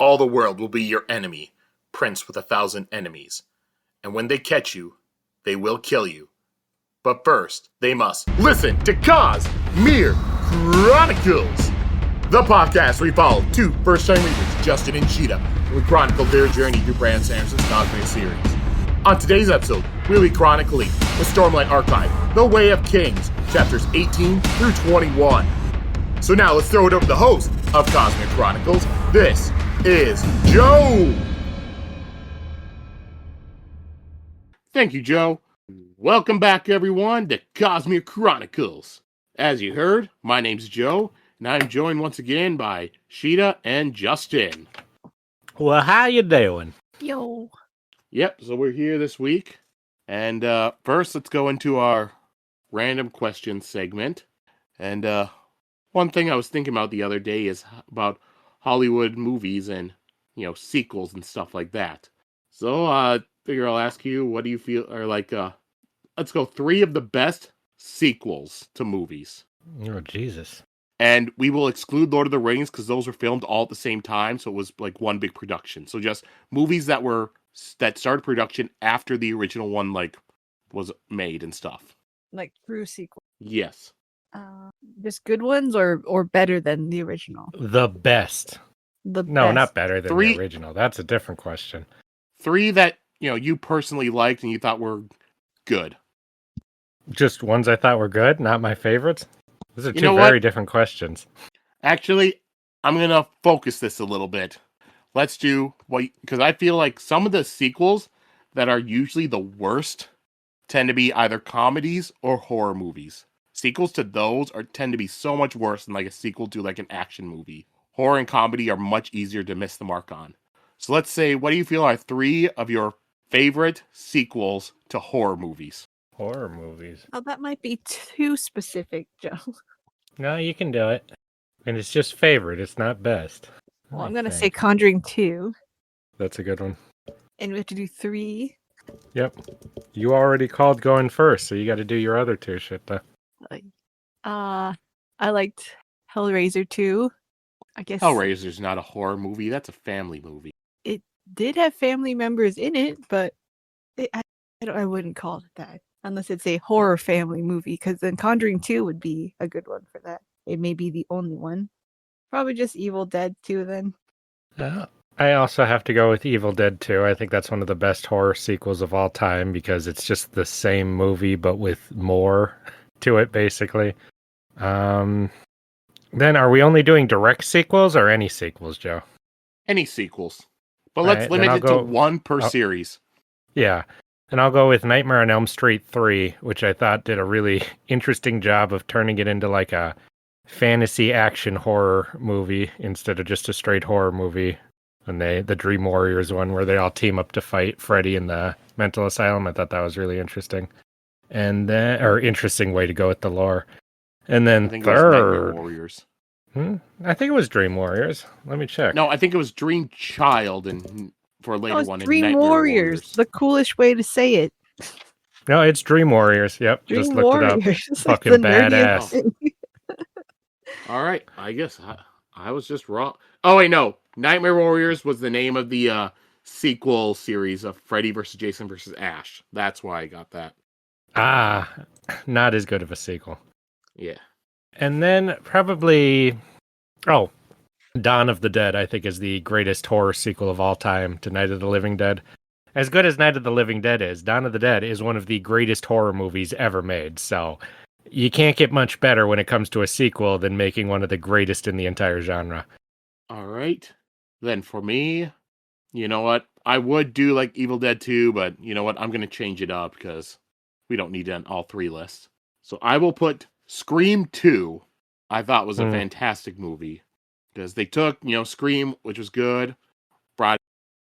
All the world will be your enemy, prince with 1,000 enemies. And when they catch you, they will kill you. But first, they must listen to Cosmere Chronicles, the podcast where we follow two first-time readers, Justin and Sheta, and we chronicle their journey through Brand Sanderson's Cosmere series. On today's episode, we'll be chronicling the Stormlight Archive, The Way of Kings, chapters 18 through 21. So now let's throw it over to the host of Cosmere Chronicles. This is Joe. Thank you, Joe. Welcome back, everyone, to Cosmere Chronicles. As you heard, my name's Joe, and I'm joined once again by Sheta and Justin. Well, how you doing? Yo. Yep, so we're here this week. And first, let's go into our random questions segment. And one thing I was thinking about the other day is about Hollywood movies and, sequels and stuff like that. So I figure I'll ask you, what do you feel are let's go 3 of the best sequels to movies. Oh, Jesus. And we will exclude Lord of the Rings because those were filmed all at the same time, so it was like one big production. So just movies that started production after the original one was made and stuff. Like true sequel. Yes. Just good ones or better than the original? The best. No, not better than 3 the original. That's a different question. 3 that, you personally liked and you thought were good. Just ones I thought were good, not my favorites? Those are You two know very what? different questions. Actually, I'm going to focus this a little bit. Let's do because I feel like some of the sequels that are usually the worst tend to be either comedies or horror movies. Sequels to those tend to be so much worse than like a sequel to like an action movie. Horror and comedy are much easier to miss the mark on. So let's say, what do you feel are 3 of your favorite sequels to horror movies? Horror movies. Oh, that might be too specific, Joe. No, you can do it. And it's just favorite. It's not best. Well, I I'm going to say think. Conjuring 2. That's a good one. And we have to do 3. Yep. You already called going first, so you got to do your other 2, Sheta. I liked Hellraiser 2. I guess Hellraiser's not a horror movie. That's a family movie. it did have family members in it, but I wouldn't call it that. Unless it's a horror family movie, because then Conjuring 2 would be a good one for that. It may be the only one. Probably just Evil Dead 2 then. I also have to go with Evil Dead 2. I think that's one of the best horror sequels of all time because it's just the same movie but with more to it, basically. Then are we only doing direct sequels or any sequels, Joe? Any sequels. But let's limit it to 1 per series. Yeah. And I'll go with Nightmare on Elm Street 3, which I thought did a really interesting job of turning it into like a fantasy action horror movie instead of just a straight horror movie. And the Dream Warriors one where they all team up to fight Freddy in the mental asylum. I thought that was really interesting. And then, or interesting way to go with the lore. And then I think it was Nightmare Warriors. I think it was Dream Warriors. Let me check. No, I think it was Dream Child and for a later one. Dream Nightmare Warriors. The coolest way to say it. No, it's Dream Warriors. Yep, Dream just looked Warriors. it up. It's Fucking the nerdiest badass. thing. All right, I guess I was just wrong. Oh wait, no. Nightmare Warriors was the name of the sequel series of Freddy vs. Jason vs. Ash. That's why I got that. Ah, not as good of a sequel. Yeah. And then probably, Dawn of the Dead, I think, is the greatest horror sequel of all time to Night of the Living Dead. As good as Night of the Living Dead is, Dawn of the Dead is one of the greatest horror movies ever made. So you can't get much better when it comes to a sequel than making one of the greatest in the entire genre. All right. Then for me, you know what? I would do like Evil Dead 2, but you know what? I'm going to change it up because we don't need it on all 3 lists. So I will put Scream 2. I thought was a fantastic movie because they took, Scream, which was good, brought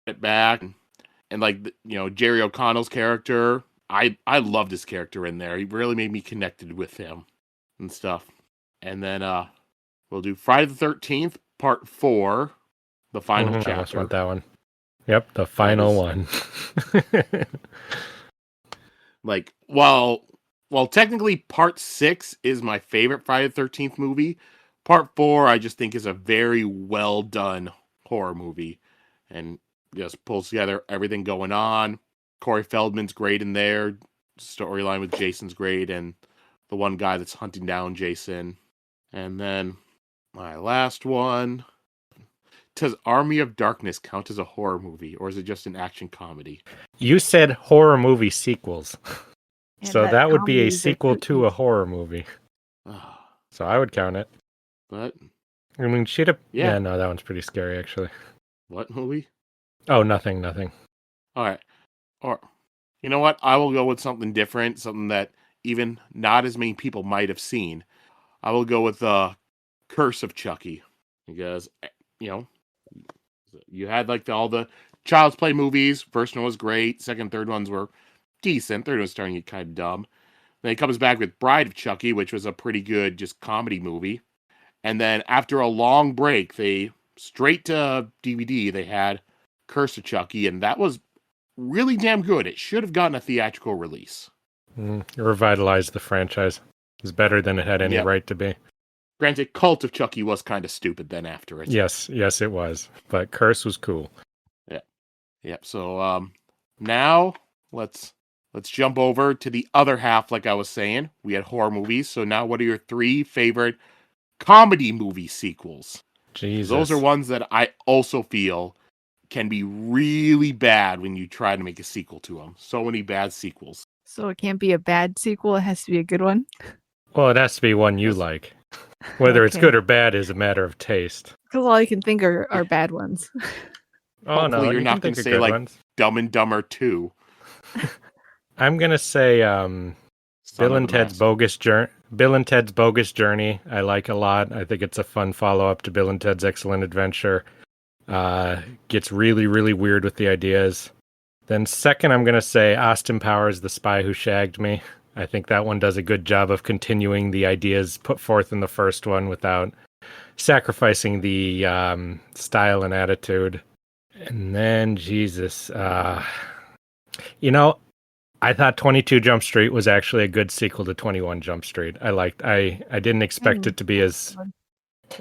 it back, and Jerry O'Connell's character. I loved his character in there. He really made me connected with him and stuff. And then we'll do Friday the 13th, Part 4, the final chapter. I just want that one. Yep, the final one. While technically Part 6 is my favorite Friday the 13th movie, Part 4 I just think is a very well done horror movie, and just pulls together everything going on. Corey Feldman's great in there. Storyline with Jason's great, and the one guy that's hunting down Jason. And then my last one. Does Army of Darkness count as a horror movie, or is it just an action comedy? You said horror movie sequels. And So that would be a comedies are sequel too to a easy. horror movie. So I would count it. But I mean, Sheta. Yeah. Yeah, no, that one's pretty scary, actually. what movie? Oh, nothing. All right. Or, you know what? I will go with something different, something that even not as many people might have seen. I will go with the Curse of Chucky, because you had like all the Child's Play movies. First one was great. Second, third ones were decent. Third one was starting to get kind of dumb. Then he comes back with Bride of Chucky, which was a pretty good just comedy movie. And then after a long break, they straight to DVD. They had Curse of Chucky, and that was really damn good. It should have gotten a theatrical release. Revitalized the franchise. It's better than it had any Yep. right to be. Granted, Cult of Chucky was kind of stupid then after it. Yes, it was. But Curse was cool. Yep. So now let's jump over to the other half. Like I was saying, we had horror movies. So now, what are your 3 favorite comedy movie sequels? Jesus. Those are ones that I also feel can be really bad when you try to make a sequel to them. So many bad sequels. So it can't be a bad sequel. It has to be a good one. Well, it has to be one you Yes. like. Whether it's Okay. good or bad is a matter of taste. Because all I can think are bad ones. Oh, no, Hopefully you're you not can think gonna of say, good like, ones. Dumb and Dumber 2. I'm going to say Son Bill of and a Ted's Master. Bogus Journey. I like a lot. I think it's a fun follow-up to Bill and Ted's Excellent Adventure. Gets really, really weird with the ideas. Then second, I'm going to say Austin Powers, The Spy Who Shagged Me. I think that one does a good job of continuing the ideas put forth in the first one without sacrificing the style and attitude. And then, Jesus, I thought 22 Jump Street was actually a good sequel to 21 Jump Street. I didn't expect it to be as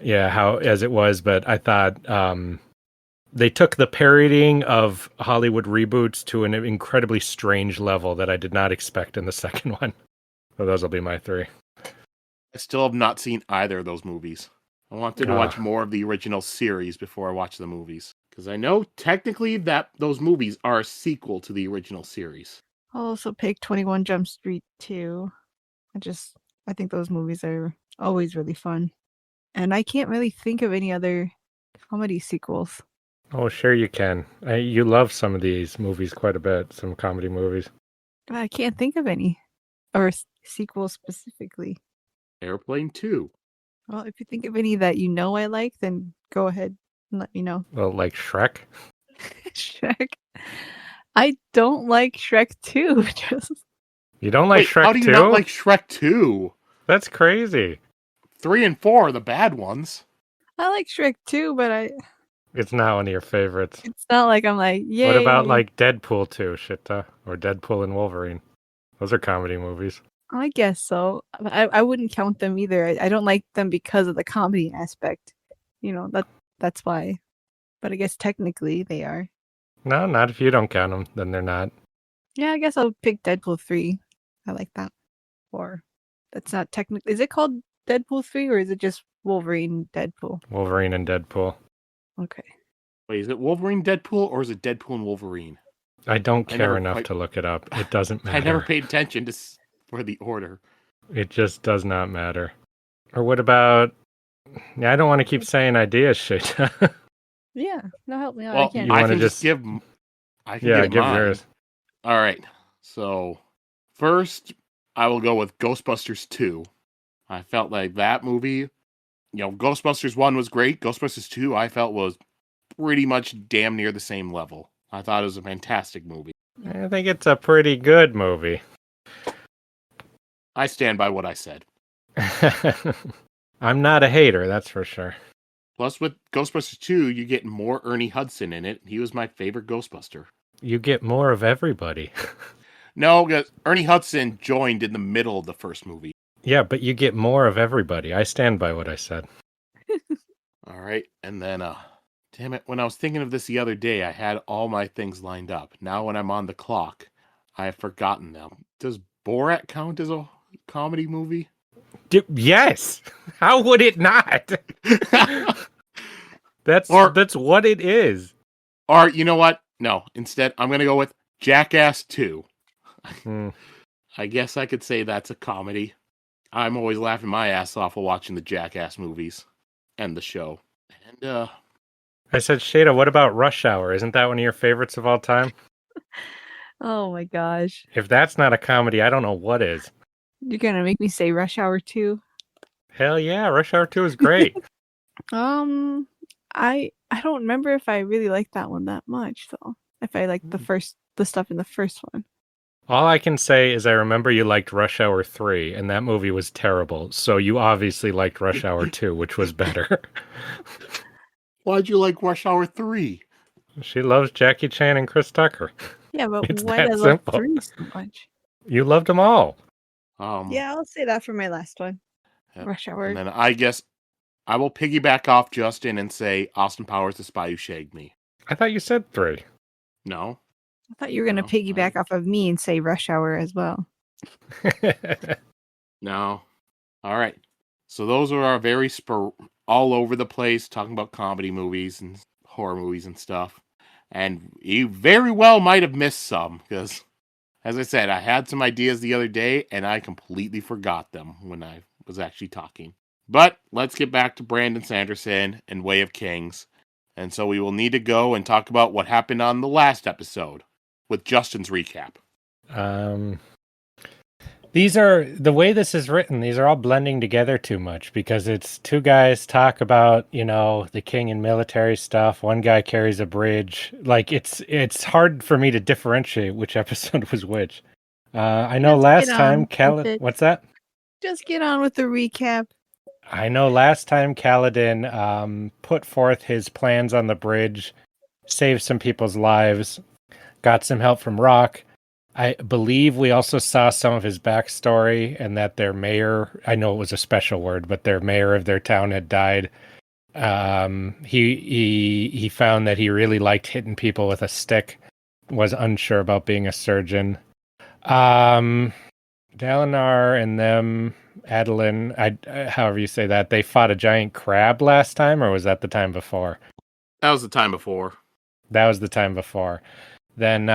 it was, but I thought they took the parodying of Hollywood reboots to an incredibly strange level that I did not expect in the second one. So those will be my 3. I still have not seen either of those movies. I wanted to watch more of the original series before I watch the movies. Because I know technically that those movies are a sequel to the original series. I'll also pick 21 Jump Street 2. I think those movies are always really fun. And I can't really think of any other comedy sequels. Oh, sure you can. You love some of these movies quite a bit, some comedy movies. But I can't think of any. Or sequels specifically. Airplane 2. Well, if you think of any that you know I like, then go ahead and let me know. Well, like Shrek? Shrek. I don't like Shrek 2. You don't like Wait, Shrek 2? how do you not like Shrek 2? That's crazy. 3 and 4 are the bad ones. I like Shrek 2, but It's not one of your favorites. it's not like I'm like, yay. What about like Deadpool 2, Sheta? Or Deadpool and Wolverine? Those are comedy movies. I guess so. I wouldn't count them either. I don't like them because of the comedy aspect. That's why. But I guess technically they are. No, not if you don't count them. Then they're not. Yeah, I guess I'll pick Deadpool 3. I like that. Or that's not technically. Is it called Deadpool 3 or is it just Wolverine Deadpool? Wolverine and Deadpool. Okay. Wait, is it Wolverine Deadpool or is it Deadpool and Wolverine? I don't I care never enough quite- to look it up. It doesn't matter. I never paid attention for the order. It just does not matter. Or what about... Yeah, I don't want to keep saying ideas, shit. Yeah. No, help me out. Well, I can't. You I wanna can just just- give. I can Yeah, give give mine. yours. All right. So first, I will go with Ghostbusters 2. I felt like that movie. Ghostbusters 1 was great. Ghostbusters 2, I felt was pretty much damn near the same level. I thought it was a fantastic movie. I think it's a pretty good movie. I stand by what I said. I'm not a hater, that's for sure. Plus, with Ghostbusters 2, you get more Ernie Hudson in it. He was my favorite Ghostbuster. You get more of everybody. No, because Ernie Hudson joined in the middle of the first movie. Yeah, but you get more of everybody. I stand by what I said. All right. And then Damn it, when I was thinking of this the other day, I had all my things lined up. Now when I'm on the clock, I have forgotten them. Does Borat count as a comedy movie? Yes. How would it not? That's what it is. Or, you know what? No, instead, I'm going to go with Jackass 2. I guess I could say that's a comedy. I'm always laughing my ass off while watching the Jackass movies and the show. And, I said, Sheta, what about Rush Hour? Isn't that one of your favorites of all time? Oh my gosh. If that's not a comedy, I don't know what is. You're going to make me say Rush Hour 2? Hell yeah, Rush Hour 2 is great. I don't remember if I really liked that one that much, though. If I liked the stuff in the first one. All I can say is I remember you liked Rush Hour 3, and that movie was terrible. So you obviously liked Rush Hour 2, which was better. Why'd you like Rush Hour 3? She loves Jackie Chan and Chris Tucker. Yeah, but It's why that did I love simple. 3 so much? You loved them all. Yeah, I'll say that for my last one. Rush Hour. And then I guess I will piggyback off Justin and say Austin Powers, The Spy Who Shagged Me. I thought you said 3. No. I thought you were going to piggyback off of me and say Rush Hour as well. No. All right. So those are our very all over the place, talking about comedy movies and horror movies and stuff. And you very well might have missed some, because, as I said, I had some ideas the other day, and I completely forgot them when I was actually talking. But let's get back to Brandon Sanderson and Way of Kings. And so we will need to go and talk about what happened on the last episode with Justin's recap. These are, the way this is written, these are all blending together too much, because it's two guys talk about, the king and military stuff. One guy carries a bridge. Like, it's hard for me to differentiate which episode was which. I know last time, what's that? Just get on with the recap. I know last time Kaladin put forth his plans on the bridge, saved some people's lives, got some help from Rock. I believe we also saw some of his backstory, and that their mayor, I know it was a special word, but their mayor of their town had died. He found that he really liked hitting people with a stick, was unsure about being a surgeon. Dalinar and them, Adolin, however you say that, they fought a giant crab last time, or was that the time before? That was the time before. That was the time before. Then,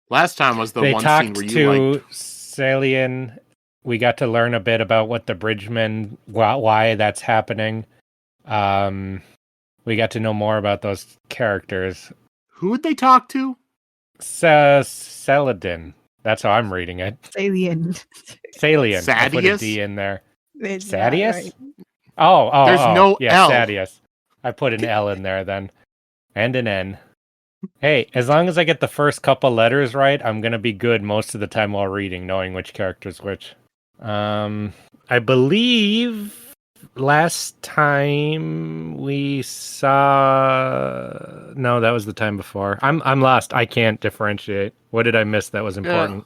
last time was the one scene where you liked. Salian. We got to learn a bit about what the Bridgemen, why that's happening. We got to know more about those characters. Who'd they talk to? Saladin. That's how I'm reading it. Salient. Sadius? I put a D in there. It's Sadius? right. Oh. There's no L. Sadius. I put an L in there then. And an N. Hey, as long as I get the first couple letters right, I'm going to be good most of the time while reading, knowing which character's which. I believe last time we saw... No, that was the time before. I'm lost. I can't differentiate. What did I miss that was important?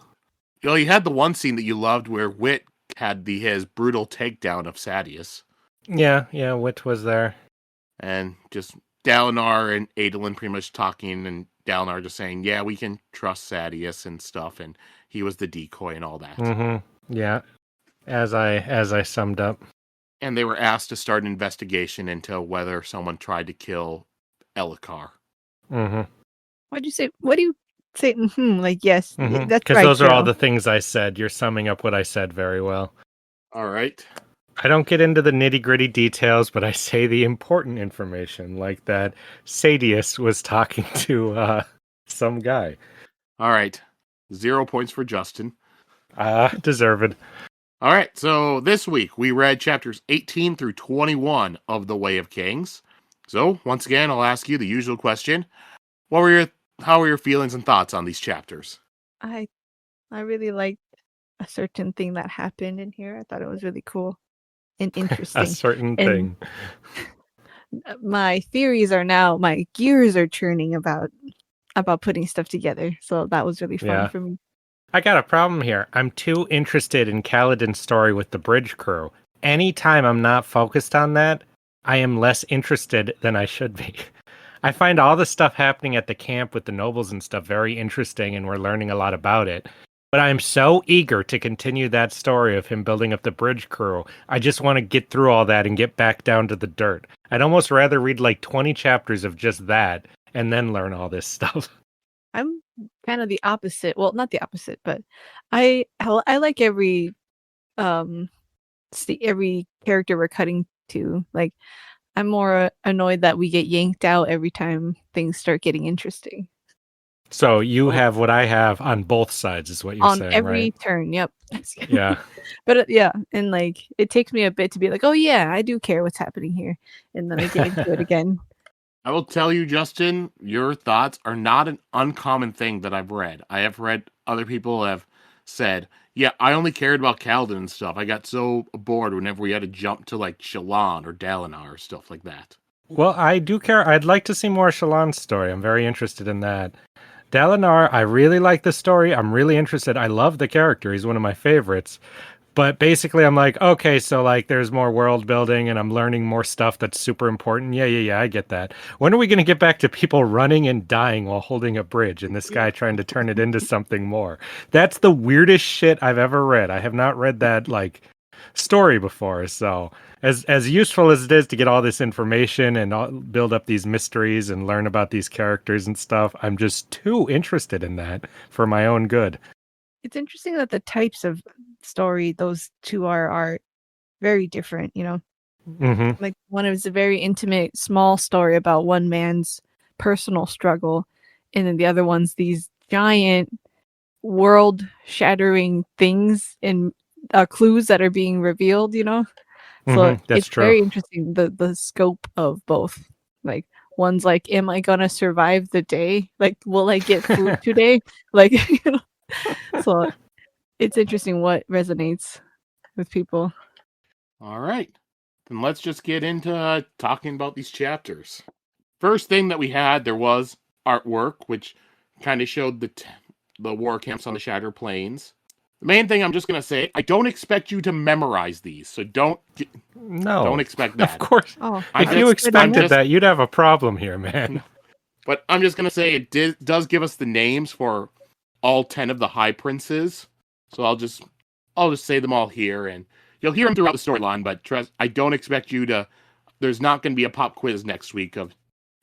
Well, you had the one scene that you loved where Wit had his brutal takedown of Sadius. Yeah, Wit was there. And just Dalinar and Adolin pretty much talking, and Dalinar just saying, yeah, we can trust Sadius and stuff, and he was the decoy and all that. Mm-hmm. Yeah, as I summed up. And they were asked to start an investigation into whether someone tried to kill Elhokar. Mm-hmm. What do you say? Like, yes, that's right. Because those are all the things I said. You're summing up what I said very well. All right. I don't get into the nitty-gritty details, but I say the important information, like that Sadius was talking to some guy. All right. 0 points for Justin. Deserved. All right. So this week we read chapters 18 through 21 of The Way of Kings. So once again, I'll ask you the usual question. How were your feelings and thoughts on these chapters? I really liked a certain thing that happened in here. I thought it was really cool and interesting. A certain thing. My theories are now, my gears are churning about putting stuff together. So that was really fun for me. I got a problem here. I'm too interested in Kaladin's story with the bridge crew. Anytime I'm not focused on that, I am less interested than I should be. I find all the stuff happening at the camp with the nobles and stuff very interesting, and we're learning a lot about it. But I'm so eager to continue that story of him building up the bridge crew. I just want to get through all that and get back down to the dirt. I'd almost rather read like 20 chapters of just that and then learn all this stuff. I'm kind of the opposite. Well, not the opposite, but I like every every character we're cutting to. Like, I'm more annoyed that we get yanked out every time things start getting interesting. So you have what I have on both sides, is what you're On saying, every right? turn, yep. Yeah. But yeah, and like it takes me a bit to be like, oh yeah, I do care what's happening here, and then I get into it again. I will tell you, Justin, your thoughts are not an uncommon thing that I've read. I have read other people have said, yeah, I only cared about Kaladin and stuff. I got so bored whenever we had to jump to like Shallan or Dalinar or stuff like that. Well, I do care. I'd like to see more Shallan's story. I'm very interested in that. Dalinar, I really like the story. I'm really interested. I love the character. He's one of my favorites. But basically, I'm like, okay, so like there's more world building and I'm learning more stuff that's super important. Yeah, I get that. When are we going to get back to people running and dying while holding a bridge and this guy trying to turn it into something more? That's the weirdest shit I've ever read. I have not read that like story before. So as useful as it is to get all this information and build up these mysteries and learn about these characters and stuff, I'm just too interested in that for my own good. It's interesting that the types of story those two are very different, you know. Mm-hmm. Like one is a very intimate, small story about one man's personal struggle, and then the other one's these giant, world-shattering things and clues that are being revealed, you know. So That's it's true. very interesting the scope of both. Like one's like, am I gonna survive the day? Like, will I get food today? Like, you know. So it's interesting what resonates with people. All right. Then let's just get into talking about these chapters. First thing that we had, there was artwork, which kind of showed the war camps on the Shattered Plains. The main thing I'm just going to say, I don't expect you to memorize these, so don't expect that. Of course. Oh, If you expected that, you'd have a problem here, man. But I'm just going to say it does give us the names for all 10 of the High Princes. So I'll just say them all here, and you'll hear them throughout the storyline, but trust, I don't expect you to, there's not going to be a pop quiz next week of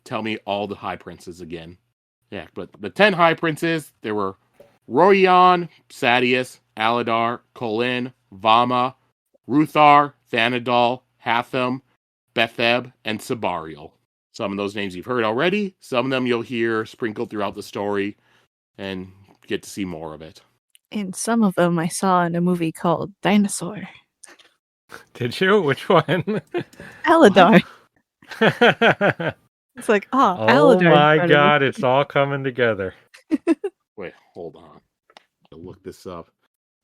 tell me all the High Princes again. Yeah, but the 10 High Princes, there were Royan, Sadeas, Aladar, Colin, Vama, Ruthar, Thanadal, Hatham, Betheb, and Sabariel. Some of those names you've heard already. Some of them you'll hear sprinkled throughout the story and get to see more of it. And some of them I saw in a movie called Dinosaur. Did you? Which one? Aladar. It's like, oh Aladar. My God, it's all coming together. Wait, hold on. I'll look this up.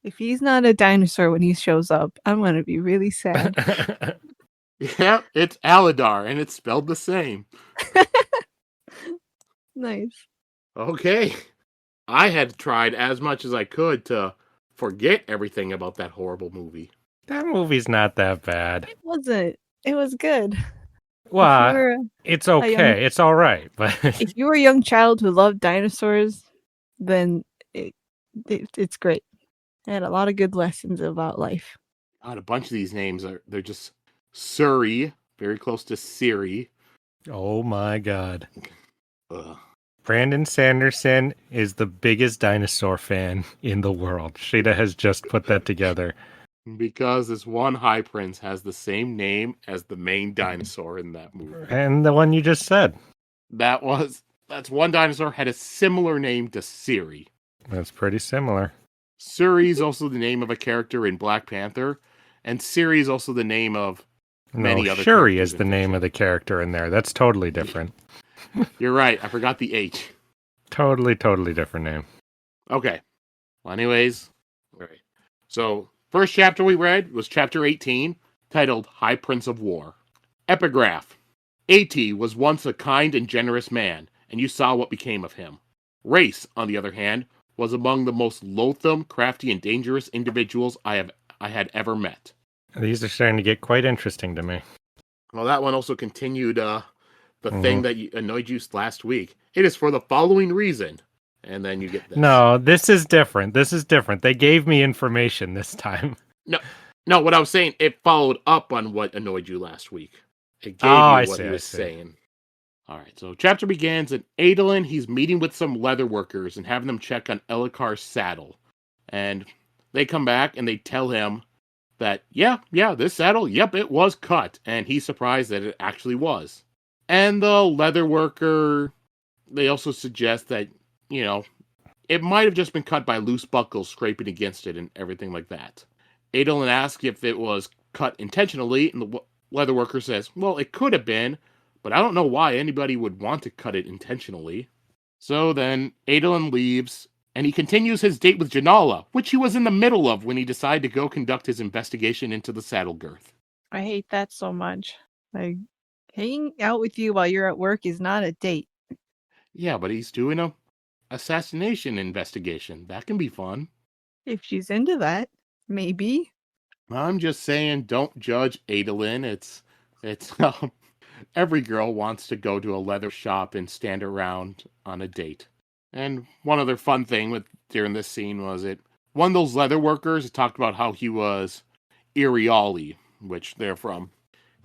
If he's not a dinosaur when he shows up, I'm going to be really sad. Yeah, it's Aladar, and it's spelled the same. Nice. Okay. I had tried as much as I could to forget everything about that horrible movie. That movie's not that bad. It wasn't. It was good. Well, it's okay. It's all right. But if you were a young child who loved dinosaurs, then it's great. It had a lot of good lessons about life. God, a bunch of these names they're just Surrey, very close to Siri. Oh my God. Ugh. Brandon Sanderson is the biggest dinosaur fan in the world. Sheta has just put that together. Because this one High Prince has the same name as the main dinosaur in that movie. And the one you just said. That's one dinosaur had a similar name to Siri. That's pretty similar. Suri is also the name of a character in Black Panther, and Siri is also the name of many other Shuri is the name of the character in there. That's totally different. You're right. I forgot the H. Totally different name. Okay. Well, anyways. All right. So, first chapter we read was chapter 18, titled High Prince of War. Epigraph. A.T. was once a kind and generous man, and you saw what became of him. Race, on the other hand, was among the most loathsome, crafty, and dangerous individuals I had ever met. These are starting to get quite interesting to me. Well, that one also continued the thing Mhm. that annoyed you last week. It is for the following reason. And then you get this. No, this is different. This is different. They gave me information this time. No, no, what I was saying, it followed up on what annoyed you last week. It Oh, gave you I what see, he I was see. saying. All right, so chapter begins, and Adolin, he's meeting with some leather workers and having them check on Elikar's saddle. And they come back and they tell him that, yeah, this saddle, yep, it was cut. And he's surprised that it actually was. And the leather worker, they also suggest that, it might have just been cut by loose buckles scraping against it and everything like that. Adolin asks if it was cut intentionally, and the leather worker says, well, it could have been, but I don't know why anybody would want to cut it intentionally. So then Adolin leaves, and he continues his date with Janala, which he was in the middle of when he decided to go conduct his investigation into the saddle girth. I hate that so much. Like, hanging out with you while you're at work is not a date. Yeah, but he's doing a assassination investigation. That can be fun. If she's into that, maybe. I'm just saying, don't judge Adolin. It's every girl wants to go to a leather shop and stand around on a date. And one other fun thing with during this scene was one of those leather workers talked about how he was Iriali, which they're from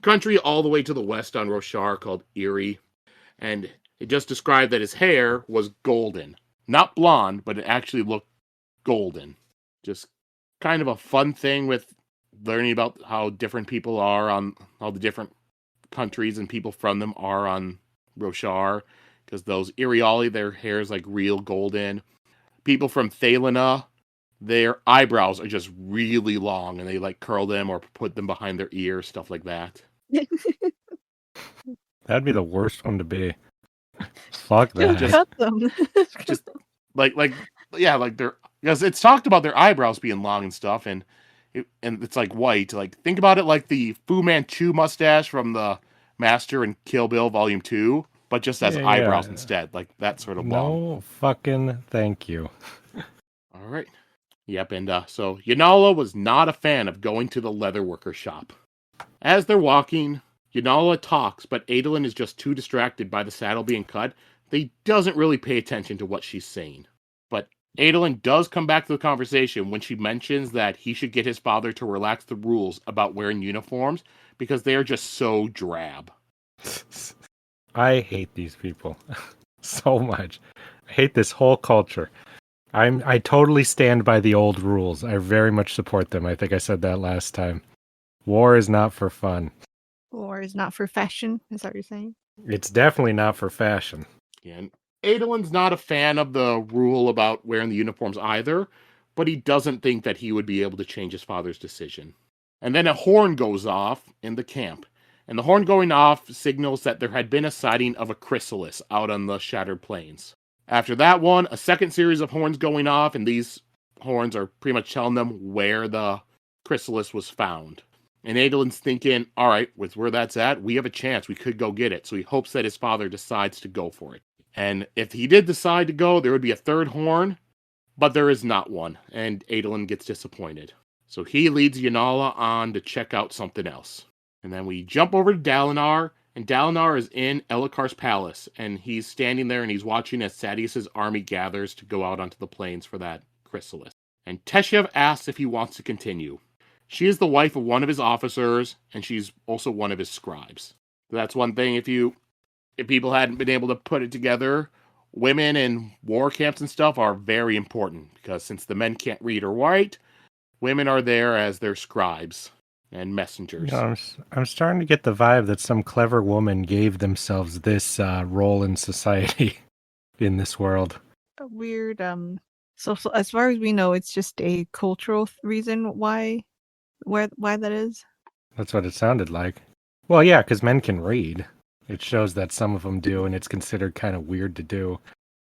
country all the way to the west on Roshar called Erie, and it just described that his hair was golden, not blonde, but it actually looked golden. Just kind of a fun thing with learning about how different people are on all the different countries and people from them are on Roshar, because those Iriali, their hair is like real golden. People from Thalina, their eyebrows are just really long and they like curl them or put them behind their ears, stuff like that. That'd be the worst one to be. Fuck Just that. cut them. Just like they're, because it's talked about their eyebrows being long and stuff, and it's like white. Like, think about it like the Fu Manchu mustache from the Master and Kill Bill Volume 2, but just as eyebrows Yeah. instead, like that sort of long. No fucking thank you. All right. Yep, and so Yanala was not a fan of going to the leatherworker shop. As they're walking, Yanala talks, but Adolin is just too distracted by the saddle being cut that he doesn't really pay attention to what she's saying. But Adolin does come back to the conversation when she mentions that he should get his father to relax the rules about wearing uniforms because they are just so drab. I hate these people so much. I hate this whole culture. I totally stand by the old rules. I very much support them. I think I said that last time. War is not for fun. War is not for fashion, is that what you're saying? It's definitely not for fashion. And Adolin's not a fan of the rule about wearing the uniforms either, but he doesn't think that he would be able to change his father's decision. And then a horn goes off in the camp. And the horn going off signals that there had been a sighting of a chrysalis out on the Shattered Plains. After that one, a second series of horns going off, and these horns are pretty much telling them where the chrysalis was found. And Adolin's thinking, all right, with where that's at, we have a chance. We could go get it. So he hopes that his father decides to go for it. And if he did decide to go, there would be a third horn, but there is not one. And Adolin gets disappointed. So he leads Yanala on to check out something else. And then we jump over to Dalinar, and Dalinar is in Elikar's palace, and he's standing there and he's watching as Sadeas' army gathers to go out onto the plains for that chrysalis. And Teshev asks if he wants to continue. She is the wife of one of his officers, and she's also one of his scribes. That's one thing, if people hadn't been able to put it together, women in war camps and stuff are very important, because since the men can't read or write, women are there as their scribes and messengers. I'm starting to get the vibe that some clever woman gave themselves this role in society in this world. A weird, so as far as we know, it's just a cultural reason why that is. That's what it sounded like. Well, yeah, because men can read. It shows that some of them do, and it's considered kind of weird to do.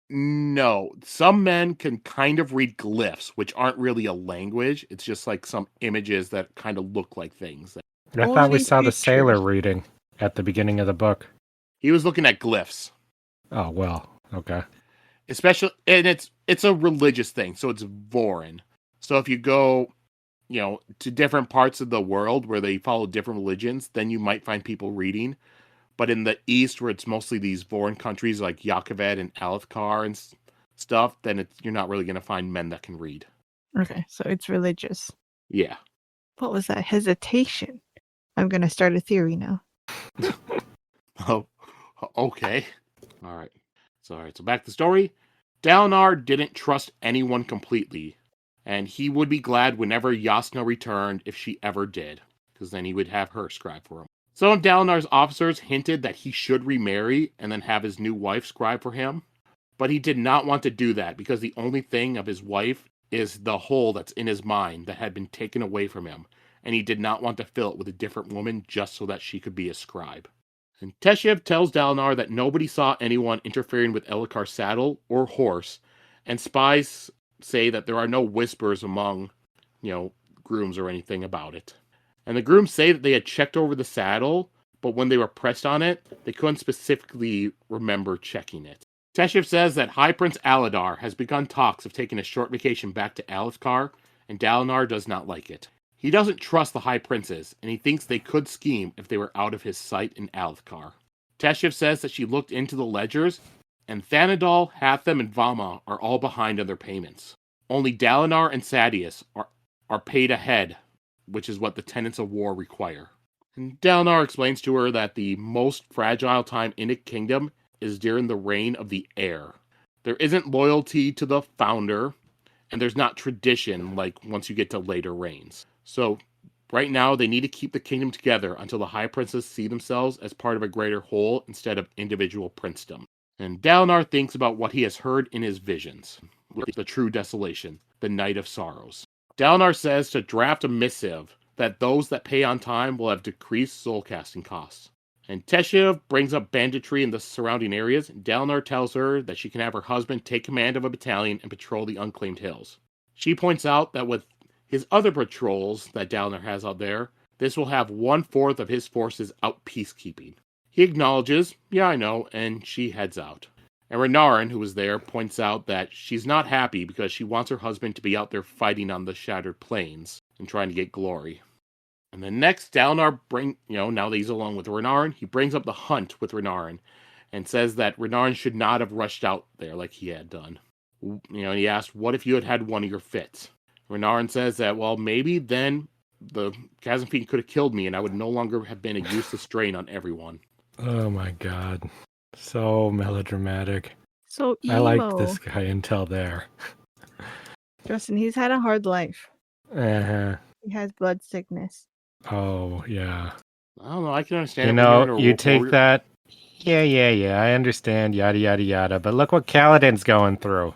No, some men can kind of read glyphs, which aren't really a language. It's just like some images that kind of look like things. I thought we Only saw the sailor pictures. reading at the beginning of the book. He was looking at glyphs. Oh, well, okay. Especially, and it's a religious thing, so it's Vorin. So if you go to different parts of the world where they follow different religions, then you might find people reading. But in the East, where it's mostly these foreign countries like Yakovet and Alethkar and stuff, then you're not really going to find men that can read. Okay, so it's religious. Yeah. What was that hesitation? I'm going to start a theory now. Oh, okay. All right. So back to the story. Dalinar didn't trust anyone completely, and he would be glad whenever Yasna returned if she ever did, because then he would have her scribe for him. Some of Dalinar's officers hinted that he should remarry and then have his new wife scribe for him, but he did not want to do that because the only thing of his wife is the hole that's in his mind that had been taken away from him, and he did not want to fill it with a different woman just so that she could be a scribe. And Teshiv tells Dalinar that nobody saw anyone interfering with Elhokar's saddle or horse, and spies say that there are no whispers among, grooms or anything about it. And the grooms say that they had checked over the saddle, but when they were pressed on it, they couldn't specifically remember checking it. Teshiv says that High Prince Aladar has begun talks of taking a short vacation back to Alethkar, and Dalinar does not like it. He doesn't trust the High Princes, and he thinks they could scheme if they were out of his sight in Alethkar. Teshiv says that she looked into the ledgers, and Thanadal, Hatham, and Vama are all behind on their payments. Only Dalinar and Sadeas are paid ahead, which is what the tenets of war require. And Dalinar explains to her that the most fragile time in a kingdom is during the reign of the heir. There isn't loyalty to the founder, and there's not tradition like once you get to later reigns. So, right now, they need to keep the kingdom together until the High Princes see themselves as part of a greater whole instead of individual princedom. And Dalinar thinks about what he has heard in his visions. The true desolation, the night of sorrows. Dalinar says to draft a missive that those that pay on time will have decreased soul casting costs. And Teshiv brings up banditry in the surrounding areas. Dalinar tells her that she can have her husband take command of a battalion and patrol the unclaimed hills. She points out that with his other patrols that Dalinar has out there, this will have 1/4 of his forces out peacekeeping. He acknowledges, yeah, I know, and she heads out. And Renarin, who was there, points out that she's not happy because she wants her husband to be out there fighting on the shattered plains and trying to get glory. And then next, Dalinar now that he's along with Renarin, he brings up the hunt with Renarin and says that Renarin should not have rushed out there like he had done. He asked, what if you had had one of your fits? Renarin says that, well, maybe then the Chasm Fiend could have killed me and I would no longer have been a useless strain on everyone. Oh my god. So melodramatic. So emo. I liked this guy until there. Justin, he's had a hard life. Uh-huh. He has blood sickness. Oh, yeah. I don't know, I can understand. You take that. Yeah, I understand, yada, yada, yada. But look what Kaladin's going through.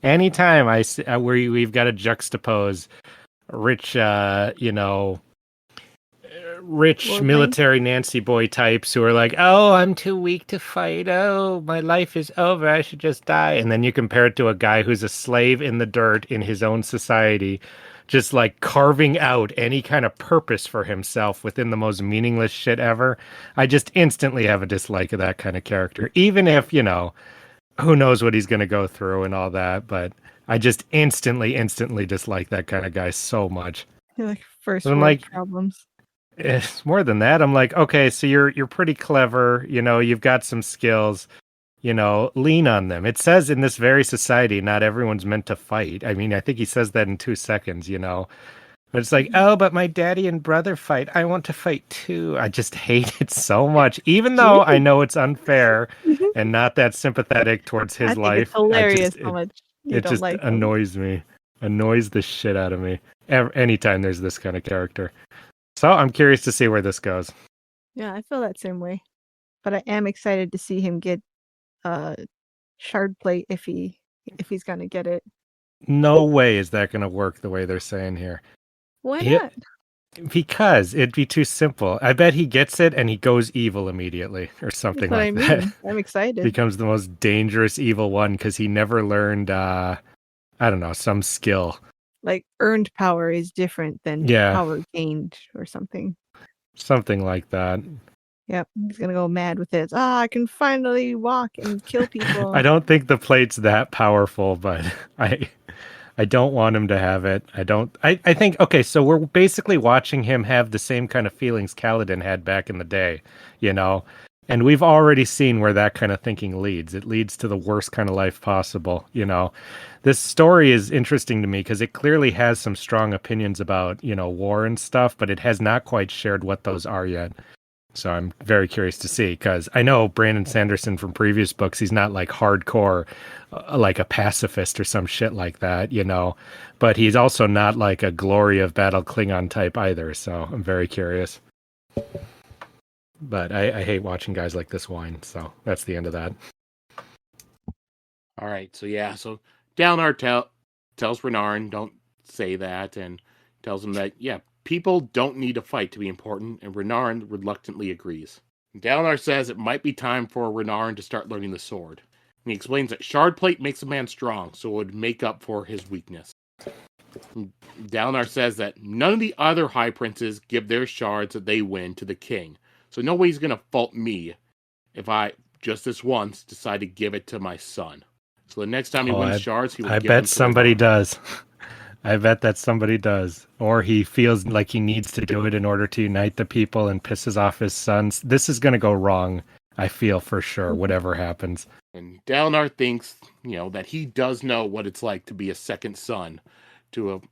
Anytime we've got to juxtapose rich, rich military Nancy boy types who are like, oh, I'm too weak to fight. Oh, my life is over. I should just die. And then you compare it to a guy who's a slave in the dirt in his own society, just like carving out any kind of purpose for himself within the most meaningless shit ever. I just instantly have a dislike of that kind of character, even if, who knows what he's going to go through and all that. But I just instantly dislike that kind of guy so much. You're like first world problems. It's more than that. I'm like, okay, so you're pretty clever. You've got some skills. Lean on them. It says in this very society, not everyone's meant to fight. I mean, I think he says that in 2 seconds, But it's like, oh, but my daddy and brother fight. I want to fight too. I just hate it so much, even though I know it's unfair and not that sympathetic towards his life. It's hilarious how much you don't like him. Annoys me. Annoys the shit out of me. Anytime there's this kind of character. So I'm curious to see where this goes. Yeah, I feel that same way. But I am excited to see him get shard plate if he's gonna get it. No way is that gonna work the way they're saying here. Why not? Because it'd be too simple. I bet he gets it and he goes evil immediately or something like that. I'm excited. Becomes the most dangerous evil one because he never learned some skill. Like earned power is different than power gained or something. Something like that. Yep, he's gonna go mad with this. I can finally walk and kill people. I don't think the plate's that powerful, but I I don't want him to have it. I think, okay, so we're basically watching him have the same kind of feelings Kaladin had back in the day, you know? And we've already seen where that kind of thinking leads. It leads to the worst kind of life possible, you know? This story is interesting to me because it clearly has some strong opinions about, war and stuff, but it has not quite shared what those are yet. So I'm very curious to see, because I know Brandon Sanderson from previous books, he's not like hardcore, like a pacifist or some shit like that, but he's also not like a Glory of Battle Klingon type either. So I'm very curious. But I hate watching guys like this whine. So that's the end of that. All right. So Dalinar tells Renarin, don't say that, and tells him that, people don't need to fight to be important, and Renarin reluctantly agrees. Dalinar says it might be time for Renarin to start learning the sword. And he explains that shard plate makes a man strong, so it would make up for his weakness. And Dalinar says that none of the other high princes give their shards that they win to the king, so nobody's going to fault me if I, just this once, decide to give it to my son. So the next time he wins shards, he will give them to I bet somebody Renarin. does. I bet that somebody does. Or he feels like he needs to do it in order to unite the people and pisses off his sons. This is going to go wrong, I feel for sure, whatever happens. And Dalinar thinks, that he does know what it's like to be a second son to an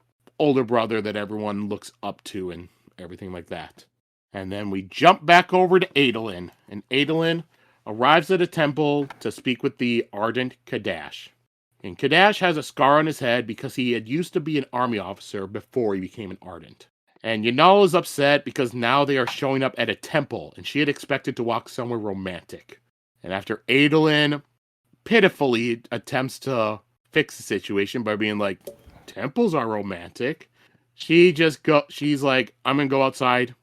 older brother that everyone looks up to and everything like that. And then we jump back over to Adolin. And Adolin arrives at a temple to speak with the ardent Kadash. And Kadash has a scar on his head because he had used to be an army officer before he became an ardent. And Yanal is upset because now they are showing up at a temple, and she had expected to walk somewhere romantic. And after Adolin pitifully attempts to fix the situation by being like, temples are romantic, she's like, I'm going to go outside.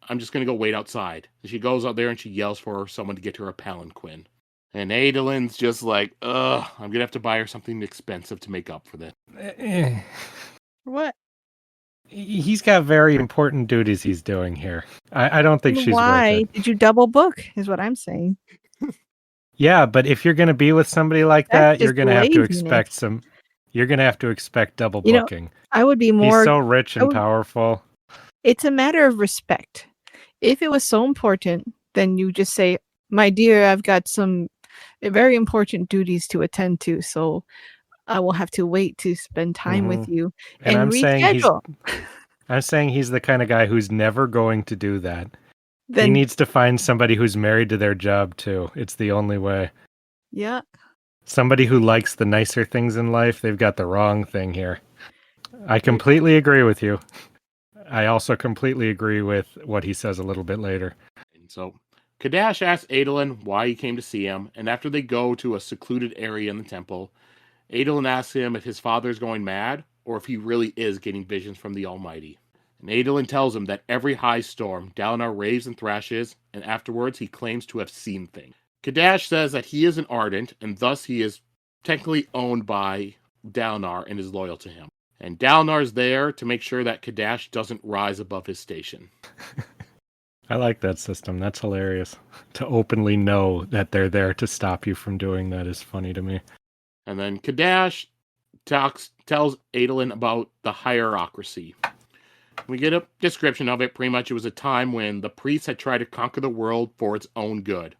I'm just going to go wait outside. And she goes out there and she yells for someone to get her a palanquin. And Adolin's just like, I'm going to have to buy her something expensive to make up for this. What? He's got very important duties he's doing here. I don't think she's worth Why it. did you double book, is what I'm saying. Yeah, but if you're going to be with somebody like That's that, you're just going to have to laziness. expect you're going to have to expect double booking. I would be more... He's so rich and powerful. It's a matter of respect. If it was so important, then you just say, my dear, I've got some very important duties to attend to, so I will have to wait to spend time with you and reschedule. I'm saying he's the kind of guy who's never going to do that. He needs to find somebody who's married to their job too. It's the only way. Yeah. Somebody who likes the nicer things in life, they've got the wrong thing here. I completely agree with you. I also completely agree with what he says a little bit later. And so Kadash asks Adolin why he came to see him, and after they go to a secluded area in the temple, Adolin asks him if his father's going mad or if he really is getting visions from the Almighty. And Adolin tells him that every high storm, Dalinar raves and thrashes, and afterwards he claims to have seen things. Kadash says that he is an ardent, and thus he is technically owned by Dalinar and is loyal to him. And Dalinar's there to make sure that Kadash doesn't rise above his station. I like that system. That's hilarious. To openly know that they're there to stop you from doing that is funny to me. And then Kadash tells Adolin about the hierocracy. We get a description of it. Pretty much it was a time when the priests had tried to conquer the world for its own good.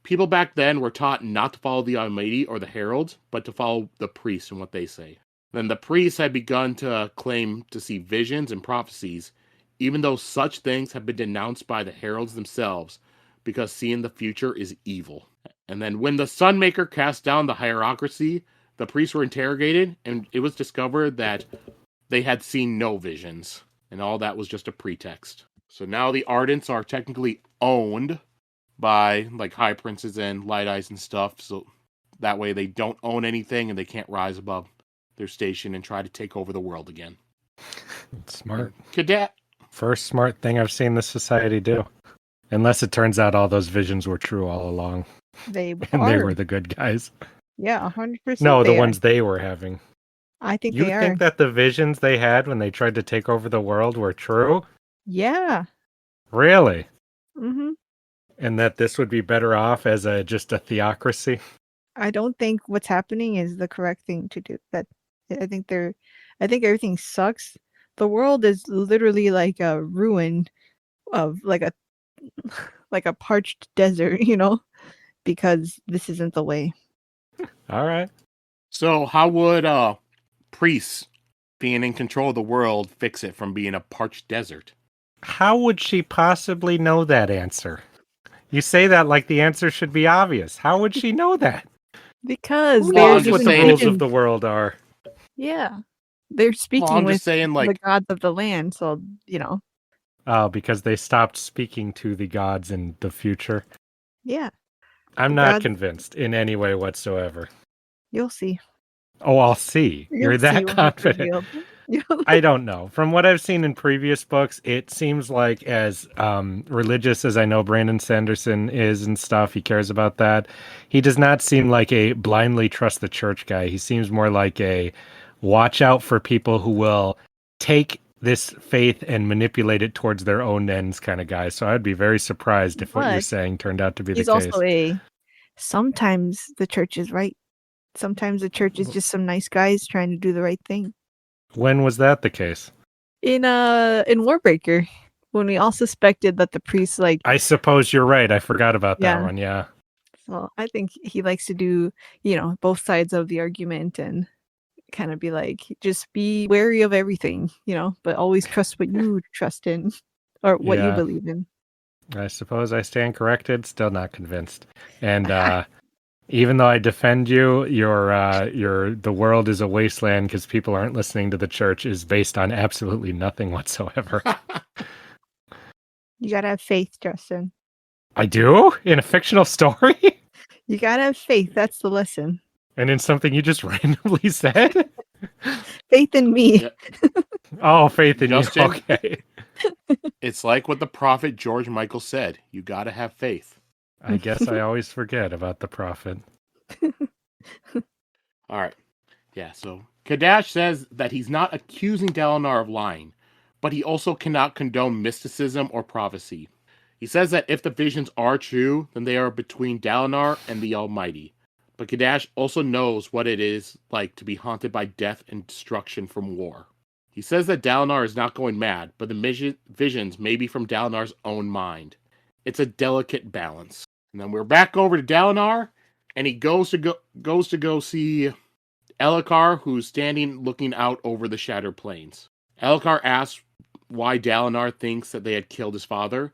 People back then were taught not to follow the Almighty or the heralds, but to follow the priests and what they say. Then the priests had begun to claim to see visions and prophecies, even though such things have been denounced by the heralds themselves, because seeing the future is evil. And then when the Sunmaker cast down the hierocracy, the priests were interrogated, and it was discovered that they had seen no visions, and all that was just a pretext. So now the Ardents are technically owned by like High Princes and Light Eyes and stuff, so that way they don't own anything and they can't rise above their station and try to take over the world again. Smart. Cadet. First smart thing I've seen this society do. Unless it turns out all those visions were true all along. They were the good guys. Yeah, 100%. No, the ones they were having. I think you they are. think that the visions they had when they tried to take over the world were true? Yeah. Really? Mm-hmm. And that this would be better off as just a theocracy? I don't think what's happening is the correct thing to do. I think I think everything sucks. The world is literally like a ruin of like a like a parched desert, because this isn't the way. All right. So how would priests being in control of the world fix it from being a parched desert? How would she possibly know that answer? You say that like the answer should be obvious. How would she know that? Because Who they're knows what doing the rules visions. of the world are? Yeah. They're speaking I'm with just saying, the like, gods of the land, so Oh, because they stopped speaking to the gods in the future. yeah. I'm The not gods, convinced in any way whatsoever. you'll see. Oh, I'll see. You'll You're see that when it's confident. revealed. I don't know. From what I've seen in previous books, it seems like as religious as I know Brandon Sanderson is and stuff, he cares about that. He does not seem like a blindly trust the church guy. He seems more like a watch out for people who will take this faith and manipulate it towards their own ends kind of guy. So I'd be very surprised if what you're But saying turned out to be the he's case. also sometimes the church is right. Sometimes the church is just some nice guys trying to do the right thing. When was that the case? In Warbreaker, when we all suspected that the priest I suppose you're right. I forgot about that Yeah. one. Yeah. so I think he likes to do, both sides of the argument and kind of be like, just be wary of everything, but always trust what you trust in or what you Yeah. believe in. I suppose I stand corrected. Still not convinced. And even though I defend you, your the world is a wasteland because people aren't listening to the church is based on absolutely nothing whatsoever. You gotta have faith, Justin. I do? In a fictional story? You gotta have faith. That's the lesson. And in something you just randomly said? Faith in me. Yeah. Oh, faith in Justin? you. Okay. It's like what the prophet George Michael said. You gotta have faith. I guess I always forget about the prophet. All right. Yeah, so Kadash says that he's not accusing Dalinar of lying, but he also cannot condone mysticism or prophecy. He says that if the visions are true, then they are between Dalinar and the Almighty. But Kadash also knows what it is like to be haunted by death and destruction from war. He says that Dalinar is not going mad, but the visions may be from Dalinar's own mind. It's a delicate balance. And then we're back over to Dalinar, and he goes to go see Elhokar, who's standing looking out over the Shattered Plains. Elhokar asks why Dalinar thinks that they had killed his father.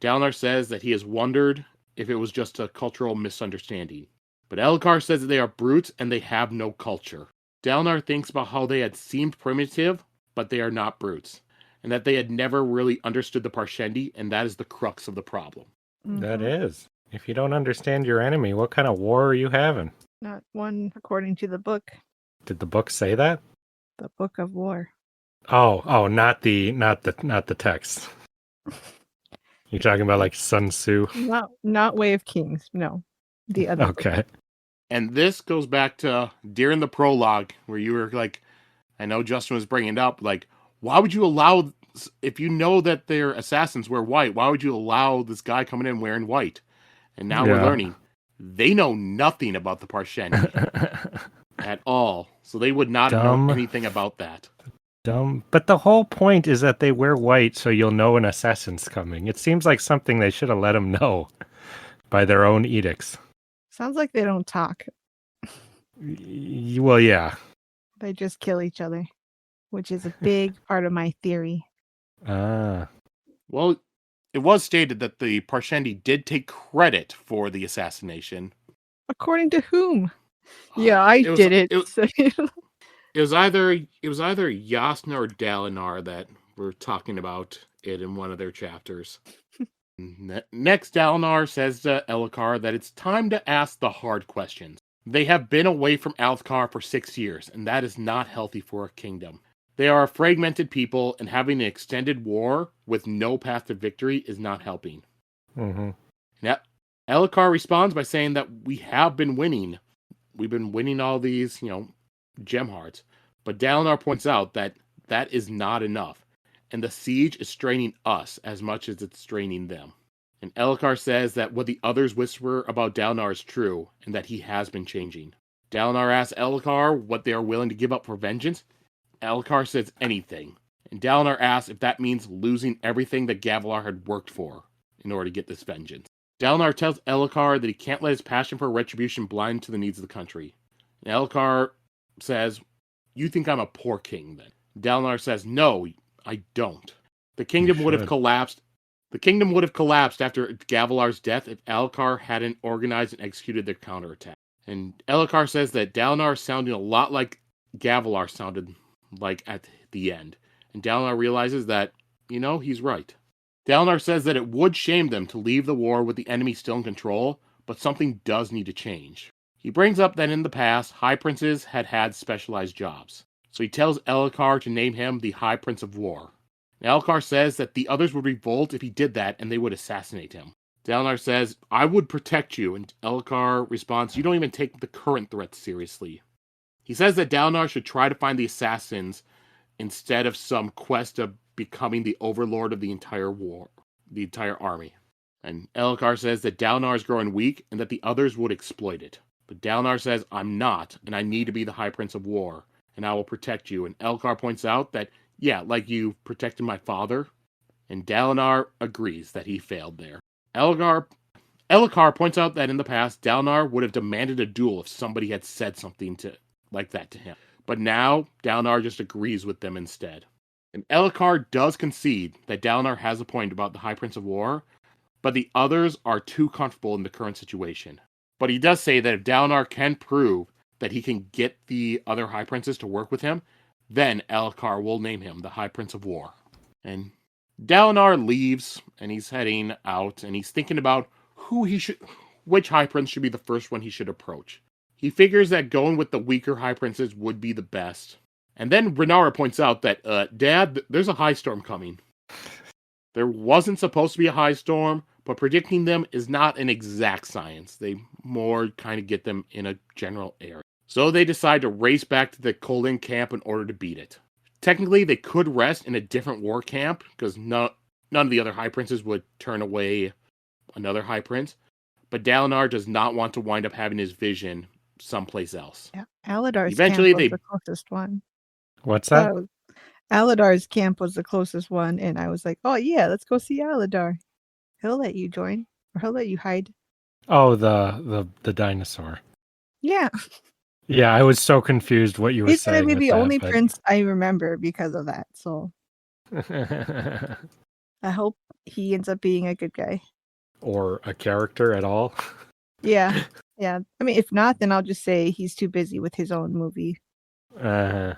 Dalinar says that he has wondered if it was just a cultural misunderstanding. But Elhokar says that they are brutes and they have no culture. Dalinar thinks about how they had seemed primitive, but they are not brutes, and that they had never really understood the Parshendi, and that is the crux of the problem. That is. If you don't understand your enemy, what kind of war are you having? Not one according to the book. Did the book say that? The Book of War. Oh, not the text. You're talking about like Sun Tzu? Not Way of Kings. No. The other. Okay. And this goes back to during the prologue where you were like, I know Justin was bringing it up, like, why would you allow, if you know that their assassins wear white, why would you allow this guy coming in wearing white? And now we're learning they know nothing about the Parshendi at all. So they would not know anything about that. Dumb. But the whole point is that they wear white so you'll know an assassin's coming. It seems like something they should have let them know by their own edicts. Sounds like they don't talk. Well, yeah. They just kill each other, which is a big part of my theory. Well, it was stated that the Parshendi did take credit for the assassination. According to whom? Yeah, I did it. It was either Yasna or Dalinar that were talking about it in one of their chapters. Next, Dalinar says to Elhokar that it's time to ask the hard questions. They have been away from Althkar for 6 years, and that is not healthy for a kingdom. They are a fragmented people, and having an extended war with no path to victory is not helping. Mm-hmm. Now, Elhokar responds by saying that we have been winning. We've been winning all these, gem hearts. But Dalinar points out that that is not enough, and the siege is straining us as much as it's straining them. And Elhokar says that what the others whisper about Dalinar is true, and that he has been changing. Dalinar asks Elhokar what they are willing to give up for vengeance, Elhokar says anything, and Dalinar asks if that means losing everything that Gavilar had worked for in order to get this vengeance. Dalinar tells Elhokar that he can't let his passion for retribution blind to the needs of the country. And Elhokar says, "You think I'm a poor king, then?" Dalinar says, "No, I don't. The kingdom would have collapsed. The kingdom would have collapsed after Gavilar's death if Elhokar hadn't organized and executed their counterattack." And Elhokar says that Dalinar is sounding a lot like Gavilar sounded like at the end. And Dalinar realizes that, he's right. Dalinar says that it would shame them to leave the war with the enemy still in control, but something does need to change. He brings up that in the past, High Princes had specialized jobs. So he tells Elhokar to name him the High Prince of War. And Elhokar says that the others would revolt if he did that, and they would assassinate him. Dalinar says, "I would protect you," and Elhokar responds, "You don't even take the current threats seriously." He says that Dalinar should try to find the assassins instead of some quest of becoming the overlord of the entire army. And Elhokar says that Dalinar is growing weak and that the others would exploit it. But Dalinar says, "I'm not, and I need to be the High Prince of War, and I will protect you." And Elhokar points out that, yeah, like you protected my father. And Dalinar agrees that he failed there. Elhokar points out that in the past, Dalinar would have demanded a duel if somebody had said something like that to him. But now, Dalinar just agrees with them instead. And Elhokar does concede that Dalinar has a point about the High Prince of War, but the others are too comfortable in the current situation. But he does say that if Dalinar can prove that he can get the other High Princes to work with him, then Elhokar will name him the High Prince of War. And Dalinar leaves, and he's heading out, and he's thinking about which High Prince should be the first one he should approach. He figures that going with the weaker High Princes would be the best. And then Rhaenyra points out that, "Dad, there's a high storm coming." There wasn't supposed to be a high storm, but predicting them is not an exact science. They more kind of get them in a general area. So they decide to race back to the Kaladin camp in order to beat it. Technically, they could rest in a different war camp, because none of the other High Princes would turn away another High Prince. But Dalinar does not want to wind up having his vision someplace else. Yeah, Aladar's Eventually, camp was the closest one. What's that? Aladar's camp was the closest one, and I was like, "Oh yeah, let's go see Aladar. He'll let you join, or he'll let you hide." Oh, the dinosaur. Yeah, Yeah, I was so confused what you were he's saying. gonna be the only but... prince I remember because of that. So I hope he ends up being a good guy. Or a character at all. Yeah. Yeah. I mean, if not, then I'll just say he's too busy with his own movie. Dalinar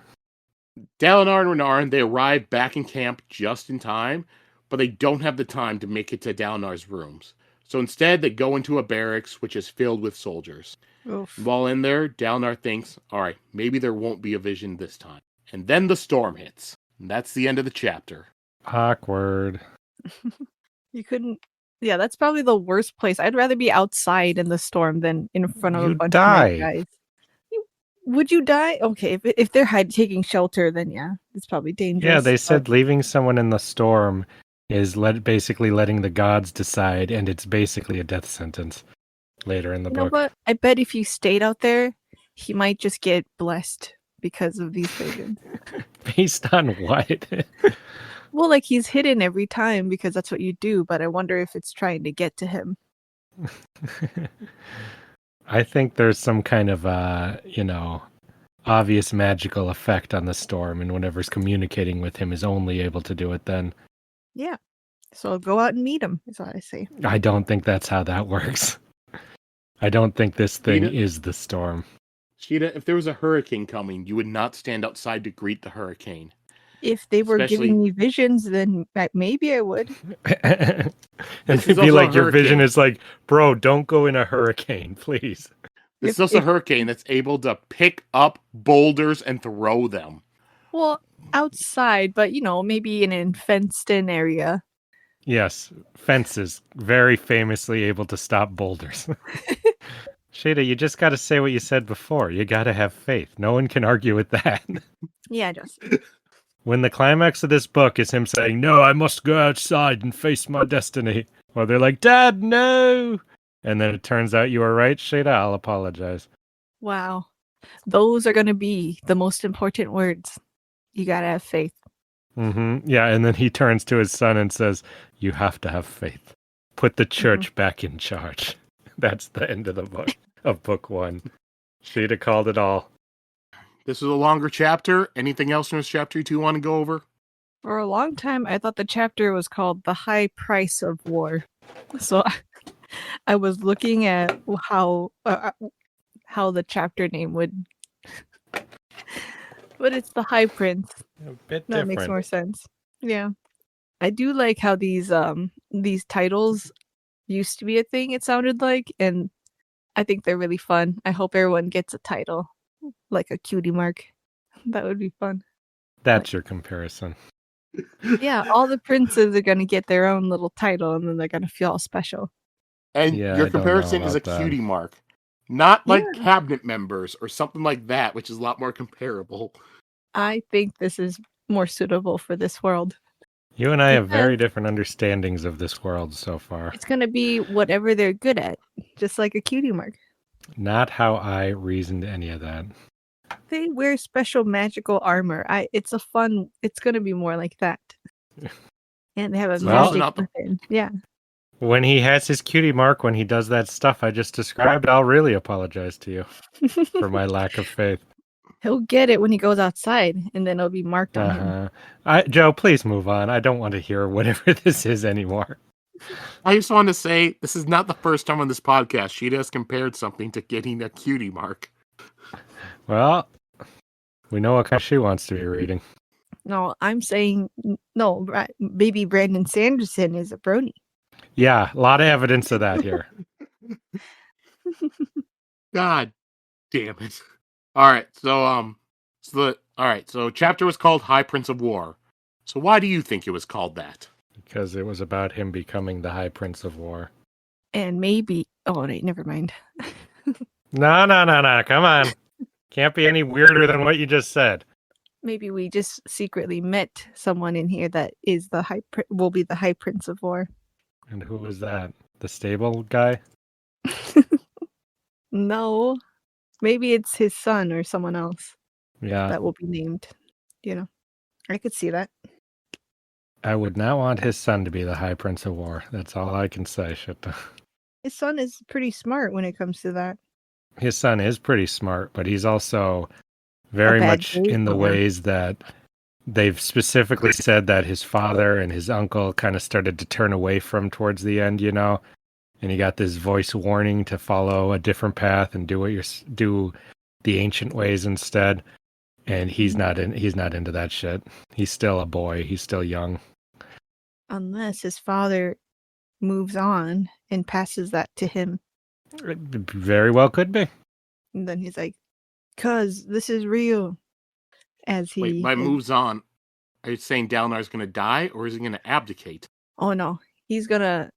and Rhaenyra, they arrive back in camp just in time, but they don't have the time to make it to Dalinar's rooms. So instead, they go into a barracks, which is filled with soldiers. Oof. While in there, Dalinar thinks, all right, maybe there won't be a vision this time. And then the storm hits. And that's the end of the chapter. Awkward. You couldn't. Yeah, that's probably the worst place. I'd rather be outside in the storm than in front of a bunch of nice guys. Would you die? Okay, if they're taking shelter, then yeah, it's probably dangerous. Yeah, they said leaving someone in the storm is basically letting the gods decide, and it's basically a death sentence later in the book. But I bet if you stayed out there, he might just get blessed because of these visions. Based on what? Well, like he's hidden every time because that's what you do, but I wonder if it's trying to get to him. I think there's some kind of, obvious magical effect on the storm, and whatever's communicating with him is only able to do it then. Yeah. So go out and meet him, is what I say. I don't think that's how that works. I don't think this thing is the storm. Sheta, if there was a hurricane coming, you would not stand outside to greet the hurricane. If they were giving me visions, then maybe I would. And it'd be like your vision is like, bro, don't go in a hurricane, please. This is also a hurricane that's able to pick up boulders and throw them. Well, outside, but maybe in a fenced-in area. Yes, fences, very famously able to stop boulders. Sheta, you just got to say what you said before. You got to have faith. No one can argue with that. Yeah, just. When the climax of this book is him saying, "No, I must go outside and face my destiny," or they're like, "Dad, no!" And then it turns out you were right, Sheta, I'll apologize. Wow. Those are going to be the most important words. You gotta have faith. Yeah, and then he turns to his son and says, "You have to have faith. Put the church back in charge." That's the end of the book, of book 1. Sheta called it all. This was a longer chapter. Anything else in this chapter you two want to go over? For a long time, I thought the chapter was called "The High Price of War." So I was looking at how the chapter name would, but it's the High Prince. A bit That different. makes more sense. Yeah, I do like how these titles used to be a thing. It sounded like, and I think they're really fun. I hope everyone gets a title, like a cutie mark. That would be fun. That's your comparison. Yeah, all the princes are gonna get their own little title, and then they're gonna feel all special. And Yeah, your I don't know comparison is a about that. cutie mark. Not like Yeah. cabinet members or something like that, which is a lot more comparable. I think this is more suitable for this world. You and I have very Because different understandings of this world so far. it's gonna be whatever they're good at, just like a cutie mark. Not how I reasoned any of that. They wear special magical armor. It's gonna be more like that. And they have a It's also magic not the- weapon. Yeah. When he has his cutie mark, when he does that stuff I just described, I'll really apologize to you for my lack of faith. He'll get it when he goes outside, and then it'll be marked on him. Joe, please move on. I don't want to hear whatever this is anymore. I just want to say this is not the first time on this podcast Sheeta has compared something to getting a cutie mark. Well, we know what kind she wants to be reading. No, I'm saying no. Baby Brandon Sanderson is a brony. Yeah, a lot of evidence of that here. God damn it. Alright, so chapter was called High Prince of War. So why do you think it was called that? Because it was about him becoming the High Prince of War. And maybe. Oh, wait, never mind. No, come on. Can't be any weirder than what you just said. Maybe we just secretly met someone in here that is will be the High Prince of War. And who was that? The stable guy? No, maybe it's his son or someone else Yeah. that will be named. I could see that. I would not want his son to be the High Prince of War. That's all I can say, Sheta. His son is pretty smart when it comes to that. His son is pretty smart, but he's also very bad much date in the or- ways that they've specifically said that his father and his uncle kind of started to turn away from towards the end, and he got this voice warning to follow a different path and do the ancient ways instead. And he's not into that shit. He's still a boy. He's still young. Unless his father moves on and passes that to him. It very well could be. And then he's like, "Cuz this is real." As he Wait, by moves on, are you saying Dalinar's going to die or is he going to abdicate? Oh no, he's gonna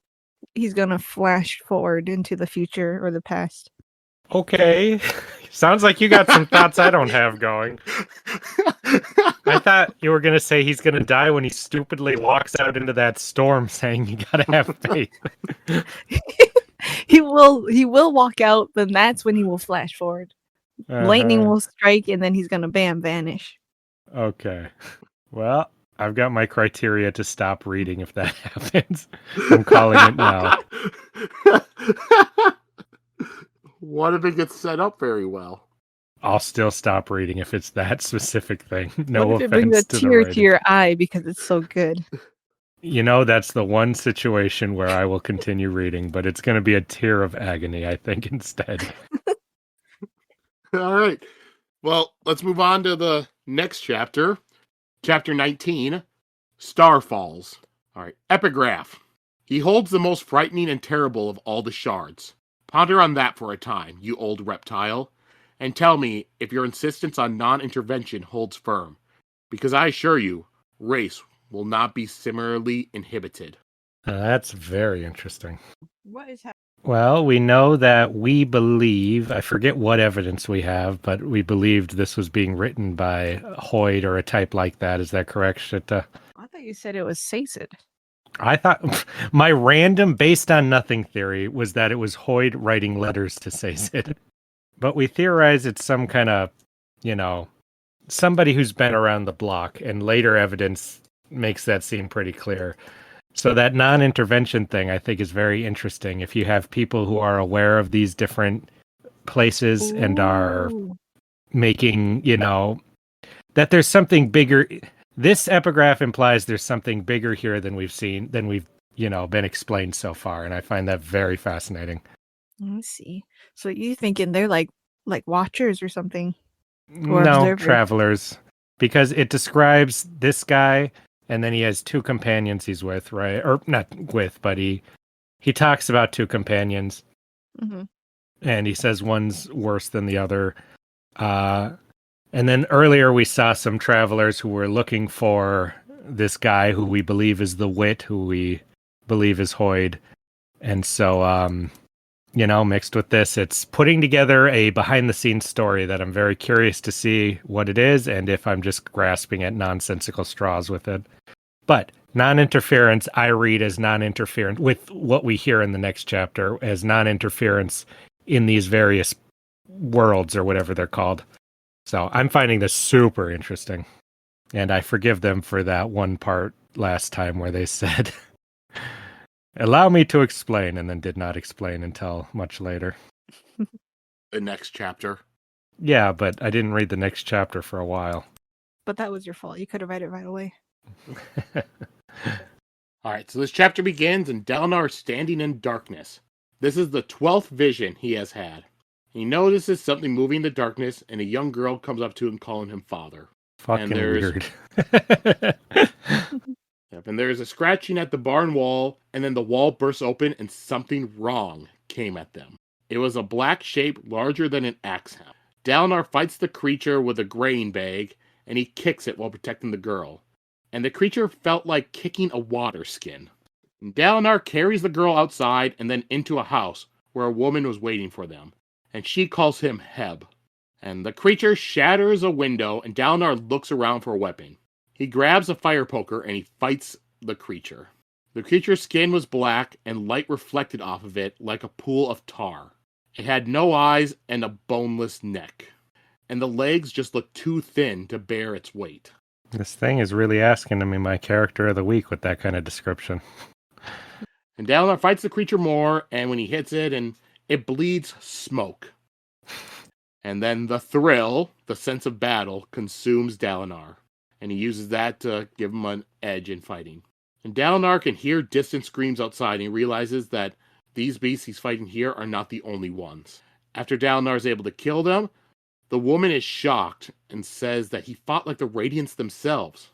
flash forward into the future or the past. Okay. Sounds like you got some thoughts I don't have going. I thought you were going to say he's going to die when he stupidly walks out into that storm saying you got to have faith. He will walk out, then that's when he will flash forward. Lightning will strike, and then he's gonna vanish. Okay. Well, I've got my criteria to stop reading if that happens. I'm calling it now. What if it gets set up very well? I'll still stop reading if it's that specific thing. No What if it brings a offense to the tear to writing. your eye because it's so good? That's the one situation where I will continue reading, but it's going to be a tear of agony, I think, instead. All right. Well, let's move on to the next chapter. Chapter 19, Star Falls. All right. Epigraph. He holds the most frightening and terrible of all the shards. Ponder on that for a time, you old reptile, and tell me if your insistence on non-intervention holds firm. Because I assure you, race will not be similarly inhibited. That's very interesting. What is happening? Well, we know that we believe, I forget what evidence we have, but we believed this was being written by Hoyd or a type like that. Is that correct, Shita? I thought you said it was Saced. I thought my random based on nothing theory was that it was Hoyd writing letters to Saced. But we theorize it's some kind of, somebody who's been around the block, and later evidence makes that seem pretty clear. So that non-intervention thing, I think, is very interesting. If you have people who are aware of these different places and are Ooh. making, that there's something bigger. This epigraph implies there's something bigger here than we've been explained so far, and I find that very fascinating. Let's see. So you thinking they're like watchers or something? Or No, observers? travelers, because it describes this guy, and then he has two companions he's with, right? Or not with, but he talks about two companions, Mm-hmm. and he says one's worse than the other. And then earlier we saw some travelers who were looking for this guy who we believe is the Wit, who we believe is Hoyd. And so, mixed with this, it's putting together a behind-the-scenes story that I'm very curious to see what it is and if I'm just grasping at nonsensical straws with it. But non-interference, I read as non-interference with what we hear in the next chapter as non-interference in these various worlds or whatever they're called. So I'm finding this super interesting. And I forgive them for that one part last time where they said, allow me to explain, and then did not explain until much later. The next chapter. Yeah, but I didn't read the next chapter for a while. But that was your fault. You could have read it right away. All right, so this chapter begins, and Dalinar is standing in darkness. This is the 12th vision he has had. He notices something moving in the darkness, and a young girl comes up to him calling him father. Fucking weird. Yep, and there's a scratching at the barn wall, and then the wall bursts open, and something wrong came at them. It was a black shape larger than an axe handle. Dalinar fights the creature with a grain bag, and he kicks it while protecting the girl. And the creature felt like kicking a water skin. And Dalinar carries the girl outside and then into a house where a woman was waiting for them. And she calls him Heb. And the creature shatters a window, and Dalinar looks around for a weapon. He grabs a fire poker and he fights the creature. The creature's skin was black and light reflected off of it like a pool of tar. It had no eyes and a boneless neck. And the legs just looked too thin to bear its weight. This thing is really asking to be my character of the week with that kind of description. And Dalinar fights the creature more, and when he hits it, and it bleeds smoke. And then the thrill, the sense of battle, consumes Dalinar. And he uses that to give him an edge in fighting. And Dalinar can hear distant screams outside, and he realizes that these beasts he's fighting here are not the only ones. After Dalinar is able to kill them, the woman is shocked and says that he fought like the Radiants themselves.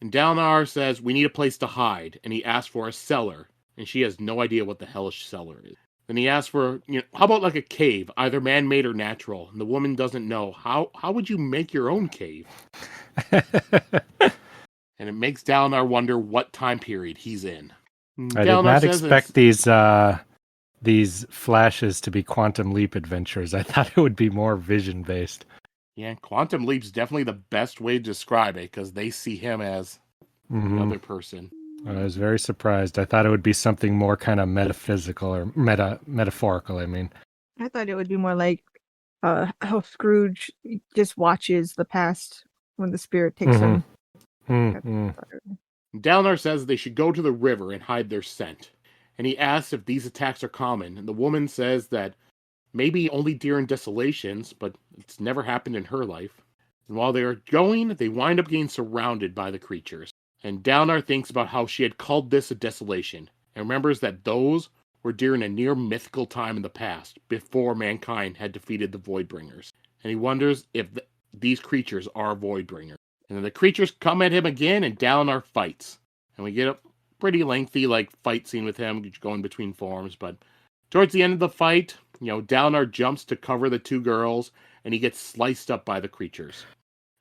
And Dalinar says, we need a place to hide, and he asks for a cellar, and she has no idea what the hell a cellar is. Then he asks for, how about like a cave, either man-made or natural? And the woman doesn't know. How would you make your own cave? And it makes Dalinar wonder what time period he's in. I did not expect these flashes to be Quantum Leap adventures. I thought it would be more vision-based. Yeah, Quantum Leap's definitely the best way to describe it, because they see him as another person. I was very surprised. I thought it would be something more kind of metaphysical or metaphorical, I mean. I thought it would be more like how Scrooge just watches the past when the spirit takes him. Dalinar says they should go to the river and hide their scent. And he asks if these attacks are common. And the woman says that maybe only during desolations, but it's never happened in her life. And while they are going, they wind up getting surrounded by the creatures. And Dalinar thinks about how she had called this a desolation, and remembers that those were during a near mythical time in the past, before mankind had defeated the Voidbringers. And he wonders if these creatures are Voidbringers. And then the creatures come at him again, and Dalinar fights. And we get a pretty lengthy fight scene with him going between forms, but towards the end of the fight, Dalinar jumps to cover the two girls, and he gets sliced up by the creatures.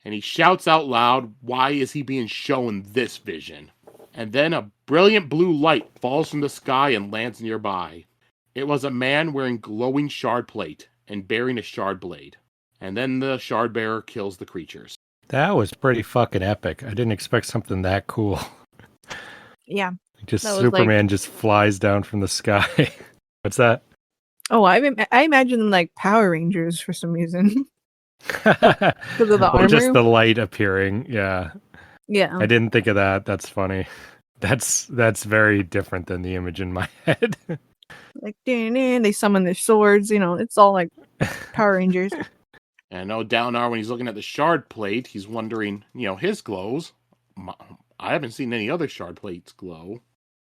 And he shouts out loud, why is he being shown this vision? And then a brilliant blue light falls from the sky and lands nearby. It was a man wearing glowing shard plate and bearing a shard blade. And then the shard bearer kills the creatures. That was pretty fucking epic. I didn't expect something that cool. Yeah. Just Superman just flies down from the sky. What's that? Oh, I imagine them like Power Rangers for some reason. Because of the Or just armor? the light appearing. Yeah. Yeah. I didn't think of that. That's funny. That's very different than the image in my head. Like, they summon their swords, it's all like Power Rangers. And I know Dalinar, when he's looking at the shard plate, he's wondering, his glows. I haven't seen any other shard plates glow.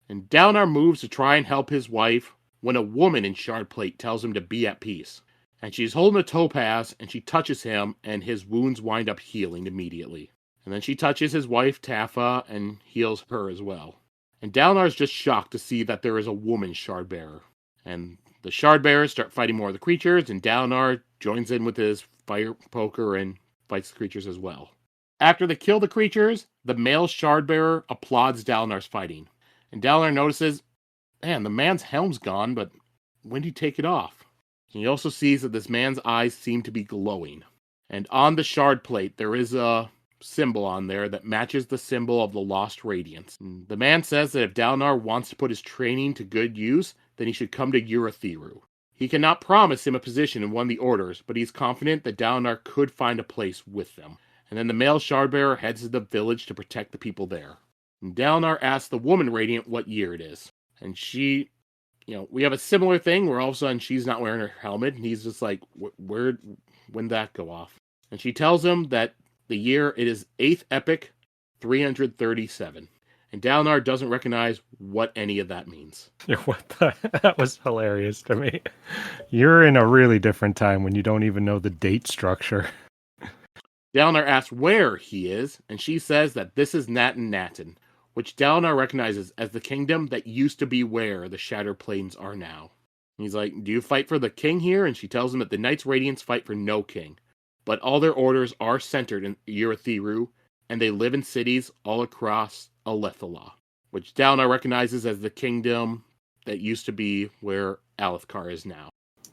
And Dalinar moves to try and help his wife when a woman in shard plate tells him to be at peace. And she's holding a topaz, and she touches him, and his wounds wind up healing immediately. And then she touches his wife, Taffa, and heals her as well. And Dalinar's just shocked to see that there is a woman shard bearer. And the shard bearers start fighting more of the creatures, and Dalinar joins in with his fire poker and fights the creatures as well. After they kill the creatures, the male shard bearer applauds Dalinar's fighting. And Dalinar notices, man, the man's helm's gone, but when did he take it off? And he also sees that this man's eyes seem to be glowing. And on the shard plate, there is a symbol on there that matches the symbol of the Lost Radiance. And the man says that if Dalinar wants to put his training to good use, then he should come to Urithiru. He cannot promise him a position in one of the orders, but he's confident that Dalinar could find a place with them. And then the male shardbearer heads to the village to protect the people there. And Dalinar asks the woman Radiant what year it is. And she, we have a similar thing where all of a sudden she's not wearing her helmet, and he's just like, when did that go off? And she tells him that the year it is 8th Epic 337. And Dalinar doesn't recognize what any of that means. That was hilarious to me. You're in a really different time when you don't even know the date structure. Dalinar asks where he is, and she says that this is Natin Natin, which Dalinar recognizes as the kingdom that used to be where the Shattered Plains are now. And he's like, do you fight for the king here? And she tells him that the Knights Radiance fight for no king, but all their orders are centered in Urithiru, and they live in cities all across Alethala, which Dalinar recognizes as the kingdom that used to be where Alethkar is now.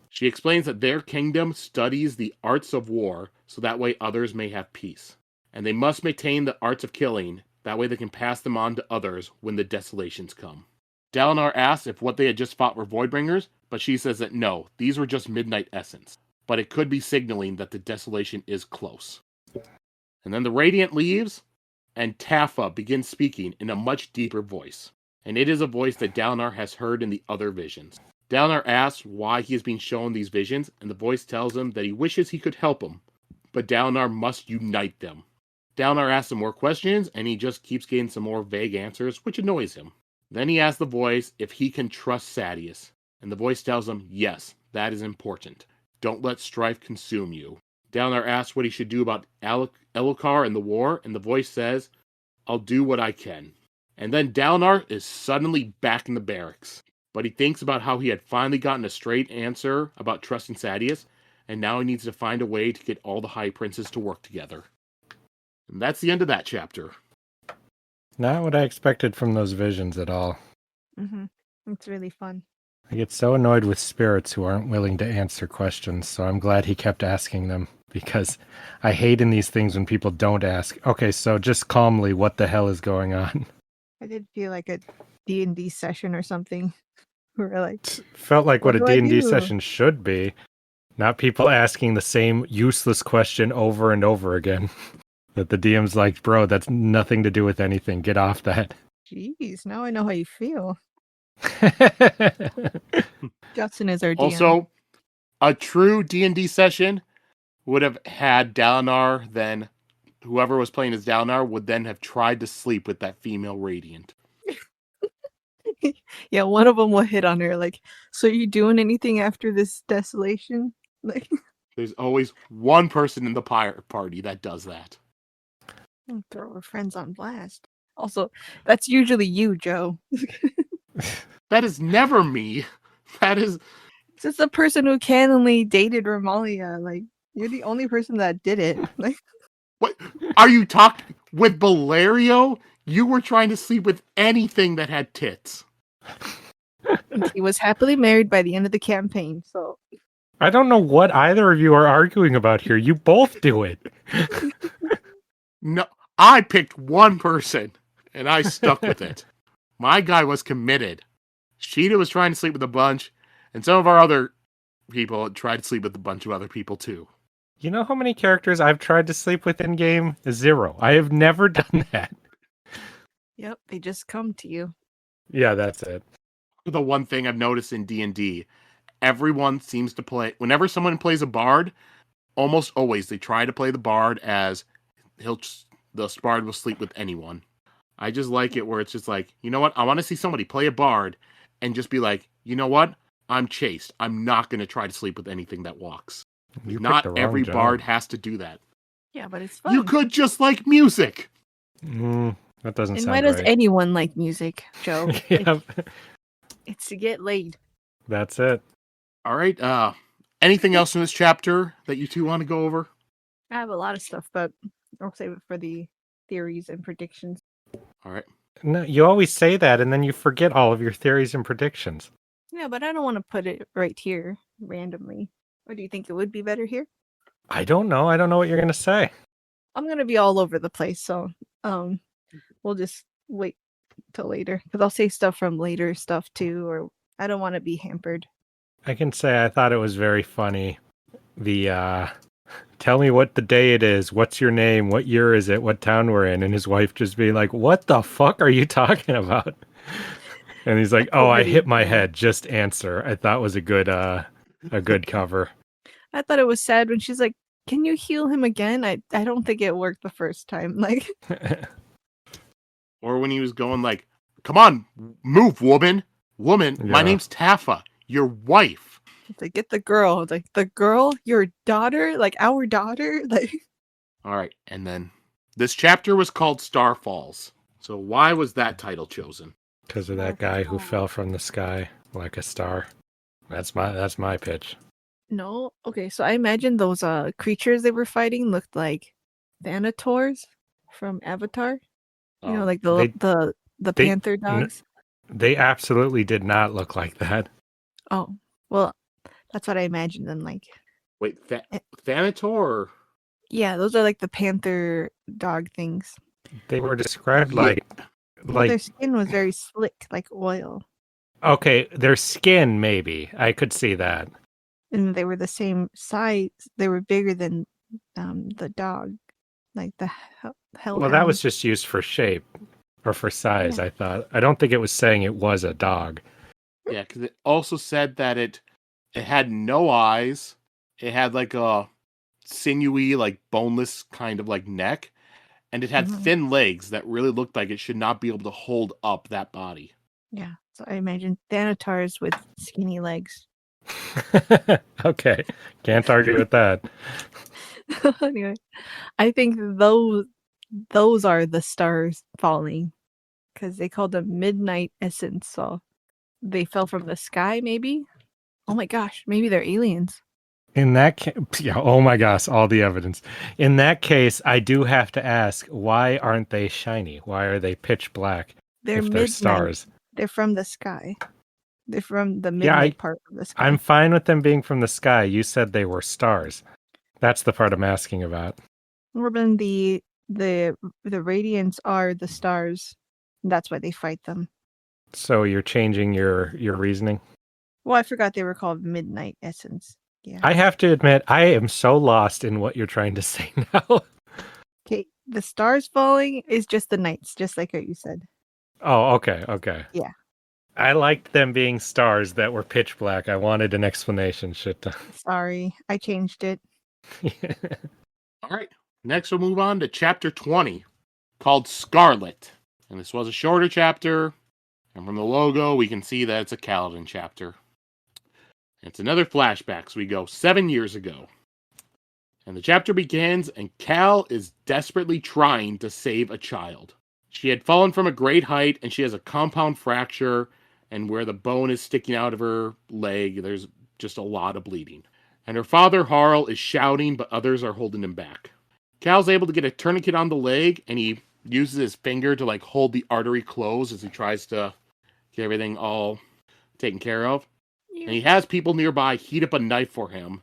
She explains that their kingdom studies the arts of war, so that way others may have peace. And they must maintain the arts of killing, that way they can pass them on to others when the desolations come. Dalinar asks if what they had just fought were Voidbringers, but she says that no, these were just Midnight Essence. But it could be signaling that the desolation is close. And then the Radiant leaves, and Taffa begins speaking in a much deeper voice. And it is a voice that Dalinar has heard in the other visions. Dalinar asks why he is being shown these visions, and the voice tells him that he wishes he could help him, but Dalinar must unite them. Dalinar asks some more questions, and he just keeps getting some more vague answers, which annoys him. Then he asks the voice if he can trust Sadeas, and the voice tells him, yes, that is important. Don't let strife consume you. Dalinar asks what he should do about Elokar and the war, and the voice says, I'll do what I can. And then Dalinar is suddenly back in the barracks. But he thinks about how he had finally gotten a straight answer about trusting Sadeas, and now he needs to find a way to get all the High Princes to work together. And that's the end of that chapter. Not what I expected from those visions at all. Mm-hmm. It's really fun. I get so annoyed with spirits who aren't willing to answer questions, so I'm glad he kept asking them, because I hate in these things when people don't ask, okay, so just calmly, what the hell is going on? I did feel like a D&D session or something. We're like, felt like what a do I D&D do? session should be. Not people asking the same useless question over and over again. That the DM's like, bro, that's nothing to do with anything. Get off that. Jeez, now I know how you feel. Justin is our DM. Also, a true D&D session would have had Dalinar, then whoever was playing as Dalinar would then have tried to sleep with that female Radiant. Yeah, one of them will hit on her like, so are you doing anything after this desolation? Like, There's always one person in the party that does that. throw her friends on blast. Also, that's usually you, Joe. That is never me. That is... This is the person who cannonly dated Romalia. Like, you're the only person that did it. Like, What? Are you talking with Valerio? You were trying to sleep with anything that had tits. he was happily married by the end of the campaign, so... I don't know what either of you are arguing about here. You both do it. No, I picked one person, and I stuck with it. My guy was committed. Sheta was trying to sleep with a bunch, and some of our other people tried to sleep with a bunch of other people too. You know how many characters I've tried to sleep with in game? 0. I have never done that. Yep, they just come to you. Yeah, that's it. The one thing I've noticed in D&D, everyone seems to play, whenever someone plays a bard, almost always they try to play the bard as the bard will sleep with anyone. I just like it where it's just like, you know what? I want to see somebody play a bard and just be like, you know what? I'm chaste. I'm not going to try to sleep with anything that walks. You Not picked the every wrong bard job. has to do that. Yeah, but it's fun. You could just like music. That doesn't And sound why does right. anyone like music, Joe? Yeah, It's to get laid. that's it. All right. Anything else in this chapter that you two want to go over? I have a lot of stuff, but I'll save it for the theories and predictions. All right. No, you always say that, and then you forget all of your theories and predictions. Yeah, but I don't want to put it right here randomly. Or do you think it would be better here? I don't know. I don't know what you're going to say. I'm going to be all over the place, so we'll just wait till later. Because I'll say stuff from later stuff too, or I don't want to be hampered. I can say I thought it was very funny. The, tell me what the day it is. What's your name? What year is it? What town we're in? And his wife just being like, what the fuck are you talking about? And he's like, oh, I hit my head. Just answer. I thought was a good cover. I thought it was sad when she's like, can you heal him again? I don't think it worked the first time. Like, or when he was going like, come on, move, woman. Woman, my Yeah. name's Taffa, your wife. it's like, get the girl. It's like, the girl? Your daughter? Like, our daughter? Like, All right. And then this chapter was called Star Falls. So why was that title chosen? Because of that guy who fell from the sky like a star. That's my pitch. no. Okay, so I imagine those creatures they were fighting looked like Thanators from Avatar. You know, like the they- panther dogs. They absolutely did not look like that. Oh, well, that's what I imagined them like. Wait, Thanator? Yeah, those are like the panther dog things. They were described like Their skin was very slick, like oil, okay, their skin maybe. I could see that. and they were the same size. They were bigger than the dog, like the hell. Well, that was just used for shape or for size, Yeah. I thought. I don't think it was saying it was a dog. Yeah, because it also said that it had no eyes. It had like a sinewy, like boneless kind of like neck. And it had Mhm. thin legs that really looked like it should not be able to hold up that body. Yeah, so I imagine Thanatars with skinny legs. Okay, can't argue with that. Anyway, I think those are the stars falling because they called them midnight essence. So they fell from the sky, maybe. Oh my gosh, maybe they're aliens. In that case, yeah, oh my gosh, all the evidence. In that case, I do have to ask, why aren't they shiny? Why are they pitch black They're if midnight. they're stars? They're from the sky. They're from the midnight part of the sky. I'm fine with them being from the sky. You said they were stars. That's the part I'm asking about. Urban, the radiants are the stars. That's why they fight them. So you're changing your reasoning? Well, I forgot they were called midnight essence. Yeah. I have to admit, I am so lost in what you're trying to say now. Okay, the stars falling is just the nights, just like what you said. Oh, okay. Yeah. I liked them being stars that were pitch black. I wanted an explanation. Shit. Sorry, I changed it. All right. Next, we'll move on to chapter 20, called Scarlet. And this was a shorter chapter. And from the logo, we can see that it's a Kaladin chapter. It's another flashback, so we go 7 years ago. And the chapter begins, and Cal is desperately trying to save a child. She had fallen from a great height, and she has a compound fracture, and where the bone is sticking out of her leg, there's just a lot of bleeding. And her father, Harl, is shouting, but others are holding him back. Cal's able to get a tourniquet on the leg, and he uses his finger to like hold the artery closed as he tries to get everything all taken care of. And he has people nearby heat up a knife for him.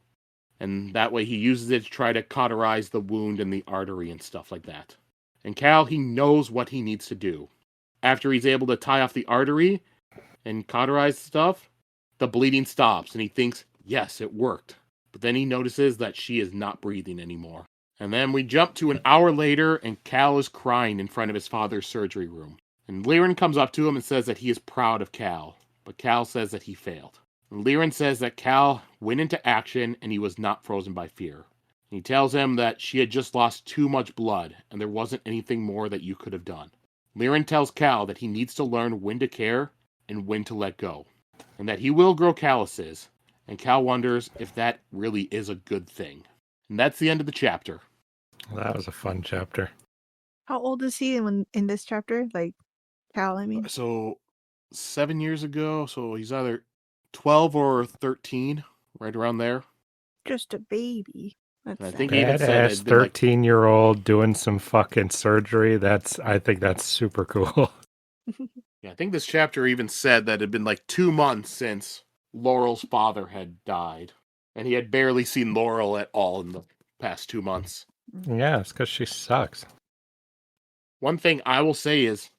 And that way he uses it to try to cauterize the wound and the artery and stuff like that. And Cal, he knows what he needs to do. After he's able to tie off the artery and cauterize stuff, the bleeding stops. And he thinks, yes, it worked. but then he notices that she is not breathing anymore. And then we jump to an hour later, and Cal is crying in front of his father's surgery room. And Liren comes up to him and says that he is proud of Cal, but Cal says that he failed. And Liren says that Cal went into action and he was not frozen by fear. And he tells him that she had just lost too much blood and there wasn't anything more that you could have done. Liren tells Cal that he needs to learn when to care and when to let go, and that he will grow calluses, and Cal wonders if that really is a good thing. And that's the end of the chapter. That was a fun chapter. How old is he in this chapter? Like, Cal, I mean. So 7 years ago, so he's either 12 or 13, right around there. Just a baby. And I That's think sad. he even said Badass it'd been like 13-year-old doing some fucking surgery. I think that's super cool. Yeah, I think this chapter even said that it had been like 2 months since Laurel's father had died. And he had barely seen Laurel at all in the past 2 months. Yeah, it's because she sucks. One thing I will say is,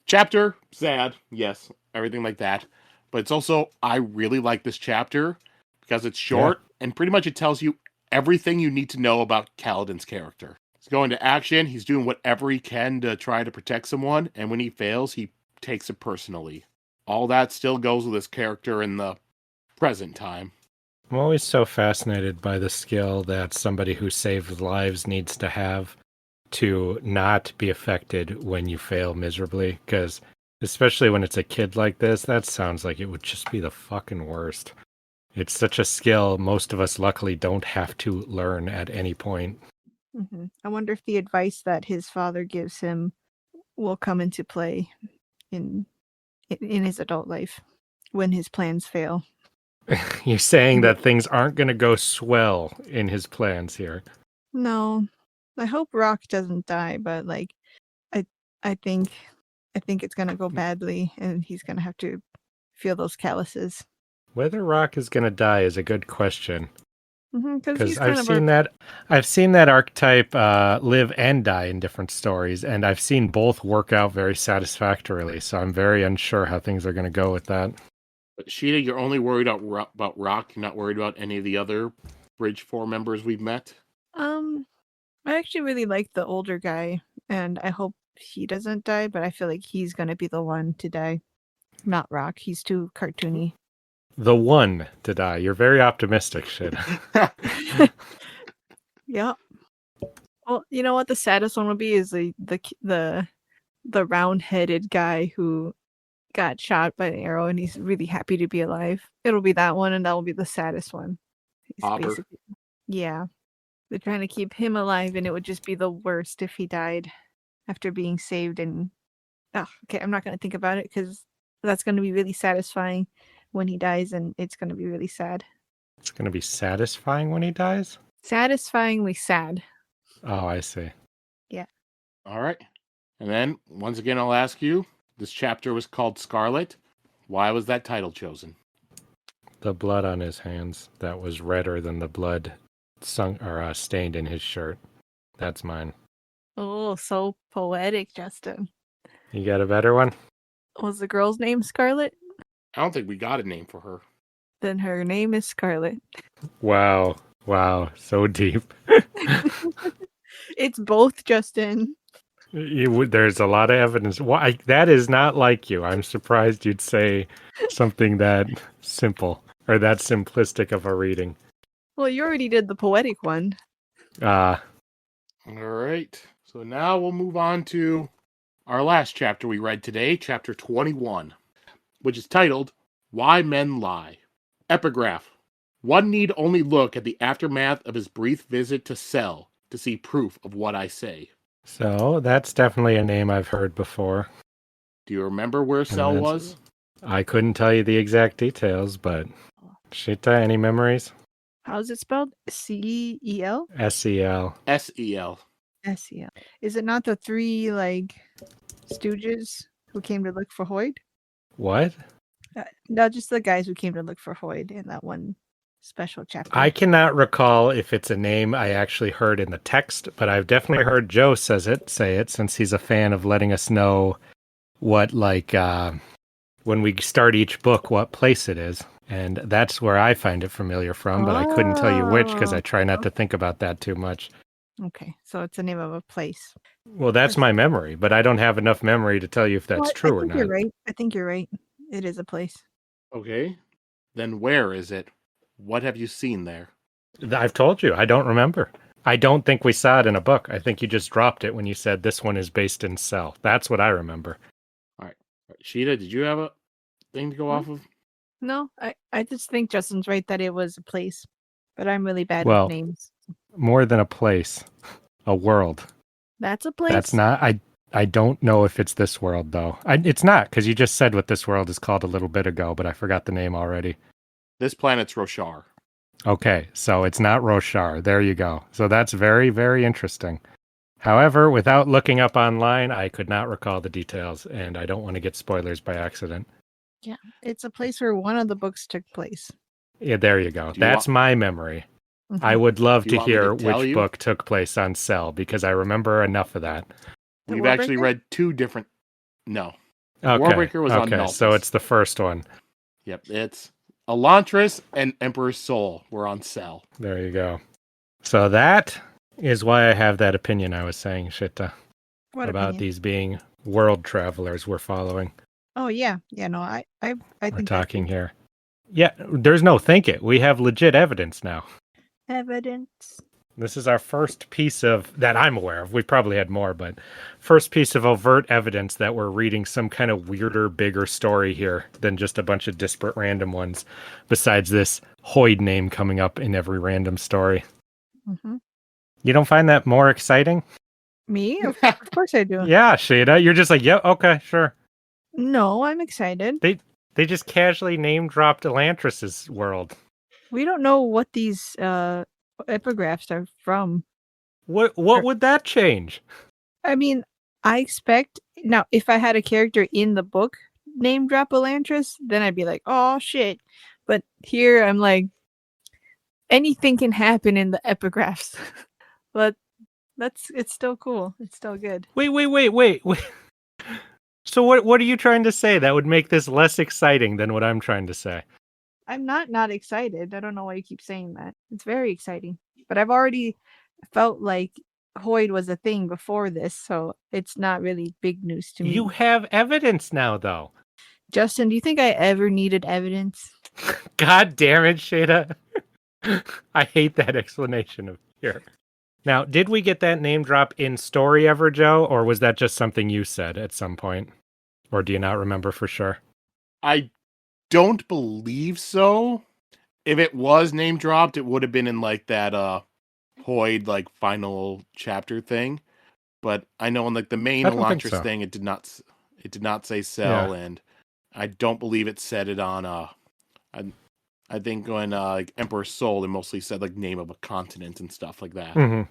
chapter, sad, yes, everything like that. But it's also, I really like this chapter because it's short and pretty much it tells you everything you need to know about Kaladin's character. He's going to action. He's doing whatever he can to try to protect someone. And when he fails, he takes it personally. All that still goes with his character in the present time. I'm always so fascinated by the skill that somebody who saves lives needs to have to not be affected when you fail miserably. Because especially when it's a kid like this, that sounds like it would just be the fucking worst. It's such a skill most of us luckily don't have to learn at any point. Mm-hmm. I wonder if the advice that his father gives him will come into play in his adult life when his plans fail. You're saying that things aren't going to go swell in his plans here. No, I hope Rock doesn't die, but like, I think it's gonna go badly, and he's gonna have to feel those calluses. Whether Rock is going to die is a good question. Because I've seen that archetype live and die in different stories, and I've seen both work out very satisfactorily. So I'm very unsure how things are going to go with that. But Sheta, you're only worried about Rock. You're not worried about any of the other Bridge 4 members we've met? I actually really like the older guy, and I hope he doesn't die, but I feel like he's gonna be the one to die. Not Rock. He's too cartoony. The one to die. You're very optimistic, shit. Yeah. Well, you know what the saddest one would be is the round-headed guy who got shot by an arrow and he's really happy to be alive. It'll be that one, and that will be the saddest one. Hopper. Yeah. They're trying to keep him alive, and it would just be the worst if he died after being saved. And okay, I'm not going to think about it because that's going to be really satisfying when he dies, and it's going to be really sad. It's going to be satisfying when he dies? Satisfyingly sad. Oh, I see. Yeah. All right. And then, once again, I'll ask you, this chapter was called Scarlet. Why was that title chosen? The blood on his hands that was redder than the blood stained in his shirt. That's mine. Oh, so poetic, Justin. You got a better one? Was the girl's name Scarlet? I don't think we got a name for her. Then her name is Scarlet. Wow. So deep. It's both, Justin. There's a lot of evidence. Why that is not like you. I'm surprised you'd say something that simple or that simplistic of a reading. Well, you already did the poetic one. All right. So now we'll move on to our last chapter we read today, chapter 21, which is titled, Why Men Lie. Epigraph. One need only look at the aftermath of his brief visit to Cell to see proof of what I say. So that's definitely a name I've heard before. Do you remember where Cell was? I couldn't tell you the exact details, but Sheta, any memories? How's it spelled? C-E-L? S-E-L. S-E-L. S-E-L. Is it not the three, stooges who came to look for Hoyd? What? No, just the guys who came to look for Hoyd in that one special chapter. I cannot recall if it's a name I actually heard in the text, but I've definitely heard Joe say it, since he's a fan of letting us know what, when we start each book, what place it is. And that's where I find it familiar from, but I couldn't tell you which because I try not to think about that too much. Okay, so it's the name of a place. Well, that's my memory, but I don't have enough memory to tell you if that's true or think not. you're right. I think you're right. It is a place. Okay. Then where is it? What have you seen there? I've told you, I don't remember. I don't think we saw it in a book. I think you just dropped it when you said this one is based in Cell. That's what I remember. All right. Sheta, did you have a thing to go off of? No, I just think Justin's right that it was a place, but I'm really bad Well, with names. More than a place, a world. That's a place. That's not. I don't know if it's this world though. It's not because you just said what this world is called a little bit ago, but I forgot the name already. This planet's Roshar. Okay, so it's not Roshar. There you go. So that's very, very interesting. However, without looking up online, I could not recall the details, and I don't want to get spoilers by accident. Yeah, it's a place where one of the books took place. Yeah, there you go. That's my memory. Mhm. I would love Do you to want me hear to tell which you? book took place on Cell because I remember enough of that. The We've actually Warbreaker? read two different. No. Okay. Warbreaker was on okay, Nalthus. so it's the first one. Yep, it's Elantris and Emperor's Soul were on Cell. There you go. So that is why I have that opinion I was saying, Sheta, What about opinion? these being world travelers we're following. Oh yeah, no, I We're think talking here. Yeah, there's no think it. We have legit evidence now. evidence. This is our first piece of, that I'm aware of, we probably had more, but first piece of overt evidence that we're reading some kind of weirder, bigger story here than just a bunch of disparate random ones, besides this Hoyd name coming up in every random story. Mm-hmm. You don't find that more exciting? Me? Of course I do. Yeah, Shada, you're just like, yeah, okay, sure. No, I'm excited. They just casually name dropped Elantris's world. We don't know what these epigraphs are from. What would that change? I mean, I expect now if I had a character in the book name drop Elantris, then I'd be like, oh shit. But here I'm like, anything can happen in the epigraphs. But it's still cool. It's still good. Wait. So what are you trying to say that would make this less exciting than what I'm trying to say? I'm not excited. I don't know why you keep saying that. It's very exciting. But I've already felt like Hoyd was a thing before this, so it's not really big news to me. You have evidence now, though. Justin, do you think I ever needed evidence? God damn it, Shada. I hate that explanation of here. Now, did we get that name drop in story ever, Joe, or was that just something you said at some point? Or do you not remember for sure? I don't believe so. If it was name dropped, it would have been in like that Hoyd like final chapter thing. But I know in like the main Elantris thing, it did not say Cell, and I don't believe it said it on I think when like Emperor's Soul, it mostly said like name of a continent and stuff like that. Mm-hmm.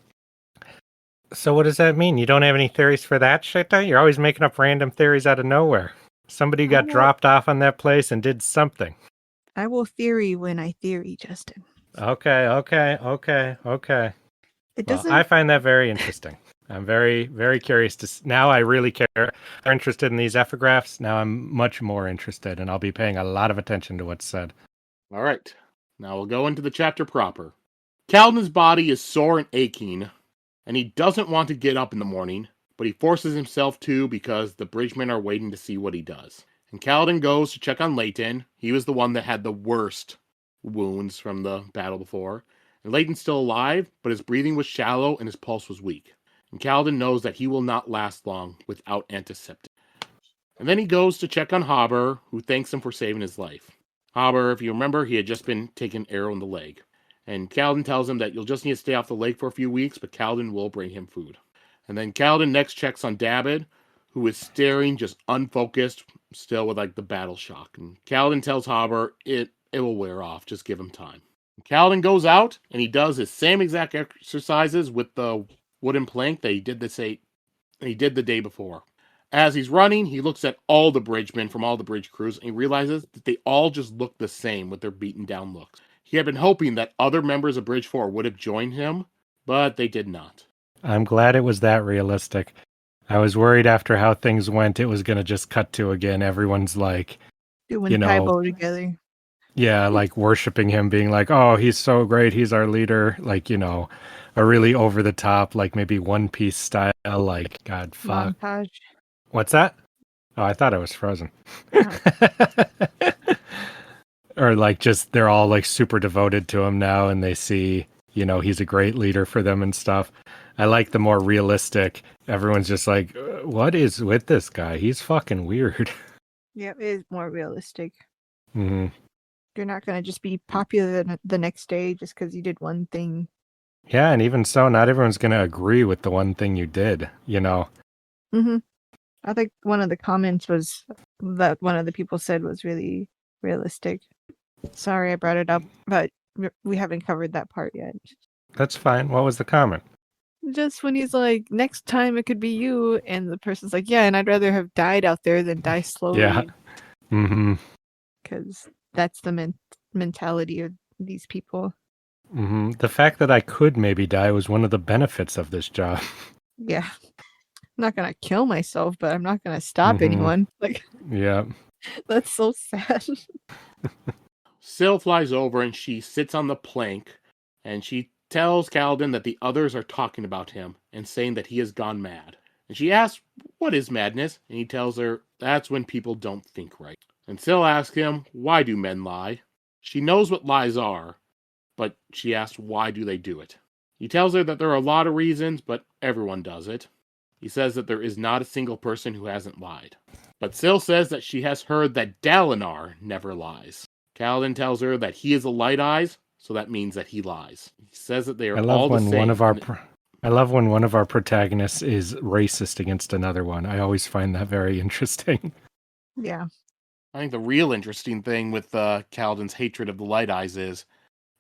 So what does that mean? You don't have any theories for that, Sheta? You're always making up random theories out of nowhere. Somebody got dropped off on that place and did something. I will theory when I theory, Justin. Okay. It doesn't. I find that very interesting. I'm very, very curious to. Now I really care. I'm interested in these epigraphs. Now I'm much more interested, and I'll be paying a lot of attention to what's said. All right. Now we'll go into the chapter proper. Kaladin's body is sore and aching, and he doesn't want to get up in the morning, but he forces himself to because the bridgemen are waiting to see what he does. And Kaladin goes to check on Leighton. He was the one that had the worst wounds from the battle before. And Leighton's still alive, but his breathing was shallow and his pulse was weak. And Kaladin knows that he will not last long without antiseptic. And then he goes to check on Haber, who thanks him for saving his life. Haber, if you remember, he had just been taken an arrow in the leg. And Kaladin tells him that you'll just need to stay off the lake for a few weeks, but Kaladin will bring him food. And then Kaladin next checks on Dabid, who is staring, just unfocused, still with like the battle shock. And Kaladin tells Haber it will wear off, just give him time. And Kaladin goes out, and he does his same exact exercises with the wooden plank that he did the day before. As he's running, he looks at all the bridgemen from all the bridge crews, and he realizes that they all just look the same with their beaten down looks. He had been hoping that other members of Bridge 4 would have joined him, but they did not. I'm glad it was that realistic. I was worried after how things went, it was going to just cut to again. Everyone's like, doing Taibo together. Yeah, like worshiping him, being like, oh, he's so great, he's our leader. Like, a really over the top, like maybe One Piece style, like, God, fuck. Montage. What's that? Oh, I thought I was frozen. Oh. Or like just they're all like super devoted to him now and they see, he's a great leader for them and stuff. I like the more realistic. Everyone's just like, what is with this guy? He's fucking weird. Yeah, it is more realistic. hmm You're not going to just be popular the next day just because you did one thing. Yeah, and even so, not everyone's going to agree with the one thing you did, Mm-hmm. I think one of the comments was that one of the people said was really realistic. Sorry I brought it up, but we haven't covered that part yet. That's fine. What was the comment? Just when he's like, next time it could be you, and the person's like, yeah, and I'd rather have died out there than die slowly. Yeah. Mm-hmm. Because that's the mentality of these people. Mm-hmm. The fact that I could maybe die was one of the benefits of this job. Yeah. I'm not gonna kill myself, but I'm not gonna stop anyone. Like, Yeah. that's so sad. Syl flies over and she sits on the plank and she tells Kaladin that the others are talking about him and saying that he has gone mad. And she asks, what is madness? And he tells her, that's when people don't think right. And Syl asks him, why do men lie? She knows what lies are, but she asks, why do they do it? He tells her that there are a lot of reasons, but everyone does it. He says that there is not a single person who hasn't lied. But Syl says that she has heard that Dalinar never lies. Kaladin tells her that he is a Light Eyes, so that means that he lies. He says that they are all the same. I love when one of our protagonists is racist against another one. I always find that very interesting. Yeah. I think the real interesting thing with Kaladin's hatred of the Light Eyes is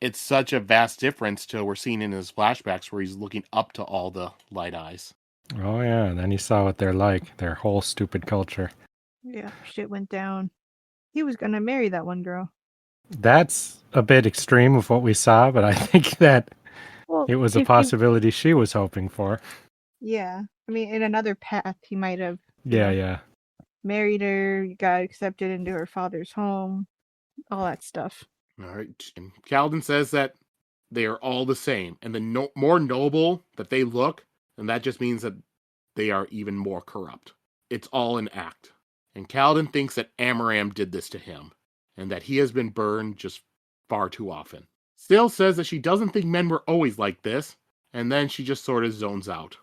it's such a vast difference to what we're seeing in his flashbacks where he's looking up to all the Light Eyes. Oh yeah, and then he saw what they're like, their whole stupid culture. Yeah, shit went down. He was gonna marry that one girl. That's a bit extreme of what we saw, but I think that it was a possibility she was hoping for. Yeah. I mean, in another path, he might have Yeah. married her, got accepted into her father's home, all that stuff. All right. And Kaladin says that they are all the same, and the more noble that they look, and that just means that they are even more corrupt. It's all an act. And Kaladin thinks that Amaram did this to him, and that he has been burned just far too often. Syl says that she doesn't think men were always like this, and then she just sort of zones out.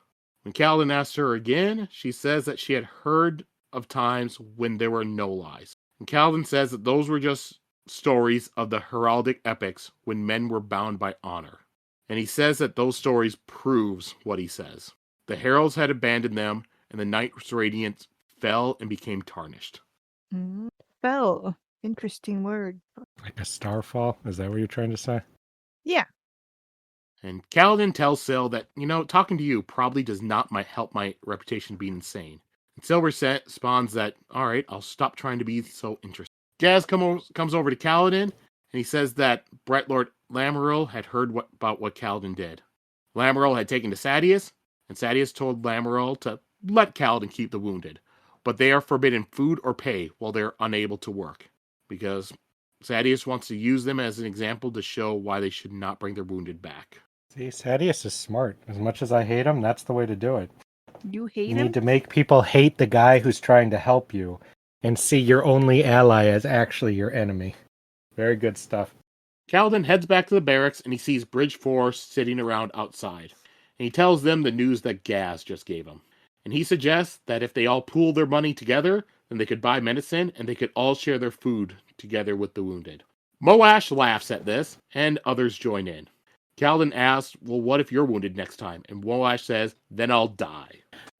When Kaladin asks her again, she says that she had heard of times when there were no lies. And Kaladin says that those were just stories of the heraldic epics when men were bound by honor. And he says that those stories proves what he says. The heralds had abandoned them, and the night's radiance fell and became tarnished. Fell. Interesting word. Like a starfall? Is that what you're trying to say? Yeah. And Kaladin tells Syl that, talking to you probably does not help my reputation being insane. And Syl responds that, all right, I'll stop trying to be so interesting. Gaz comes over to Kaladin, and he says that Brett Lord Lamoral had heard about what Kaladin did. Lamoral had taken to Sadeas, and Sadeas told Lamoral to let Kaladin keep the wounded, but they are forbidden food or pay while they're unable to work, because Sadeas wants to use them as an example to show why they should not bring their wounded back. See, Sadeas is smart. As much as I hate him, that's the way to do it. You hate You him? need to make people hate the guy who's trying to help you and see your only ally as actually your enemy. Very good stuff. Kaladin heads back to the barracks and he sees Bridge 4 sitting around outside. And he tells them the news that Gaz just gave him. And he suggests that if they all pool their money together, then they could buy medicine and they could all share their food together with the wounded. Moash laughs at this, and others join in. Kaladin asks, well, what if you're wounded next time? And Moash says, then I'll die.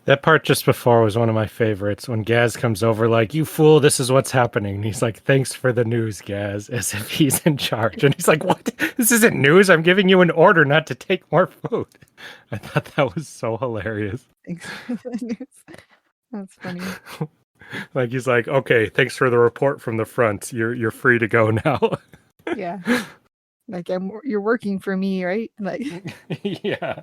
That part just before was one of my favorites. When Gaz comes over like, you fool, this is what's happening. And he's like, thanks for the news, Gaz, as if he's in charge. And he's like, what? This isn't news. I'm giving you an order not to take more food. I thought that was so hilarious. Thanks for the news. That's funny. Like, he's like, okay, thanks for the report from the front. You're free to go now. Yeah. Like, you're working for me, right? Like, yeah.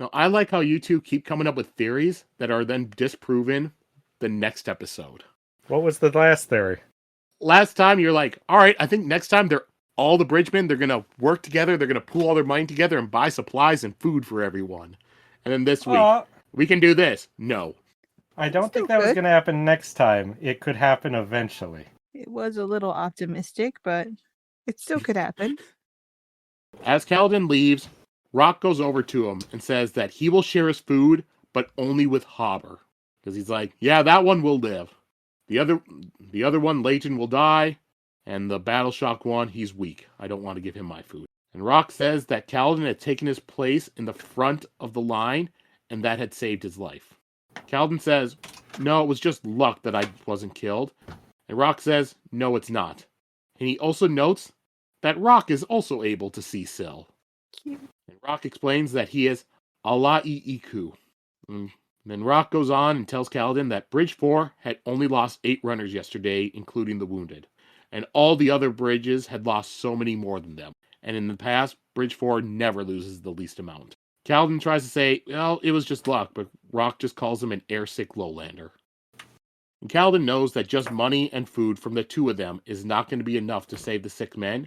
Now, I like how you two keep coming up with theories that are then disproven the next episode. What was the last theory? last time you're like, all right, I think next time all the bridgemen, they're going to work together. They're going to pool all their money together and buy supplies and food for everyone. And then this week, we can do this. No. I don't Still think that was good. going to happen next time. It could happen eventually. It was a little optimistic, but it still could happen. As Kaladin leaves, Rock goes over to him and says that he will share his food, but only with Hobber. Because he's like, yeah, that one will live. The other one, Leighton, will die. And the Battle Shock one, he's weak. I don't want to give him my food. And Rock says that Kaladin had taken his place in the front of the line, and that had saved his life. Kaladin says, no, it was just luck that I wasn't killed. And Rock says, no, it's not. And he also notes that Rock is also able to see Syl. Cute. And Rock explains that he is Ala'i'iku. And then Rock goes on and tells Kaladin that Bridge 4 had only lost 8 runners yesterday, including the wounded. And all the other bridges had lost so many more than them. And in the past, Bridge 4 never loses the least amount. Kaladin tries to say, well, it was just luck, but Rock just calls him an airsick lowlander. And Kaladin knows that just money and food from the two of them is not going to be enough to save the 6 men,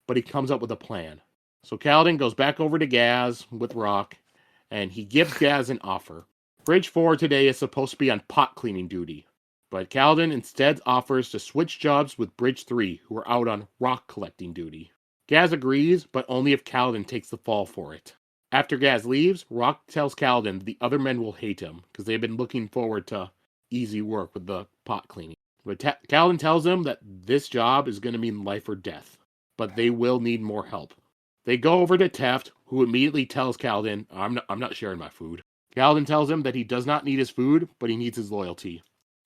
but he comes up with a plan. So Kaladin goes back over to Gaz with Rock, and he gives Gaz an offer. Bridge 4 today is supposed to be on pot cleaning duty, but Kaladin instead offers to switch jobs with Bridge 3, who are out on rock collecting duty. Gaz agrees, but only if Kaladin takes the fall for it. After Gaz leaves, Rock tells Kaladin the other men will hate him, because they've been looking forward to easy work with the pot cleaning. But Kaladin tells him that this job is going to mean life or death, but they will need more help. They go over to Teft, who immediately tells Kaladin, I'm not sharing my food. Kaladin tells him that he does not need his food, but he needs his loyalty.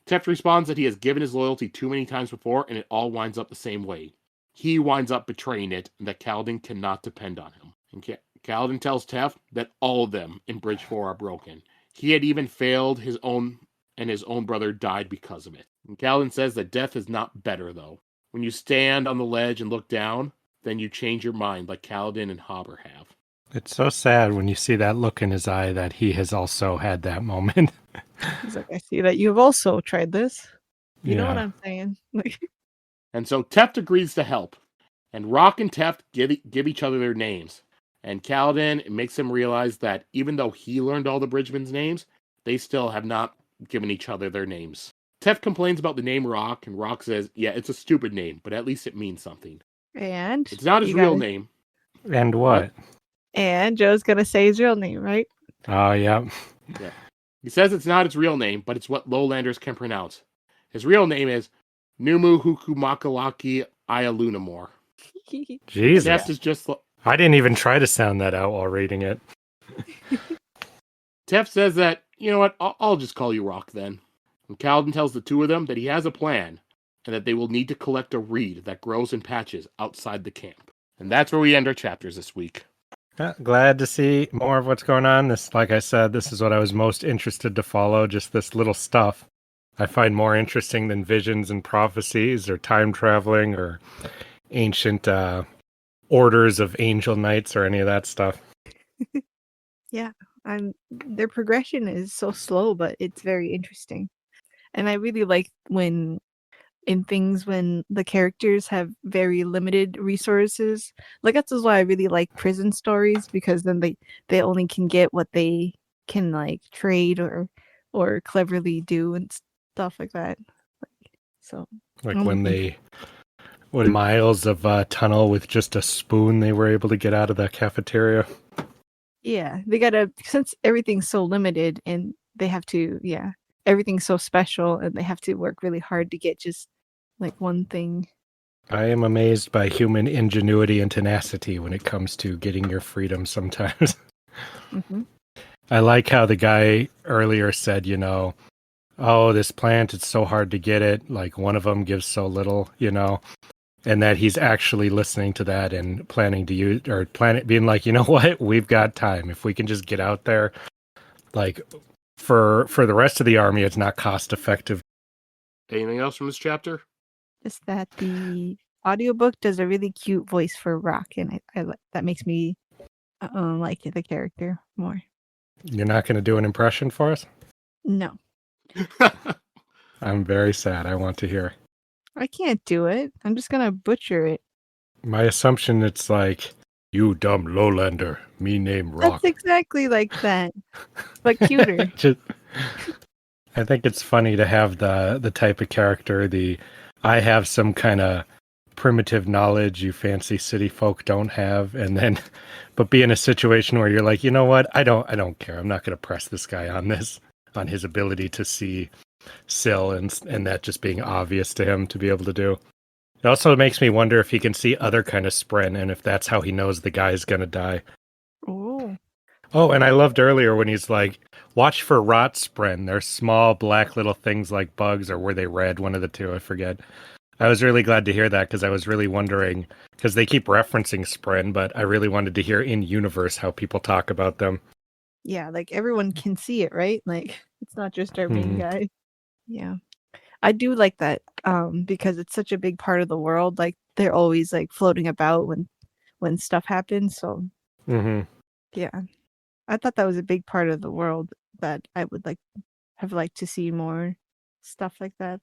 Teft responds that he has given his loyalty too many times before, and it all winds up the same way. He winds up betraying it, and that Kaladin cannot depend on him. And Kaladin tells Teft that all of them in Bridge 4 are broken. He had even failed his own, and his own brother died because of it. And Kaladin says that death is not better, though. When you stand on the ledge and look down, then you change your mind like Kaladin and Hobber have. It's so sad when you see that look in his eye that he has also had that moment. He's like, I see that you've also tried this. You know what Yeah. I'm saying? And so Teft agrees to help. And Rock and Teft give each other their names. And Kaladin makes him realize that even though he learned all the bridgemen's names, they still have not given each other their names. Teft complains about the name Rock, and Rock says, yeah, it's a stupid name, but at least it means something. And It's not his real name. And what? And Joe's gonna say his real name, right? Oh, yeah. Yeah. He says it's not his real name, but it's what lowlanders can pronounce. His real name is Numu Hukumakalaki Ialunamore. Jesus. Teft is just... I didn't even try to sound that out while reading it. Teft says that, you know what, I'll just call you Rock then. And Kaladin tells the two of them that he has a plan, and that they will need to collect a reed that grows in patches outside the camp. And that's where we end our chapters this week. Glad to see more of what's going on. This, like I said, this is what I was most interested to follow, just this little stuff. I find more interesting than visions and prophecies or time traveling or ancient orders of angel knights or any of that stuff. Yeah, their progression is so slow, but it's very interesting. And I really like when the characters have very limited resources. Like that's why I really like prison stories, because then they only can get what they can like trade or cleverly do and stuff like that. Like when they miles of tunnel with just a spoon they were able to get out of the cafeteria. Yeah, they gotta, since everything's so limited and they have to, everything's so special and they have to work really hard to get just like one thing. I am amazed by human ingenuity and tenacity when it comes to getting your freedom sometimes. Mm-hmm. I like how the guy earlier said, oh, this plant, it's so hard to get it. Like one of them gives so little, and that he's actually listening to that and planning to use, or being like, you know what, we've got time. If we can just get out there, like for the rest of the army, it's not cost effective. Anything else from this chapter? Just that the audiobook does a really cute voice for Rock, and I that makes me like the character more. You're not going to do an impression for us? No. I'm very sad. I want to hear. I can't do it. I'm just gonna butcher it. My assumption it's like, you dumb lowlander, me name Rock. That's exactly like that, but cuter. Just, I think it's funny to have the type of character, I have some kind of primitive knowledge you fancy city folk don't have, and then but be in a situation where you're like, you know what, I don't care. I'm not gonna press this guy on his ability to see Syl and that just being obvious to him to be able to do. It also makes me wonder if he can see other kind of spren and if that's how he knows the guy's gonna die. Oh, Oh, and I loved earlier when he's like, watch for rot spren. They're small black little things like bugs, or were they red? One of the two, I forget. I was really glad to hear that because I was really wondering, because they keep referencing spren, but I really wanted to hear in universe how people talk about them. yeah, like everyone can see it, right? Like it's not just our main Mhm. guy. Yeah. I do like that because it's such a big part of the world. Like they're always like floating about when stuff happens. So Mm-hmm. yeah, I thought that was a big part of the world that I would have liked to see more stuff like that.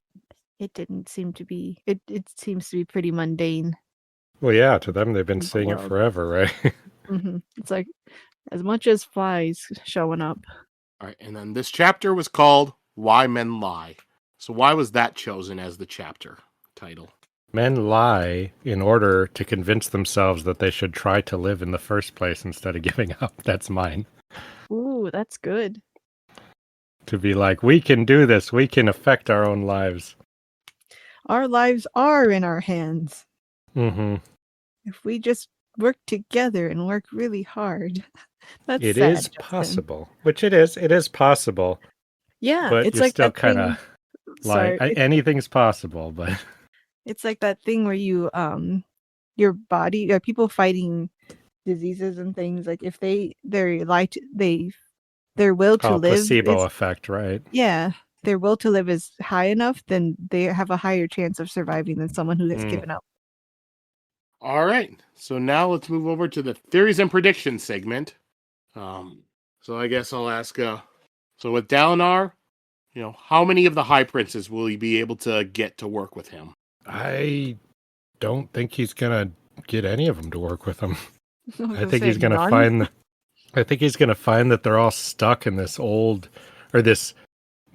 It didn't seem to be. It seems to be pretty mundane Well, yeah, to them, they've been in the saying it world. forever, right? It's like as much as flies showing up. All right, and then this chapter was called "Why Men Lie." So why was that chosen as the chapter title? Men lie in order to convince themselves that they should try to live in the first place instead of giving up. That's mine. Ooh, that's good. To be like, we can do this. We can affect our own lives. Our lives are in our hands. Mm-hmm. If we just work together and work really hard. That's It sad, is Justin. possible, which it is. It is possible, Yeah, but it's you're like still that kind thing. of like, Sorry, anything's possible, but it's like that thing where you your body, people fighting diseases and things. Like if their light, their will to live placebo is, effect, right? yeah, their will to live is high enough, then they have a higher chance of surviving than someone who has Mm. given up. All right, so now let's move over to the theories and predictions segment. So I guess I'll ask. So with Dalinar, how many of the High Princes will he be able to get to work with him? I don't think he's gonna get any of them to work with him. I think Say he's gonna none. find. I think he's gonna find that they're all stuck in this old, or this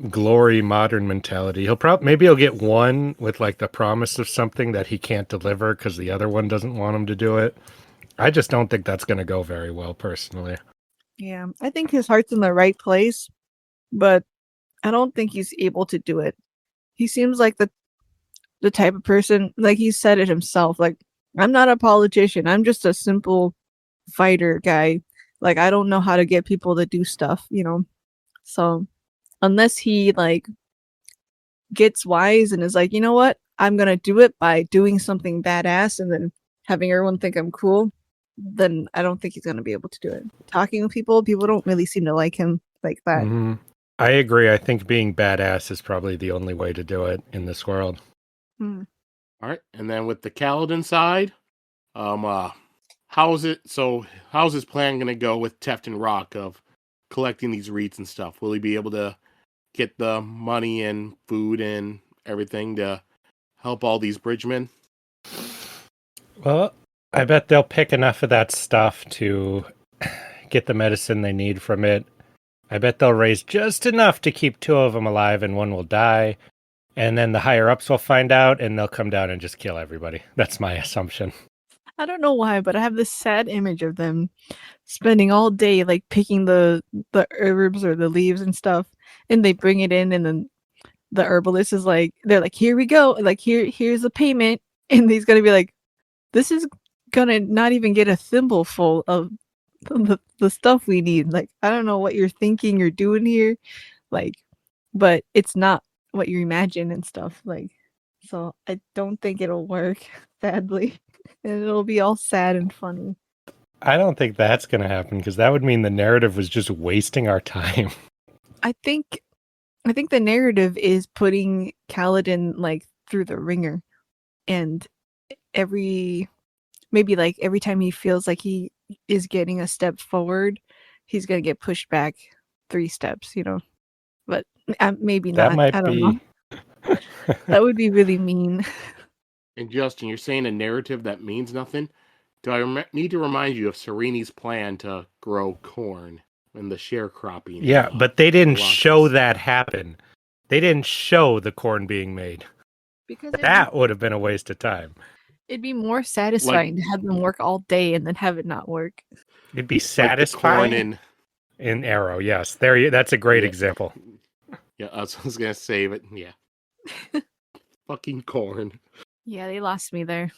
glory modern mentality. Maybe he'll get one with like the promise of something that he can't deliver because the other one doesn't want him to do it. I just don't think that's gonna go very well, personally. Yeah, I think his heart's in the right place, but I don't think he's able to do it. He seems like the type of person, like he said it himself, like, I'm not a politician. I'm just a simple fighter guy. Like, I don't know how to get people to do stuff, So, unless he, like, gets wise and is like, you know what? I'm going to do it by doing something badass and then having everyone think I'm cool, then I don't think he's going to be able to do it. Talking with people don't really seem to like him like that. Mm-hmm. I agree. I think being badass is probably the only way to do it in this world. Hmm. All right, and then with the Kaladin side, how's his plan going to go with Teft and Rock of collecting these reeds and stuff? Will he be able to get the money and food and everything to help all these bridgemen? Well, I bet they'll pick enough of that stuff to get the medicine they need from it. I bet they'll raise just enough to keep two of them alive and one will die. And then the higher ups will find out and they'll come down and just kill everybody. That's my assumption. I don't know why, but I have this sad image of them spending all day like picking the herbs or the leaves and stuff, and they bring it in, and then the herbalist is like, they're like, here we go, like here's the payment, and he's gonna be like, this is gonna not even get a thimble full of the stuff we need. Like, I don't know what you're thinking you're doing here, like, but it's not what you imagine and stuff, like, so I don't think it'll work, sadly. And it'll be all sad and funny. I don't think that's going to happen because that would mean the narrative was just wasting our time. I think the narrative is putting Kaladin like through the ringer, and maybe like every time he feels like he is getting a step forward, he's gonna get pushed back 3 steps, But maybe That not. might I don't be know. That would be really mean. And Justin, you're saying a narrative that means nothing? Do I need to remind you of Sereni's plan to grow corn when the sharecropping? Yeah, but they didn't Colossus. show that happen. They didn't show the corn being made. Because That would have been a waste of time. it'd be more satisfying to have them work all day and then have it not work. It'd be Like the satisfying corn in Arrow. Yes, that's a great example. Yeah, I was gonna say, but yeah, fucking corn. Yeah, they lost me there.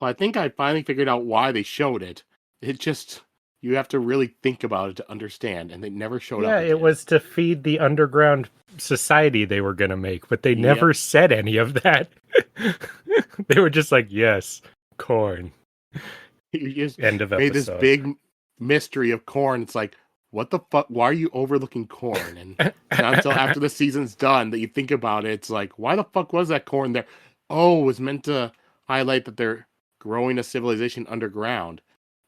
Well, I think I finally figured out why they showed it. It just you have to really think about it to understand, and they never showed up. Yeah, again. it was to feed the underground society they were going to make, but they never said any of that. They were just like, yes, corn. You just End of made episode. this big mystery of corn. It's like, what the fuck? Why are you overlooking corn? And not until after the season's done that you think about it. It's like, why the fuck was that corn there? Oh, it was meant to highlight that they're growing a civilization underground.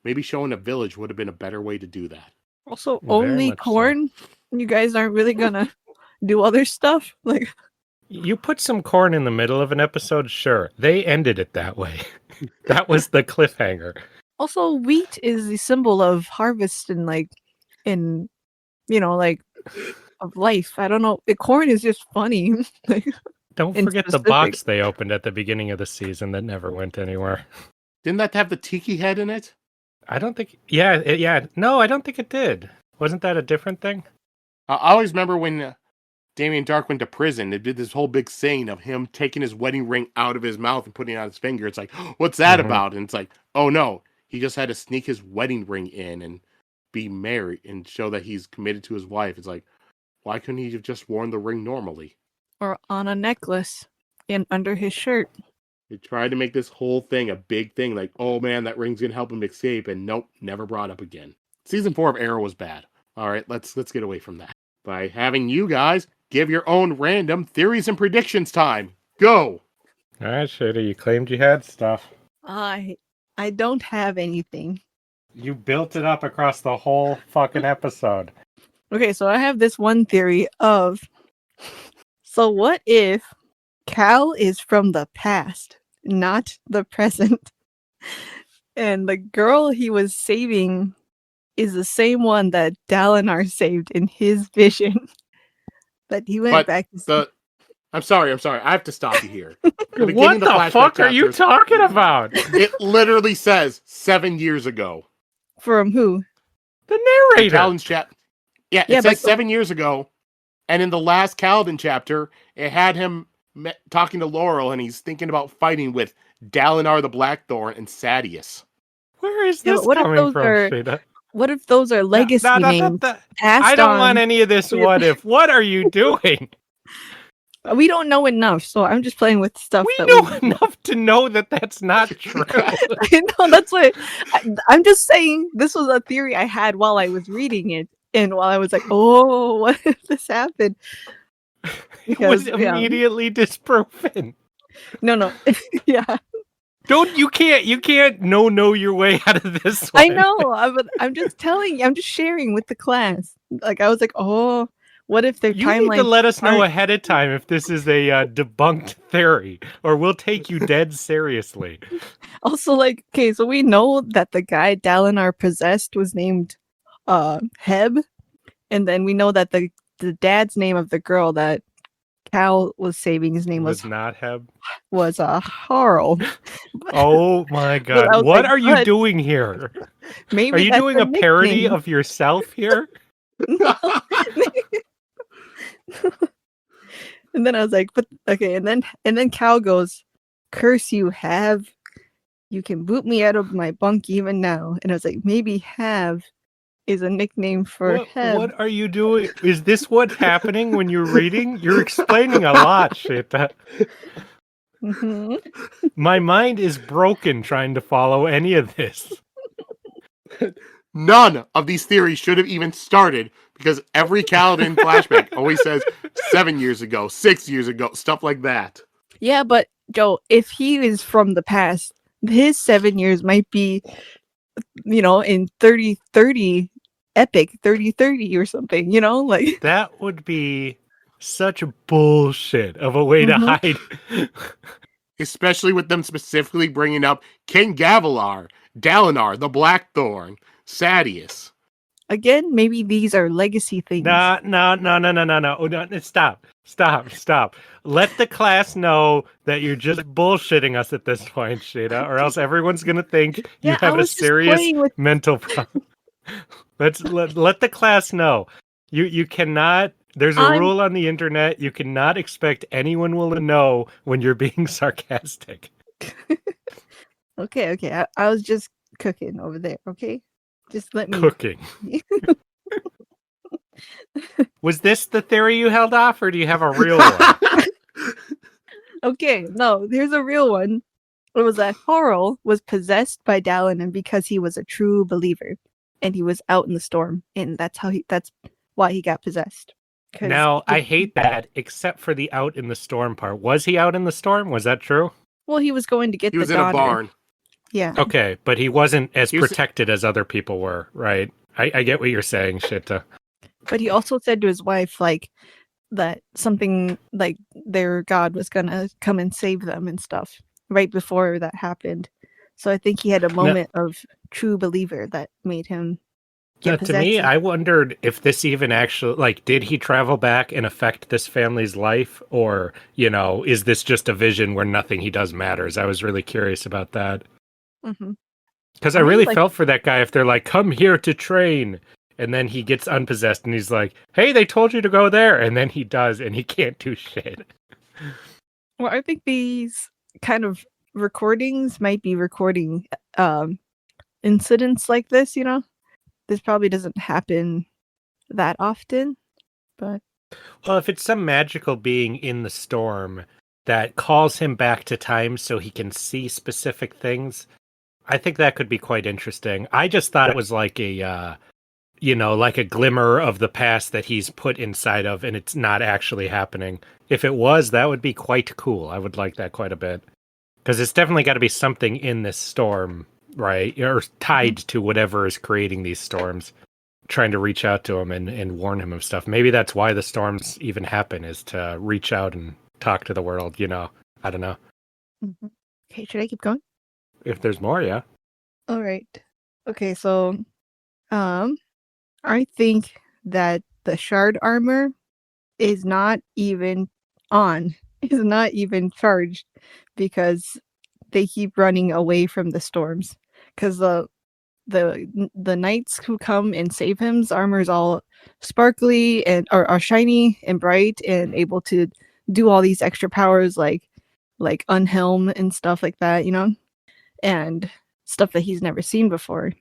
Maybe showing a village would have been a better way to do that. Also, Very only much so. corn? You guys aren't really gonna do other stuff? Like, You put some corn in the middle of an episode, sure. They ended it that way. That was the cliffhanger. also, wheat is the symbol of harvest and of life. I don't know. Corn is just funny. Like, Don't In forget the specific. box they opened at the beginning of the season that never went anywhere. Didn't that have the tiki head in it? I don't think... Yeah. No, I don't think it did. Wasn't that a different thing? I always remember when Damien Dark went to prison, they did this whole big scene of him taking his wedding ring out of his mouth and putting it on his finger. It's like, what's that Mhm. about? And it's like, oh no, he just had to sneak his wedding ring in and be married and show that he's committed to his wife. It's like, why couldn't he have just worn the ring normally? or on a necklace and under his shirt. They tried to make this whole thing a big thing, like, oh man, that ring's gonna help him escape, and nope, never brought up again. Season 4 of Arrow was bad. All right, let's get away from that by having you guys give your own random theories and predictions time. Go. All right, Sheta, you claimed you had stuff. I don't have anything. You built it up across the whole fucking episode. Okay, so I have this one theory of, so what if Cal is from the past, not the present, and the girl he was saving is the same one that Dalinar saved in his vision, that he went But back to see. I'm sorry. I have to stop you here. What the fuck are you talking about? It literally says 7 years ago. From who? The narrator. Kaladin's chat. Yeah, it says 7 years ago. And in the last Kaladin chapter, it had him talking to Laurel, and he's thinking about fighting with Dalinar the Blackthorn and Sadius. Where is Yeah, this but what if coming those from, are- Sheta? What if those are legacy names passed I don't on? want any of this what if. What are you doing? We don't know enough, so I'm just playing with stuff We that know we enough to know that that's not true. I know, that's what I'm just saying. This was a theory I had while I was reading it, and while I was like, "Oh, what if this happened?" It was Because, yeah. immediately disproven. No, yeah, You can't know your way out of this one. I know. I'm just telling you. I'm just sharing with the class. Like, I was like, "Oh, what if their You timeline?" need to let us know aren't- ahead of time if this is a debunked theory, or we'll take you dead seriously. Also, like, okay, so we know that the guy Dalinar possessed was named Heb, and then we know that the dad's name of the girl that Cal was saving, his name Was not Heb. was Harl. Oh my I god! was What like, are you but- doing here? Maybe Are you that's doing the a parody nickname. of yourself here? And then I was like, but okay, and then Cal goes, "Curse you, Have. You can boot me out of my bunk even now." And I was like, maybe Have is a nickname for Heb. What are you doing? Is this what's happening when you're reading? You're explaining a lot, shit. Mhm. My mind is broken trying to follow any of this. None of these theories should have even started because every Kaladin flashback always says 7 years ago, 6 years ago, stuff like that. Yeah, but Joe, if he is from the past, his 7 years might be, in 30-30 epic 30-30 or something, like That would be such bullshit of a way to hide. Especially with them specifically bringing up King Gavilar, Dalinar, the Blackthorn, Sadius. Again, maybe these are legacy things. No. Oh, no. Stop. Let the class know that you're just bullshitting us at this point, Sheta, or else everyone's going to think you have a serious mental problem. Let the class know. You cannot... There's a rule on the internet. You cannot expect anyone will know when you're being sarcastic. Okay. I was just cooking over there, okay? Just let me... Cooking. Was this the theory you held off, or do you have a real one? Okay, no, here's a real one. It was that Horrell was possessed by Dalinar because he was a true believer, and he was out in the storm, and that's why he got possessed. Now, I hate that, except for the out in the storm part. Was he out in the storm? Was that true? Well, he was going to get the He was in a barn. Yeah. Okay, but he wasn't as protected as other people were, right? I get what you're saying, Sheta. But he also said to his wife, like, that something, like, their god was gonna come and save them and stuff right before that happened. So I think he had a moment of true believer that made him get possessed. To me, I wondered if this even actually, like, did he travel back and affect this family's life? Or, is this just a vision where nothing he does matters? I was really curious about that. Because I really felt for that guy if they're like, come here to train. And then he gets unpossessed and he's like, hey, they told you to go there. And then he does, and he can't do shit. Well, I think these kind of recordings might be recording incidents like this, This probably doesn't happen that often, but... Well, if it's some magical being in the storm that calls him back to time so he can see specific things, I think that could be quite interesting. I just thought it was like a... like a glimmer of the past that he's put inside of, and it's not actually happening. If it was, that would be quite cool. I would like that quite a bit. Because it's definitely got to be something in this storm, right? Or tied to whatever is creating these storms, trying to reach out to him and warn him of stuff. Maybe that's why the storms even happen, is to reach out and talk to the world, I don't know. Okay, should I keep going? If there's more, yeah. All right. Okay, so... I think that the shard armor is not even charged, because they keep running away from the storms. Because the knights who come and save him's armor is all sparkly and are shiny and bright and able to do all these extra powers like unhelm and stuff like that, and stuff that he's never seen before.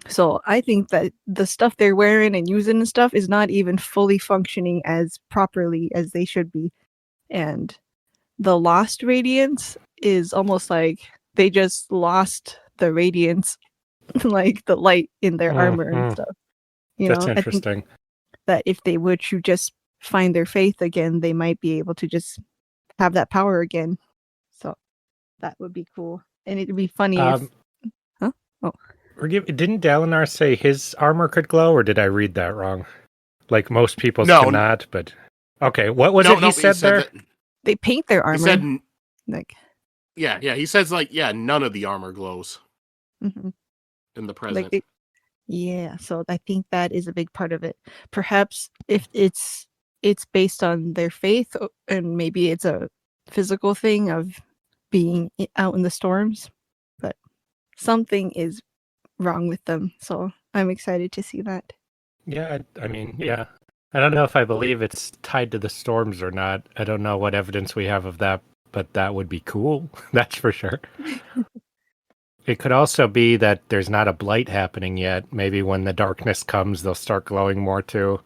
So I think that the stuff they're wearing and using and stuff is not even fully functioning as properly as they should be. And the lost radiance is almost like they just lost the radiance, like the light in their armor and stuff. That's interesting. That if they were to just find their faith again, they might be able to just have that power again. So that would be cool. And it'd be funny if... Huh? Oh. Didn't Dalinar say his armor could glow, or did I read that wrong? Like most people's cannot, but... Okay, what was it he said there? They paint their armor. He said... Like... Yeah, he says, none of the armor glows. In the present. So I think that is a big part of it. Perhaps if it's based on their faith, and maybe it's a physical thing of being out in the storms, but something is wrong with them, so I'm excited to see that. Yeah, I mean, yeah. I don't know if I believe it's tied to the storms or not. I don't know what evidence we have of that, but that would be cool. That's for sure. It could also be that there's not a blight happening yet. Maybe when the darkness comes, they'll start glowing more too.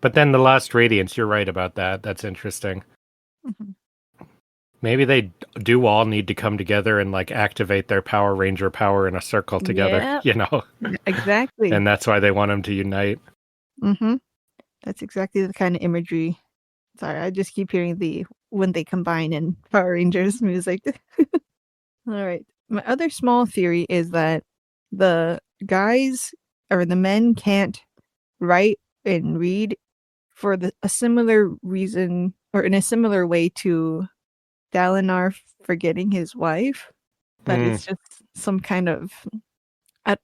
But then the lost radiance, you're right about that. That's interesting. Maybe they do all need to come together and activate their Power Ranger power in a circle together, Exactly. And that's why they want them to unite. That's exactly the kind of imagery. Sorry, I just keep hearing when they combine in Power Rangers music. All right. My other small theory is that the guys or the men can't write and read for a similar reason, or in a similar way to Dalinar forgetting his wife, but it's just some kind of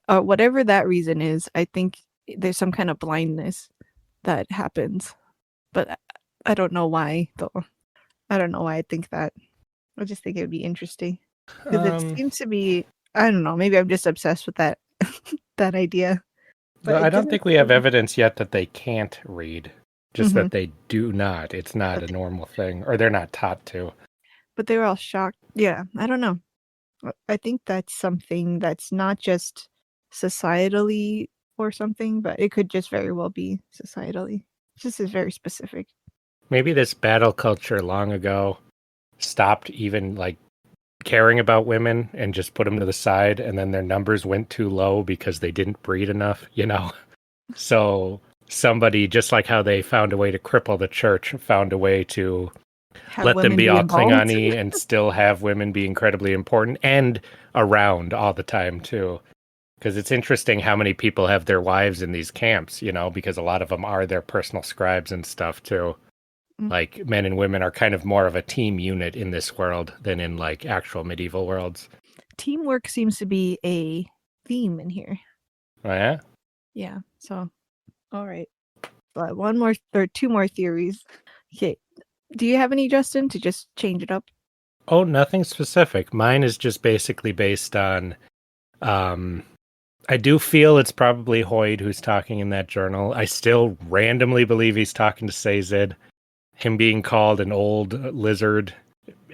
whatever that reason is. I think there's some kind of blindness that happens, but I don't know why though. I don't know why I think that. I just think it would be interesting because it seems to be. I don't know. Maybe I'm just obsessed with that that idea. But I don't think we have evidence yet that they can't read. Just Mm-hmm. that they do not. It's not a normal thing, or they're not taught to. But they were all shocked. Yeah, I don't know. I think that's something that's not just societally or something, but it could just very well be societally. It just is very specific. Maybe this battle culture long ago stopped even like caring about women and just put them to the side, and then their numbers went too low because they didn't breed enough, you know? So somebody, just like how they found a way to cripple the church, found a way to let them be all Klingon-y and still have women be incredibly important and around all the time too. Because it's interesting how many people have their wives in these camps, you know, because a lot of them are their personal scribes and stuff too. Like men and women are kind of more of a team unit in this world than in like actual medieval worlds. Teamwork seems to be a theme in here. Oh, yeah? Yeah. So, all right. But two more theories. Okay. Do you have any, Justin, to just change it up? Oh, nothing specific. Mine is just basically based on, I do feel it's probably Hoyd who's talking in that journal. I still randomly believe he's talking to Sazed. Him being called an old lizard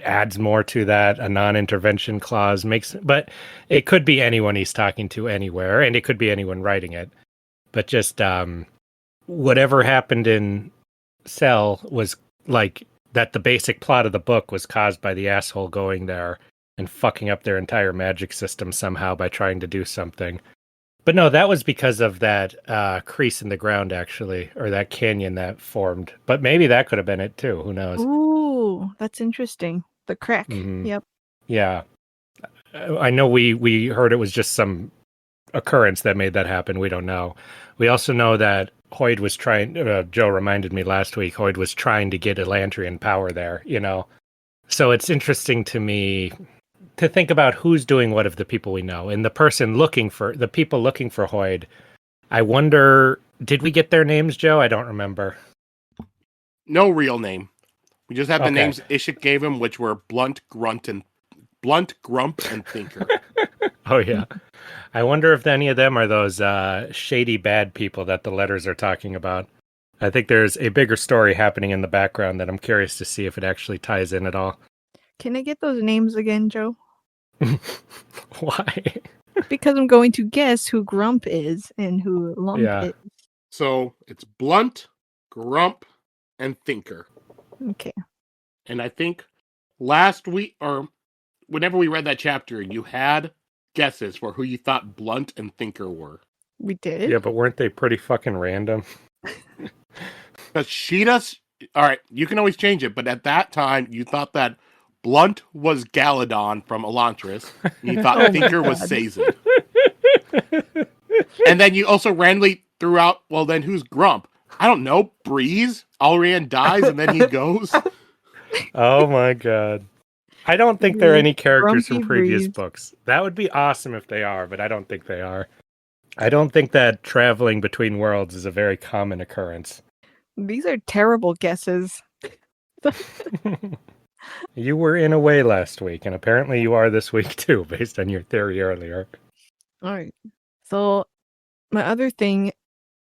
adds more to that. A non-intervention clause but it could be anyone he's talking to anywhere, and it could be anyone writing it. But just whatever happened in Cell was like that. The basic plot of the book was caused by the asshole going there and fucking up their entire magic system somehow by trying to do something. But no, that was because of that crease in the ground, actually, or that canyon that formed. But maybe that could have been it, too. Who knows? Ooh, that's interesting. The crack. Mm-hmm. Yep. Yeah. I know we heard it was just some occurrence that made that happen. We don't know. We also know that Hoyd was trying, Joe reminded me last week, Hoyd was trying to get Elantrian power there, you know? So it's interesting to me to think about who's doing what of the people we know, and the people looking for Hoyd. I wonder, did we get their names, Joe? I don't remember. No real name. We just have the names Ishik gave him, which were Blunt, Grump, and Thinker. Oh, yeah. I wonder if any of them are those shady bad people that the letters are talking about. I think there's a bigger story happening in the background that I'm curious to see if it actually ties in at all. Can I get those names again, Joe? Why? Because I'm going to guess who Grump is and who Lump is. So it's Blunt, Grump, and Thinker. Okay. And I think last week, or whenever we read that chapter, you had guesses for who you thought Blunt and Thinker were. We did? Yeah, but weren't they pretty fucking random? But Sheta's... Alright, you can always change it, but at that time, you thought that Blunt was Kaladin from Elantris, and you thought Thinker was Sazed. And then you also randomly threw out, well, then who's Grump? I don't know, Breeze? Alrian dies, and then he goes? Oh my god. I don't think there are any characters from previous books. That would be awesome if they are, but I don't think they are. I don't think that traveling between worlds is a very common occurrence. These are terrible guesses. You were in a way last week, and apparently you are this week too, based on your theory earlier. All right. So my other thing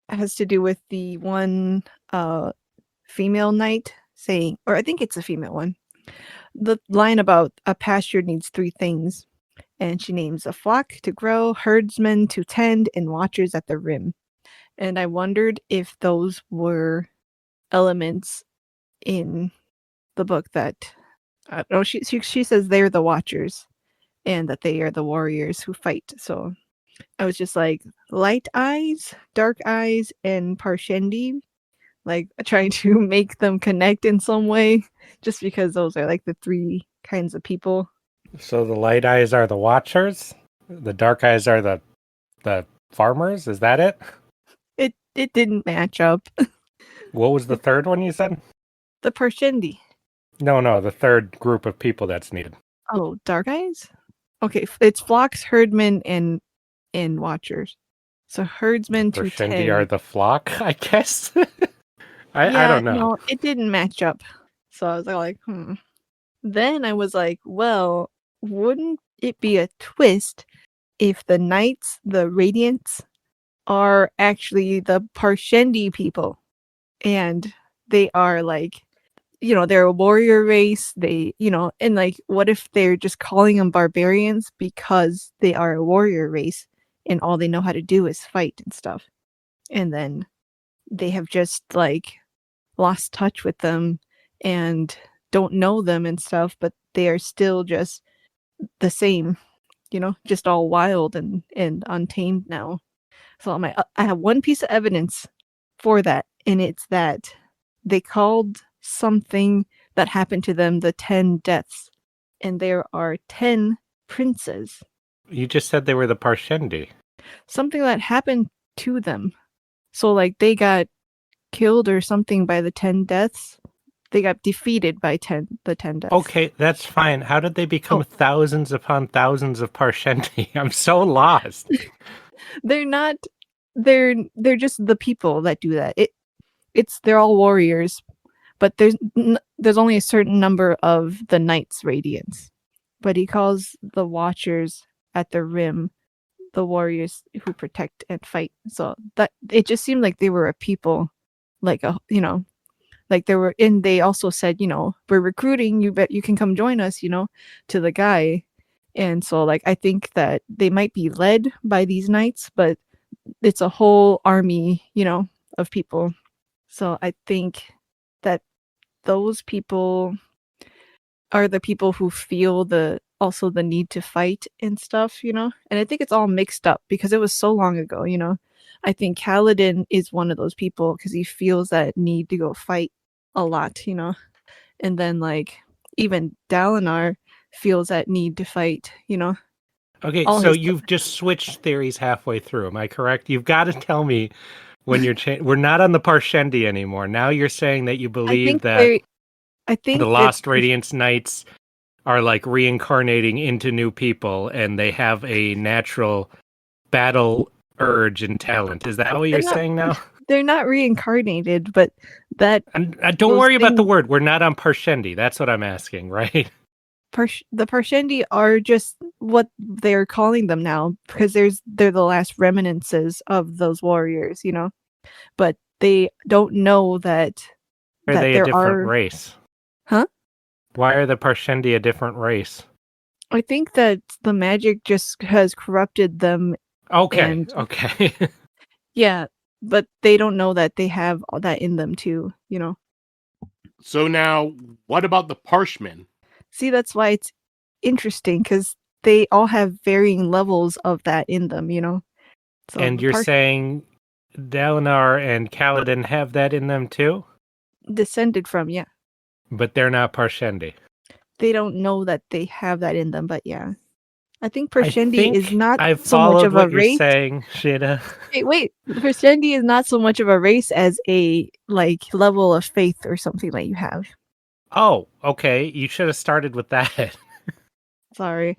has to do with the one female knight saying, or I think it's a female one, the line about a pasture needs 3 things. And she names a flock to grow, herdsmen to tend, and watchers at the rim. And I wondered if those were elements in the book that, I don't know, she says they're the watchers and that they are the warriors who fight. So I was just like, light eyes, dark eyes, and Parshendi, like trying to make them connect in some way, just because those are like the 3 kinds of people. So the light eyes are the watchers? The dark eyes are the farmers? Is that it? It didn't match up. What was the third one you said? The Parshendi. No, the third group of people that's needed. Oh, Dark Eyes? Okay, it's flocks, herdmen, and watchers. So herdsmen to Parshendi 10. are the flock, I guess. I Yeah, don't know. no, it didn't match up. So I was like, Then I was like, well, wouldn't it be a twist if the knights, the radiants, are actually the Parshendi people? And they are like, they're a warrior race. They, and like, what if they're just calling them barbarians because they are a warrior race and all they know how to do is fight and stuff? And then they have just like lost touch with them and don't know them and stuff, but they are still just the same, just all wild and untamed now. So I have one piece of evidence for that, and it's that they called something that happened to them the 10 deaths, and there are 10 princes. You just said they were the Parshendi. Something that happened to them. So like they got killed or something by the 10 deaths. They got defeated by the 10 deaths. Okay, that's fine. How did they become thousands upon thousands of Parshendi? I'm so lost. They're not. They're just the people that do that. They're all warriors, but there's only a certain number of the knights radiants. But he calls the watchers at the rim the warriors who protect and fight. So that it just seemed like they were a people, like like they were. And they also said, we're recruiting. You bet you can come join us. To the guy. And so like I think that they might be led by these knights, but it's a whole army, of people. So I think that those people are the people who feel also the need to fight and stuff, and I think it's all mixed up because it was so long ago. I think Kaladin is one of those people because he feels that need to go fight a lot, and then like even Dalinar feels that need to fight, Okay, all so his you've just switched theories halfway through. Am I correct? You've got to tell me when you're we're not on the Parshendi anymore. Now you're saying that you I believe think that the that Lost Radiance Knights are like reincarnating into new people and they have a natural battle urge and talent. Is that what you're saying now? they're not reincarnated, but that And don't those worry about the things, word. We're not on Parshendi. That's what I'm asking, right? the Parshendi are just what they're calling them now because they're the last remnances of those warriors, but they don't know that Are they a there different are. race? Huh? Why are the Parshendi a different race? I think that the magic just has corrupted them, Okay, and okay. yeah, but they don't know that they have all that in them too, So now, what about the Parshmen? See, that's why it's interesting because they all have varying levels of that in them, So And the you're saying Dalinar and Kaladin have that in them too? descended from, yeah. But they're not Parshendi. They don't know that they have that in them, but yeah. I think I Parshendi is think not I've so much followed of a what you're race. saying, Sheta. Wait, Parshendi is not so much of a race as a like level of faith or something that you have. Oh, okay. You should have started with that. Sorry.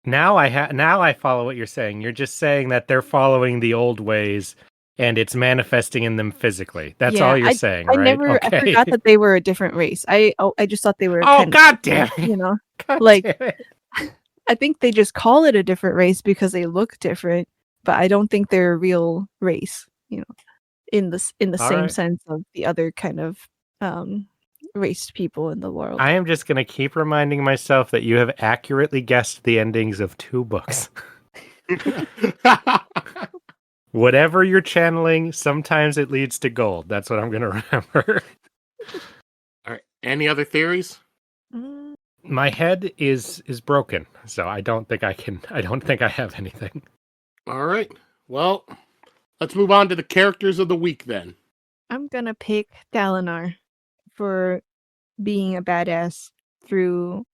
Now I follow what you're saying. You're just saying that they're following the old ways and it's manifesting in them physically. That's all Yeah, you're saying, I right? never I Okay. forgot that they were a different race. I just thought they were Oh, kind of god damn it. God like damn it. I think they just call it a different race because they look different, but I don't think they're a real race, in the All same right. sense of the other kind of raced people in the world. I am just going to keep reminding myself that you have accurately guessed the endings of 2 books. Whatever you're channeling, sometimes it leads to gold. That's what I'm going to remember. All right. Any other theories? Mm, My head is broken, so I don't think I have anything. All right. Well, let's move on to the characters of the week then. I'm gonna pick Dalinar for being a badass through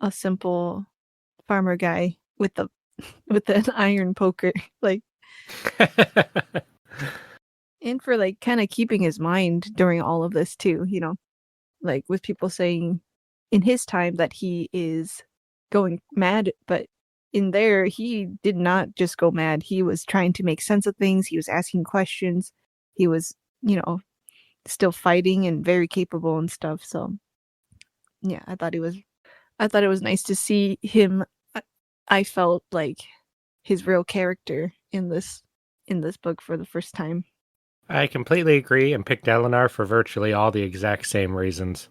a simple farmer guy with an iron poker, like, And for like kind of keeping his mind during all of this too, like with people saying in his time that he is going mad, but in there he did not just go mad. He was trying to make sense of things. He was asking questions. He was, still fighting and very capable and stuff. So yeah, I thought it was nice to see him. I felt like his real character in this book for the first time. I completely agree and picked Dalinar for virtually all the exact same reasons.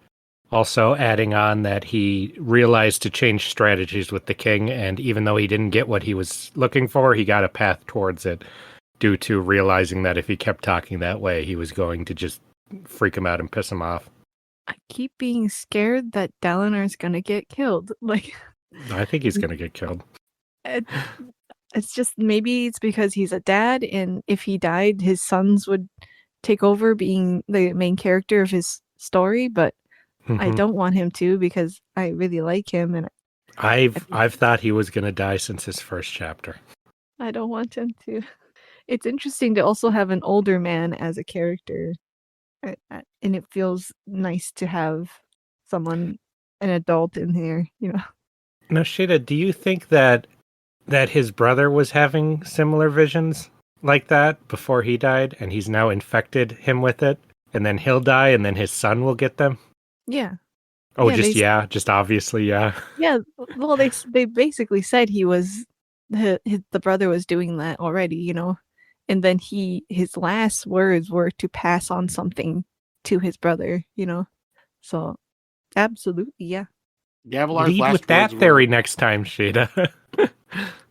Also adding on that he realized to change strategies with the king, and even though he didn't get what he was looking for, he got a path towards it due to realizing that if he kept talking that way, he was going to just freak him out and piss him off. I keep being scared that Dalinar's gonna get killed. Like, I think he's going to get killed. It's just, maybe it's because he's a dad, and if he died, his sons would take over being the main character of his story, but I don't want him to because I really like him, and I've thought he was going to die since his first chapter. I don't want him to. It's interesting to also have an older man as a character, and it feels nice to have an adult in here, Now, Sheta, do you think that his brother was having similar visions like that before he died, and he's now infected him with it, and then he'll die, and then his son will get them? Yeah. Oh, yeah, just obviously, yeah. Yeah, well, they basically said he was the brother was doing that already, and then his last words were to pass on something to his brother, So, absolutely, yeah. Gavilar's Lead last with that words theory were, next time, Sheta.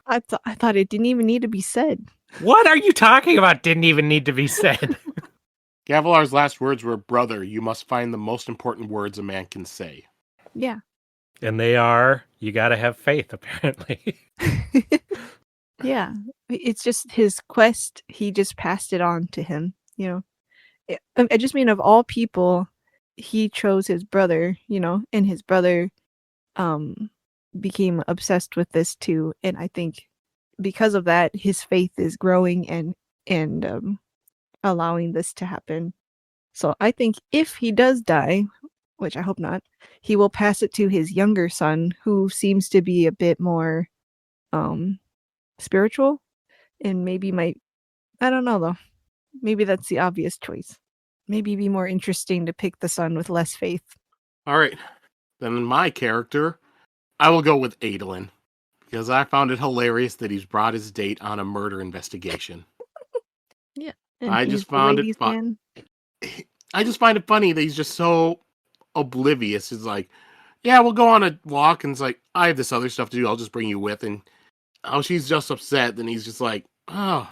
I thought it didn't even need to be said. What are you talking about? Didn't even need to be said. Gavilar's last words were, "Brother, you must find the most important words a man can say." Yeah. And they are, you gotta have faith, apparently. Yeah. It's just his quest. He just passed it on to him, I just mean, of all people, he chose his brother, and his brother became obsessed with this too. And I think because of that, his faith is growing and allowing this to happen. So I think if he does die, which I hope not, he will pass it to his younger son, who seems to be a bit more spiritual, and maybe I don't know though. Maybe that's the obvious choice. Maybe be more interesting to pick the son with less faith. All right. Then my character, I will go with Adolin, because I found it hilarious that he's brought his date on a murder investigation. Yeah. I just found it fun. I just find it funny that he's just so oblivious. He's like, yeah, we'll go on a walk, and it's like, I have this other stuff to do, I'll just bring you with. And she's just upset, then he's just like, oh,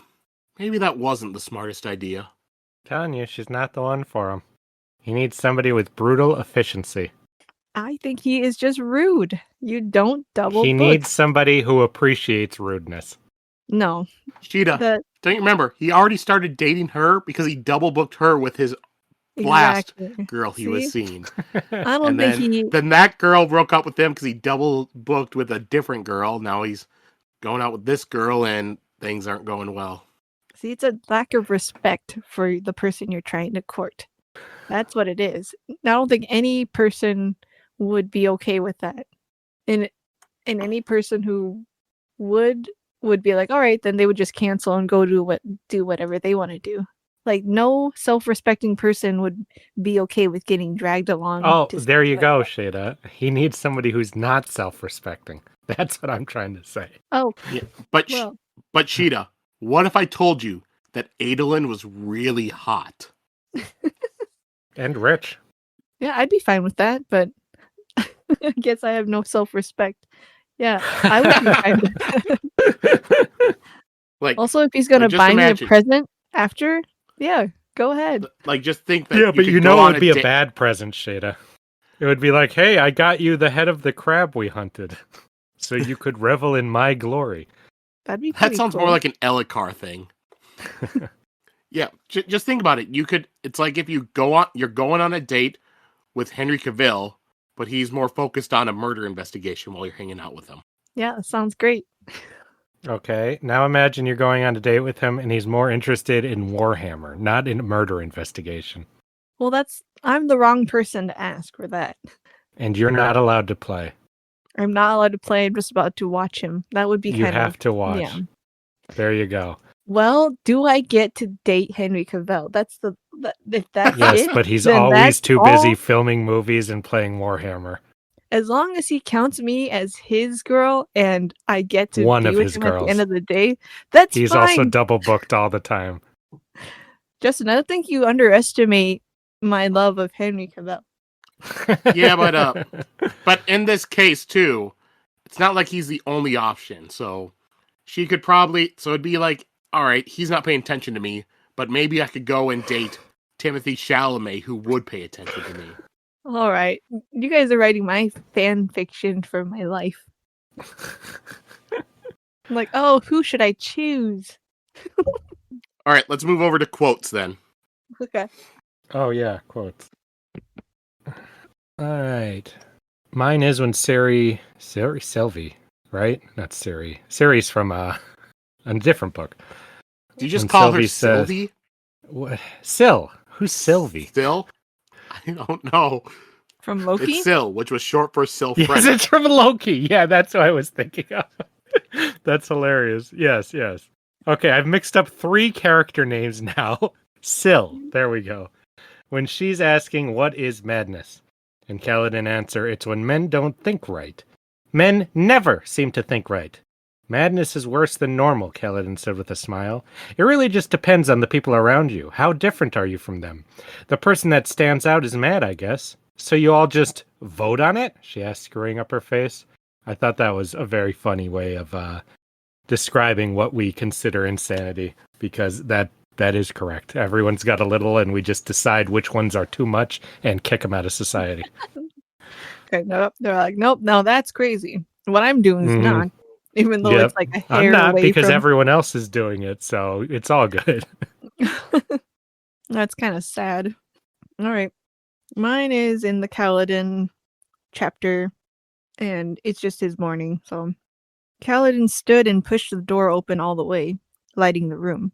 maybe that wasn't the smartest idea. Telling you, she's not the one for him. He needs somebody with brutal efficiency. I think he is just rude. You don't double He book. needs somebody who appreciates rudeness. No. Sheta, don't you remember, he already started dating her because he double booked her with his last girl he was seeing. I don't think Then that girl broke up with him because he double booked with a different girl. Now he's going out with this girl and things aren't going well. See, it's a lack of respect for the person you're trying to court. That's what it is. I don't think any person would be okay with that. And any person who would be like, all right, then they would just cancel and go do whatever they want to do. Like, no self-respecting person would be okay with getting dragged along. Oh, there you go, Sheta. He needs somebody who's not self-respecting. That's what I'm trying to say. Oh, yeah, but Sheta, what if I told you that Adolin was really hot? And rich. Yeah, I'd be fine with that, but I guess I have no self-respect. Yeah, I would be fine with that. Like, also, if he's going to buy me a present after, yeah, go ahead. Like, just think that. Yeah, but it would be a bad present, Sheta. It would be like, hey, I got you the head of the crab we hunted, so you could revel in my glory. That'd be that sounds cool. more like an Ellicar thing. Yeah, just think about it. It's like if you're going on a date with Henry Cavill, but he's more focused on a murder investigation while you're hanging out with him. Yeah, sounds great. Okay, now imagine you're going on a date with him and he's more interested in Warhammer, not in murder investigation. Well, I'm the wrong person to ask for that. And you're not allowed to play. I'm not allowed to play. I'm just about to watch him. That would be You kind of have to watch. yeah. There you go. Well, do I get to date Henry Cavill? If that's Yes, it, but he's then always that's too all. busy filming movies and playing Warhammer. As long as he counts me as his girl and I get to One be of with his him at the end girls. of the day, that's He's fine. also double booked all the time. Justin, I don't think you underestimate my love of Henry Cavill. Yeah, but in this case too, it's not like he's the only option. So she could probably, so it'd be like, all right, he's not paying attention to me, but maybe I could go and date Timothy Chalamet, who would pay attention to me. All right, you guys are writing my fan fiction for my life. I'm like, oh, who should I choose? All right, let's move over to quotes then. Okay. Oh yeah, quotes. All right. Mine is when Siri Sylvie, right? Not Siri. Siri's from a different book. Do you just When call her Sylvie says- Sylvie? What? Syl. Who's Sylvie? Still? I don't know. From Loki? It's Syl, which was short for Syl Yes, French. it's from Loki. Yeah, that's what I was thinking of. That's hilarious. Yes. Okay, I've mixed up 3 character names now. Syl. There we go. When she's asking, what is madness? And Kaladin answer, it's when men don't think right. Men never seem to think right. Madness is worse than normal, Kaladin said with a smile. It really just depends on the people around you. How different are you from them? The person that stands out is mad, I guess. So you all just vote on it? She asked, screwing up her face. I thought that was a very funny way of describing what we consider insanity, because that is correct. Everyone's got a little, and we just decide which ones are too much and kick them out of society. Okay, nope. They're like, nope, no, that's crazy. What I'm doing is not. Even though it's like a hair I'm not, away because from... everyone else is doing it, so it's all good. That's kind of sad. All right. Mine is in the Kaladin chapter, and it's just his morning. So Kaladin stood and pushed the door open all the way, lighting the room.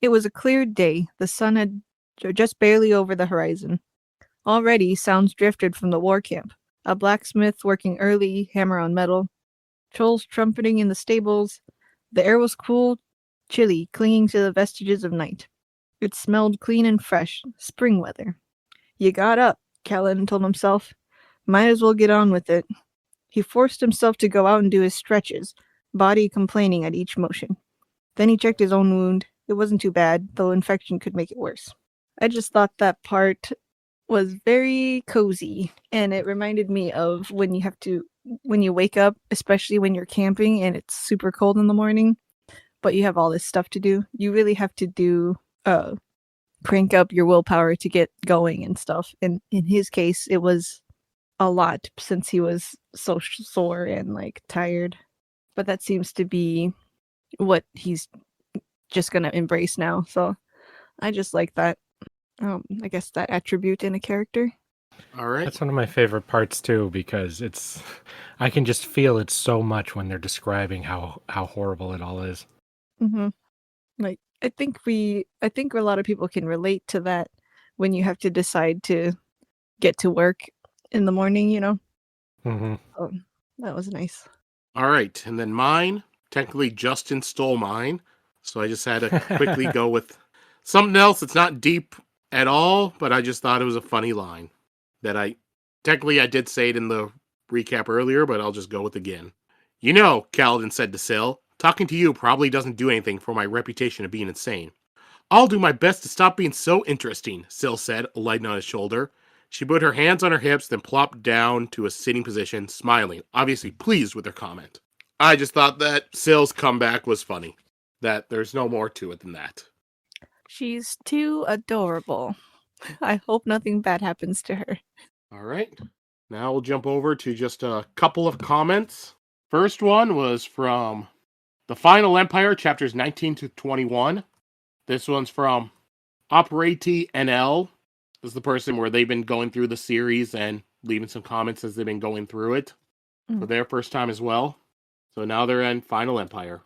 It was a clear day. The sun had just barely over the horizon. Already, sounds drifted from the war camp. A blacksmith working early, hammer on metal. Trolls trumpeting in the stables. The air was cool, chilly, clinging to the vestiges of night. It smelled clean and fresh, spring weather. You got up, Kaladin told himself. Might as well get on with it. He forced himself to go out and do his stretches, body complaining at each motion. Then he checked his own wound. It wasn't too bad, though infection could make it worse. I just thought that part was very cozy, and it reminded me of when you wake up, especially when you're camping and it's super cold in the morning, but you have all this stuff to do. You really have to crank up your willpower to get going and stuff. And in his case, it was a lot since he was so sore and like tired. But that seems to be what he's just gonna embrace now. So I just like that. I guess that attribute in a character. All right. That's one of my favorite parts too, because I can just feel it so much when they're describing how horrible it all is. Mm-hmm. Like I think a lot of people can relate to that when you have to decide to get to work in the morning, you know. Mm-hmm. Oh, that was nice. All right, and then mine. Technically, Justin stole mine, so I just had to quickly go with something else that's not deep at all, but I just thought it was a funny line that I did say it in the recap earlier, but I'll just go with again. You know, Kaladin said to Syl, talking to you probably doesn't do anything for my reputation of being insane. I'll do my best to stop being so interesting, Syl said, lighting on his shoulder. She put her hands on her hips, then plopped down to a sitting position, smiling, obviously pleased with her comment. I just thought that Syl's comeback was funny. That there's no more to it than that. She's too adorable. I hope nothing bad happens to her. All right. Now we'll jump over to just a couple of comments. First one was from The Final Empire, chapters 19 to 21. This one's from Operati NL. This is the person where they've been going through the series and leaving some comments as they've been going through it for their first time as well. So now they're in Final Empire.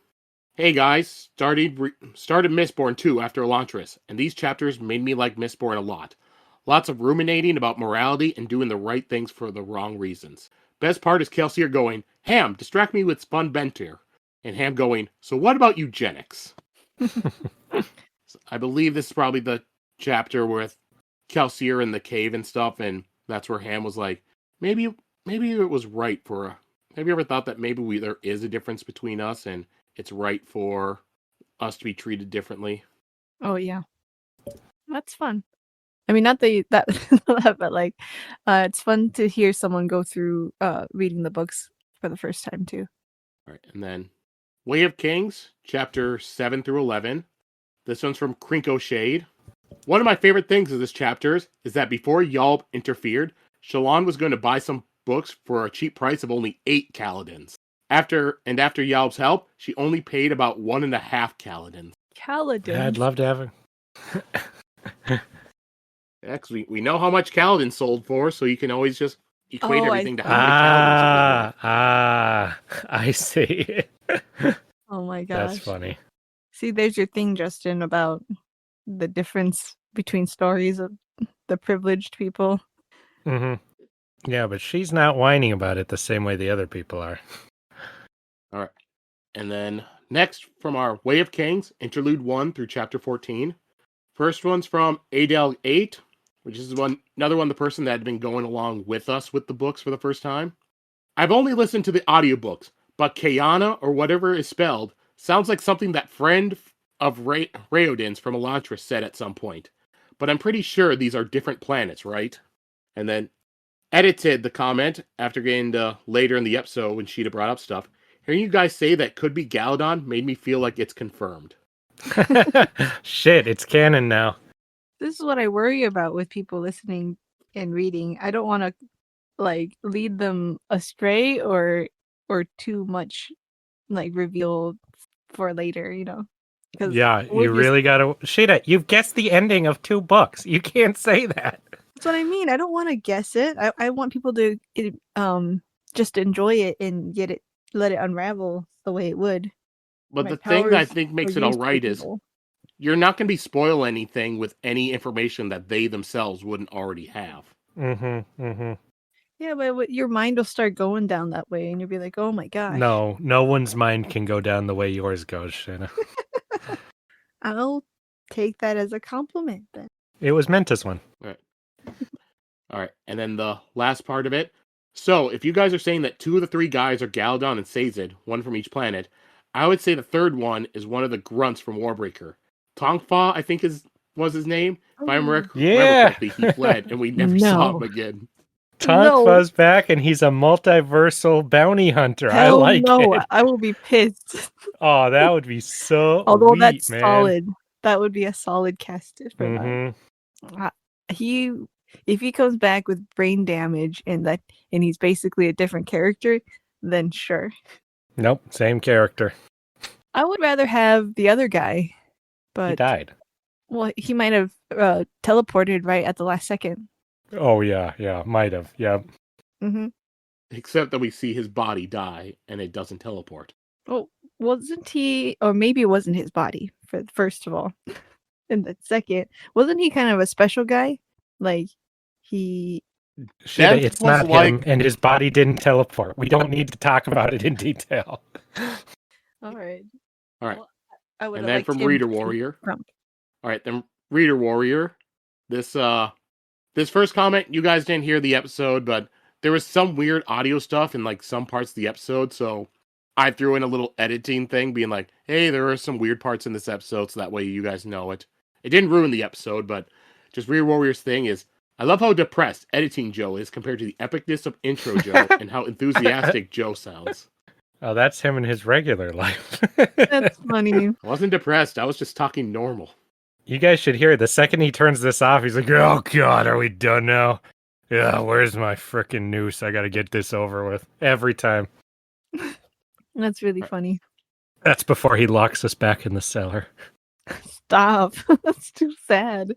Hey guys, started Mistborn 2 after Elantris, and these chapters made me like Mistborn a lot. Lots of ruminating about morality and doing the right things for the wrong reasons. Best part is Kelsier going, Ham, distract me with Spun Bentir. And Ham going, so what about eugenics? I believe this is probably the chapter with Kelsier in the cave and stuff, and that's where Ham was like, maybe it was right for. Have you ever thought that maybe there is a difference between us, and it's right for us to be treated differently? Oh yeah, that's fun. I mean, not that, but like, it's fun to hear someone go through reading the books for the first time too. All right, and then Way of Kings, chapter 7 through 11. This one's from Krinko Shade. One of my favorite things of this chapter is that before Yalb interfered, Shallan was going to buy some books for a cheap price of only 8 Kaladins. After Yalb's help, she only paid about 1.5 Kaladins. Kaladin. Yeah, I'd love to have it. Actually, we know how much Kaladin sold for, so you can always just equate everything to how many Kaladins. I see. Oh my gosh. That's funny. See, there's your thing, Justin, about the difference between stories of the privileged people. Mm-hmm. Yeah, but she's not whining about it the same way the other people are. All right. And then next from our Way of Kings, Interlude 1 through Chapter 14. First one's from Adel 8, which is another one, the person that had been going along with us with the books for the first time. I've only listened to the audiobooks, but Kayana, or whatever is spelled, sounds like something that friend of Raodin's from Elantris said at some point. But I'm pretty sure these are different planets, right? And then edited the comment after getting to later in the episode when Sheta brought up stuff. Hearing you guys say that could be Galadon made me feel like it's confirmed. Shit, it's canon now. This is what I worry about with people listening and reading. I don't want to like lead them astray or too much like reveal for later, you know. Yeah, you really gotta. Sheta, you've guessed the ending of 2 books. You can't say that. That's what I mean. I don't want to guess it. I want people to just enjoy it and let it unravel the way it would. But the thing that I think makes it all right is you're not going to be spoil anything with any information that they themselves wouldn't already have. Mm-hmm. Mm-hmm. Yeah, but your mind will start going down that way, and you'll be like, "Oh my gosh!" No one's mind can go down the way yours goes, Sheta. I'll take that as a compliment then. It was meant as one. All right, and then the last part of it. So, if you guys are saying that 2 of the 3 guys are Galadon and Sazed, one from each planet, I would say the third one is one of the grunts from Warbreaker. Tongfa, I think was his name. If I remember correctly, he fled, and we never saw him again. Tongfa's back, and he's a multiversal bounty hunter. Hell I like it. I will be pissed. Oh, that would be so Although sweet, that's man. solid. That would be a solid cast for that. If he comes back with brain damage and he's basically a different character, then sure. Nope, same character. I would rather have the other guy, but he died. Well, he might have teleported right at the last second. Oh yeah, might have. Yeah. Mm-hmm. Except that we see his body die, and it doesn't teleport. Well, wasn't he, or maybe it wasn't his body, first of all. And the second, wasn't he kind of a special guy? Like, Sheta, it's not him, and his body didn't teleport. We don't need to talk about it in detail. All right. Well, and then from Reader Warrior. All right, then Reader Warrior. This first comment, you guys didn't hear the episode, but there was some weird audio stuff in like some parts of the episode, so I threw in a little editing thing being like, hey, there are some weird parts in this episode, so that way you guys know it. It didn't ruin the episode, but just Reader Warrior's thing is, I love how depressed editing Joe is compared to the epicness of intro Joe and how enthusiastic Joe sounds. Oh, that's him in his regular life. That's funny. I wasn't depressed, I was just talking normal. You guys should hear it. The second he turns this off, he's like, oh god, are we done now? Yeah, where's my frickin' noose? I gotta get this over with. Every time. That's really funny. That's before he locks us back in the cellar. Stop. That's too sad.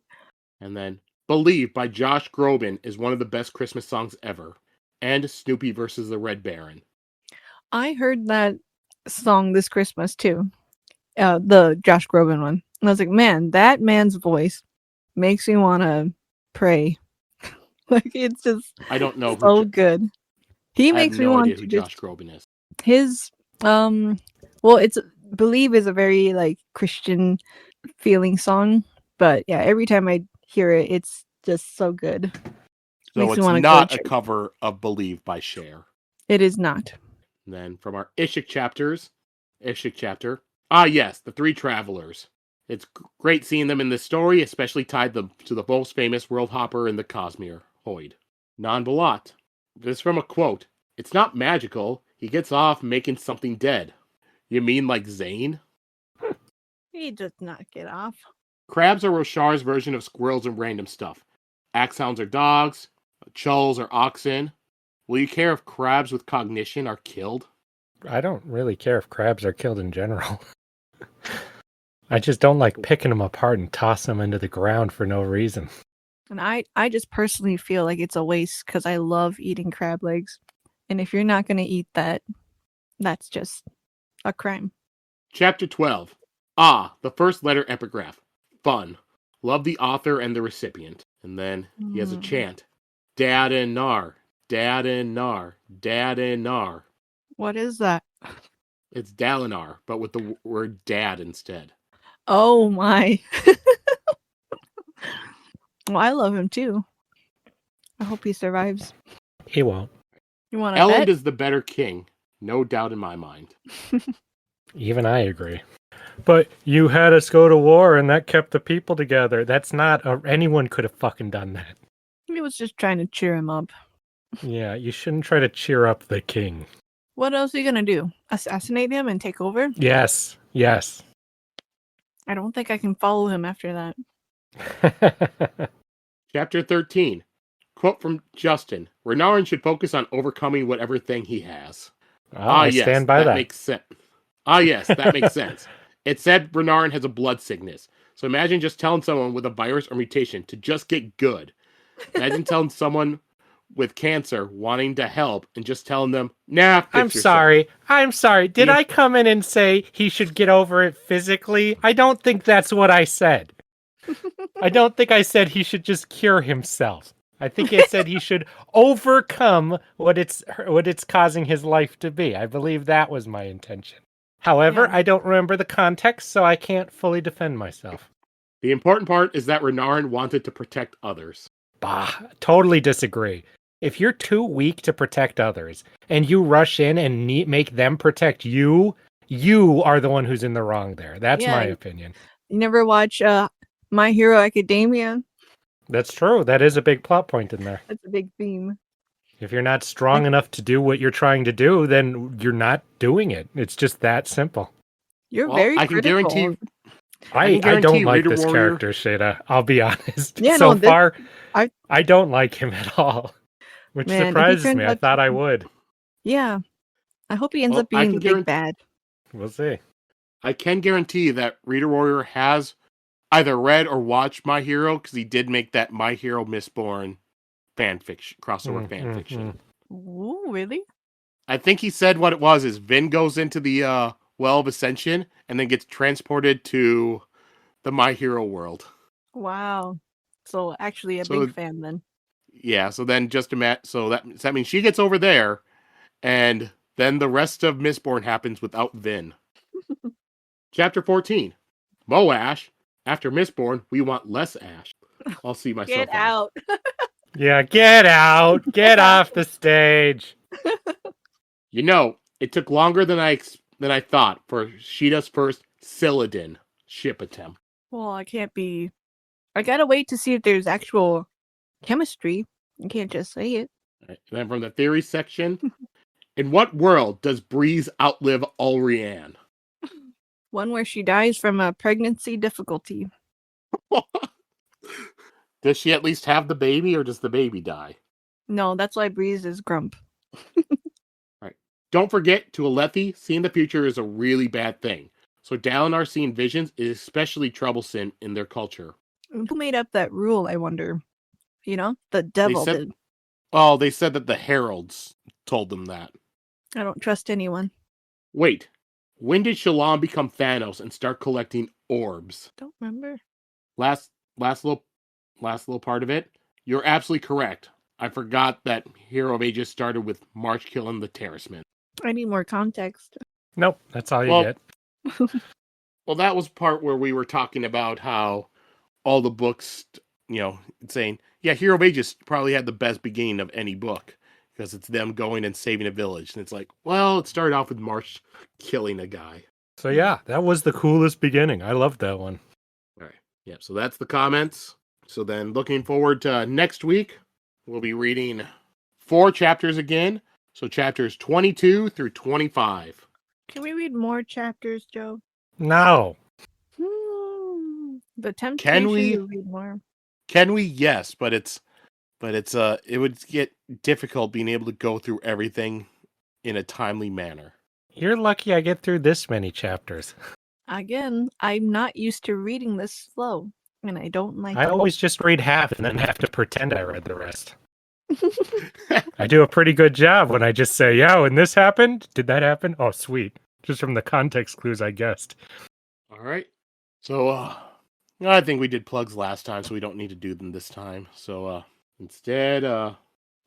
And then, Believe by Josh Groban is one of the best Christmas songs ever. And Snoopy versus the Red Baron. I heard that song this Christmas too. The Josh Groban one. And I was like, man, that man's voice makes me want to pray. Like, it's just I don't know so good. He I have makes me no want idea to who just Josh Groban is. his well, it's Believe is a very like Christian feeling song, but yeah, every time I hear it, it's just so good. So Makes me it's wanna go to not a church. cover of Believe by Cher. It is not. And then from our Ishik chapter. Ah, yes, the three travelers. It's great seeing them in this story, especially tied to the most famous world hopper in the Cosmere, Hoyd. Non-Balat. This is from a quote. It's not magical. He gets off making something dead. You mean like Zane? He does not get off. Crabs are Roshar's version of squirrels and random stuff. Axhounds are dogs. Chulls are oxen. Will you care if crabs with cognition are killed? I don't really care if crabs are killed in general. I just don't like picking them apart and tossing them into the ground for no reason. And I just personally feel like it's a waste because I love eating crab legs. And if you're not going to eat that, that's just a crime. Chapter 12. Ah, the first letter epigraph. Fun. Love the author and the recipient. And then he has a chant. Dalinar, Dalinar, Dalinar. What is that? It's Dalinar, but with the word dad instead. Oh my. Well, I love him too. I hope he survives. He won't. You want to Elend bet? is the better king. No doubt in my mind. Even I agree. But you had us go to war and that kept the people together. That's not... anyone could have fucking done that. He was just trying to cheer him up. Yeah, you shouldn't try to cheer up the king. What else are you going to do? Assassinate him and take over? Yes, yes. I don't think I can follow him after that. Chapter 13. Quote from Justin. Renarin should focus on overcoming whatever thing he has. I stand by that. Makes sense. Ah, yes, that makes sense. It said Renarin has a blood sickness. So imagine just telling someone with a virus or mutation to just get good. Imagine telling someone with cancer wanting to help and just telling them, nah, fix yourself. I'm sorry. Did I come in and say he should get over it physically? I don't think that's what I said. I don't think I said he should just cure himself. I think I said he should overcome what it's causing his life to be. I believe that was my intention. However, I don't remember the context, so I can't fully defend myself. The important part is that Renarin wanted to protect others. Bah, totally disagree. If you're too weak to protect others, and you rush in and make them protect you, you are the one who's in the wrong there. That's my opinion. You never watch My Hero Academia? That's true. That is a big plot point in there. That's a big theme. If you're not strong enough to do what you're trying to do, then you're not doing it. It's just that simple. You're very critical. I don't like this character, Sheta. I'll be honest. Yeah, so far, I don't like him at all, which surprises me. I thought I would. Yeah. I hope he ends up being the big bad. We'll see. I can guarantee that Reader Warrior has either read or watched My Hero, because he did make that My Hero Mistborn fanfiction, crossover fanfiction. Ooh, really? I think he said what it was is Vin goes into the Well of Ascension and then gets transported to the My Hero world. Wow. So actually a big fan then. Yeah, so then just so that means she gets over there, and then the rest of Mistborn happens without Vin. Chapter 14. Moash. After Mistborn, we want less ash. I'll see myself. Get out. Yeah, get out. Get off the stage. You know, it took longer than I thought for Sheta's first Kaladin ship attempt. Well, I gotta wait to see if there's actual chemistry. You can't just say it. Right. And then from the theory section, in what world does Breeze outlive Ulrianne? One where she dies from a pregnancy difficulty. Does she at least have the baby, or does the baby die? No, that's why Breeze is Grump. Right. Don't forget, to Alethi, seeing the future is a really bad thing. So Dalinar seeing visions is especially troublesome in their culture. Who made up that rule, I wonder? You know, the devil did. Well, they said that the heralds told them that. I don't trust anyone. Wait, When did Shallan become Thanos and start collecting orbs? Don't remember. Last little part of it. You're absolutely correct. I forgot that Hero of Ages started with March killing the Terracemen. I need more context. Nope, that's all you Well- get. Well, that was part where we were talking about how all the books, saying, yeah, Hero of Ages probably had the best beginning of any book because it's them going and saving a village. And it's like, well, it started off with March killing a guy. So yeah, that was the coolest beginning. I loved that one. All right. Yeah, so that's the comments. So then looking forward to next week, we'll be reading 4 chapters again. So chapters 22 through 25. Can we read more chapters, Joe? No. The temptation we? to read more. Can we? Yes, but it would get difficult being able to go through everything in a timely manner. You're lucky I get through this many chapters. Again, I'm not used to reading this slow, and I don't like I it. always just read half and then have to pretend I read the rest. I do a pretty good job when I just say, yeah, when this happened, did that happen? Oh, sweet. Just from the context clues I guessed. All right. So I think we did plugs last time, so we don't need to do them this time. So instead,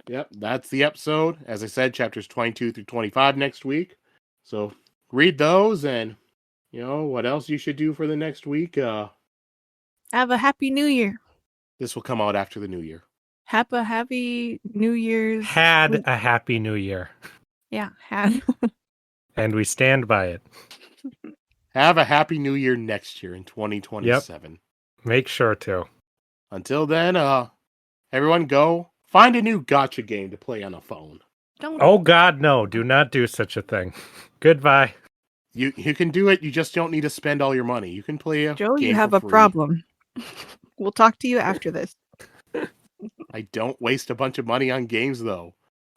yep, that's the episode. As I said, chapters 22 through 25 next week. So read those, and what else you should do for the next week. Have a happy New Year. This will come out after the new year. Happy New Year's. Had a happy new year. Yeah, had. And we stand by it. Have a happy new year next year in 2027. Make sure to. Until then, everyone go find a new gacha game to play on a phone. Don't. Oh God, no. Do not do such a thing. Goodbye. You can do it. You just don't need to spend all your money. You can play a Joe, game you have for a free. problem. We'll talk to you after this. I don't waste a bunch of money on games, though.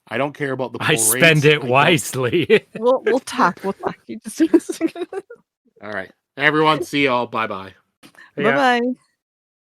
I don't care about the I rates. spend it I don't- wisely. We'll talk. We'll talk. You just All right. Everyone, see y'all. Bye-bye. Yeah. Bye bye.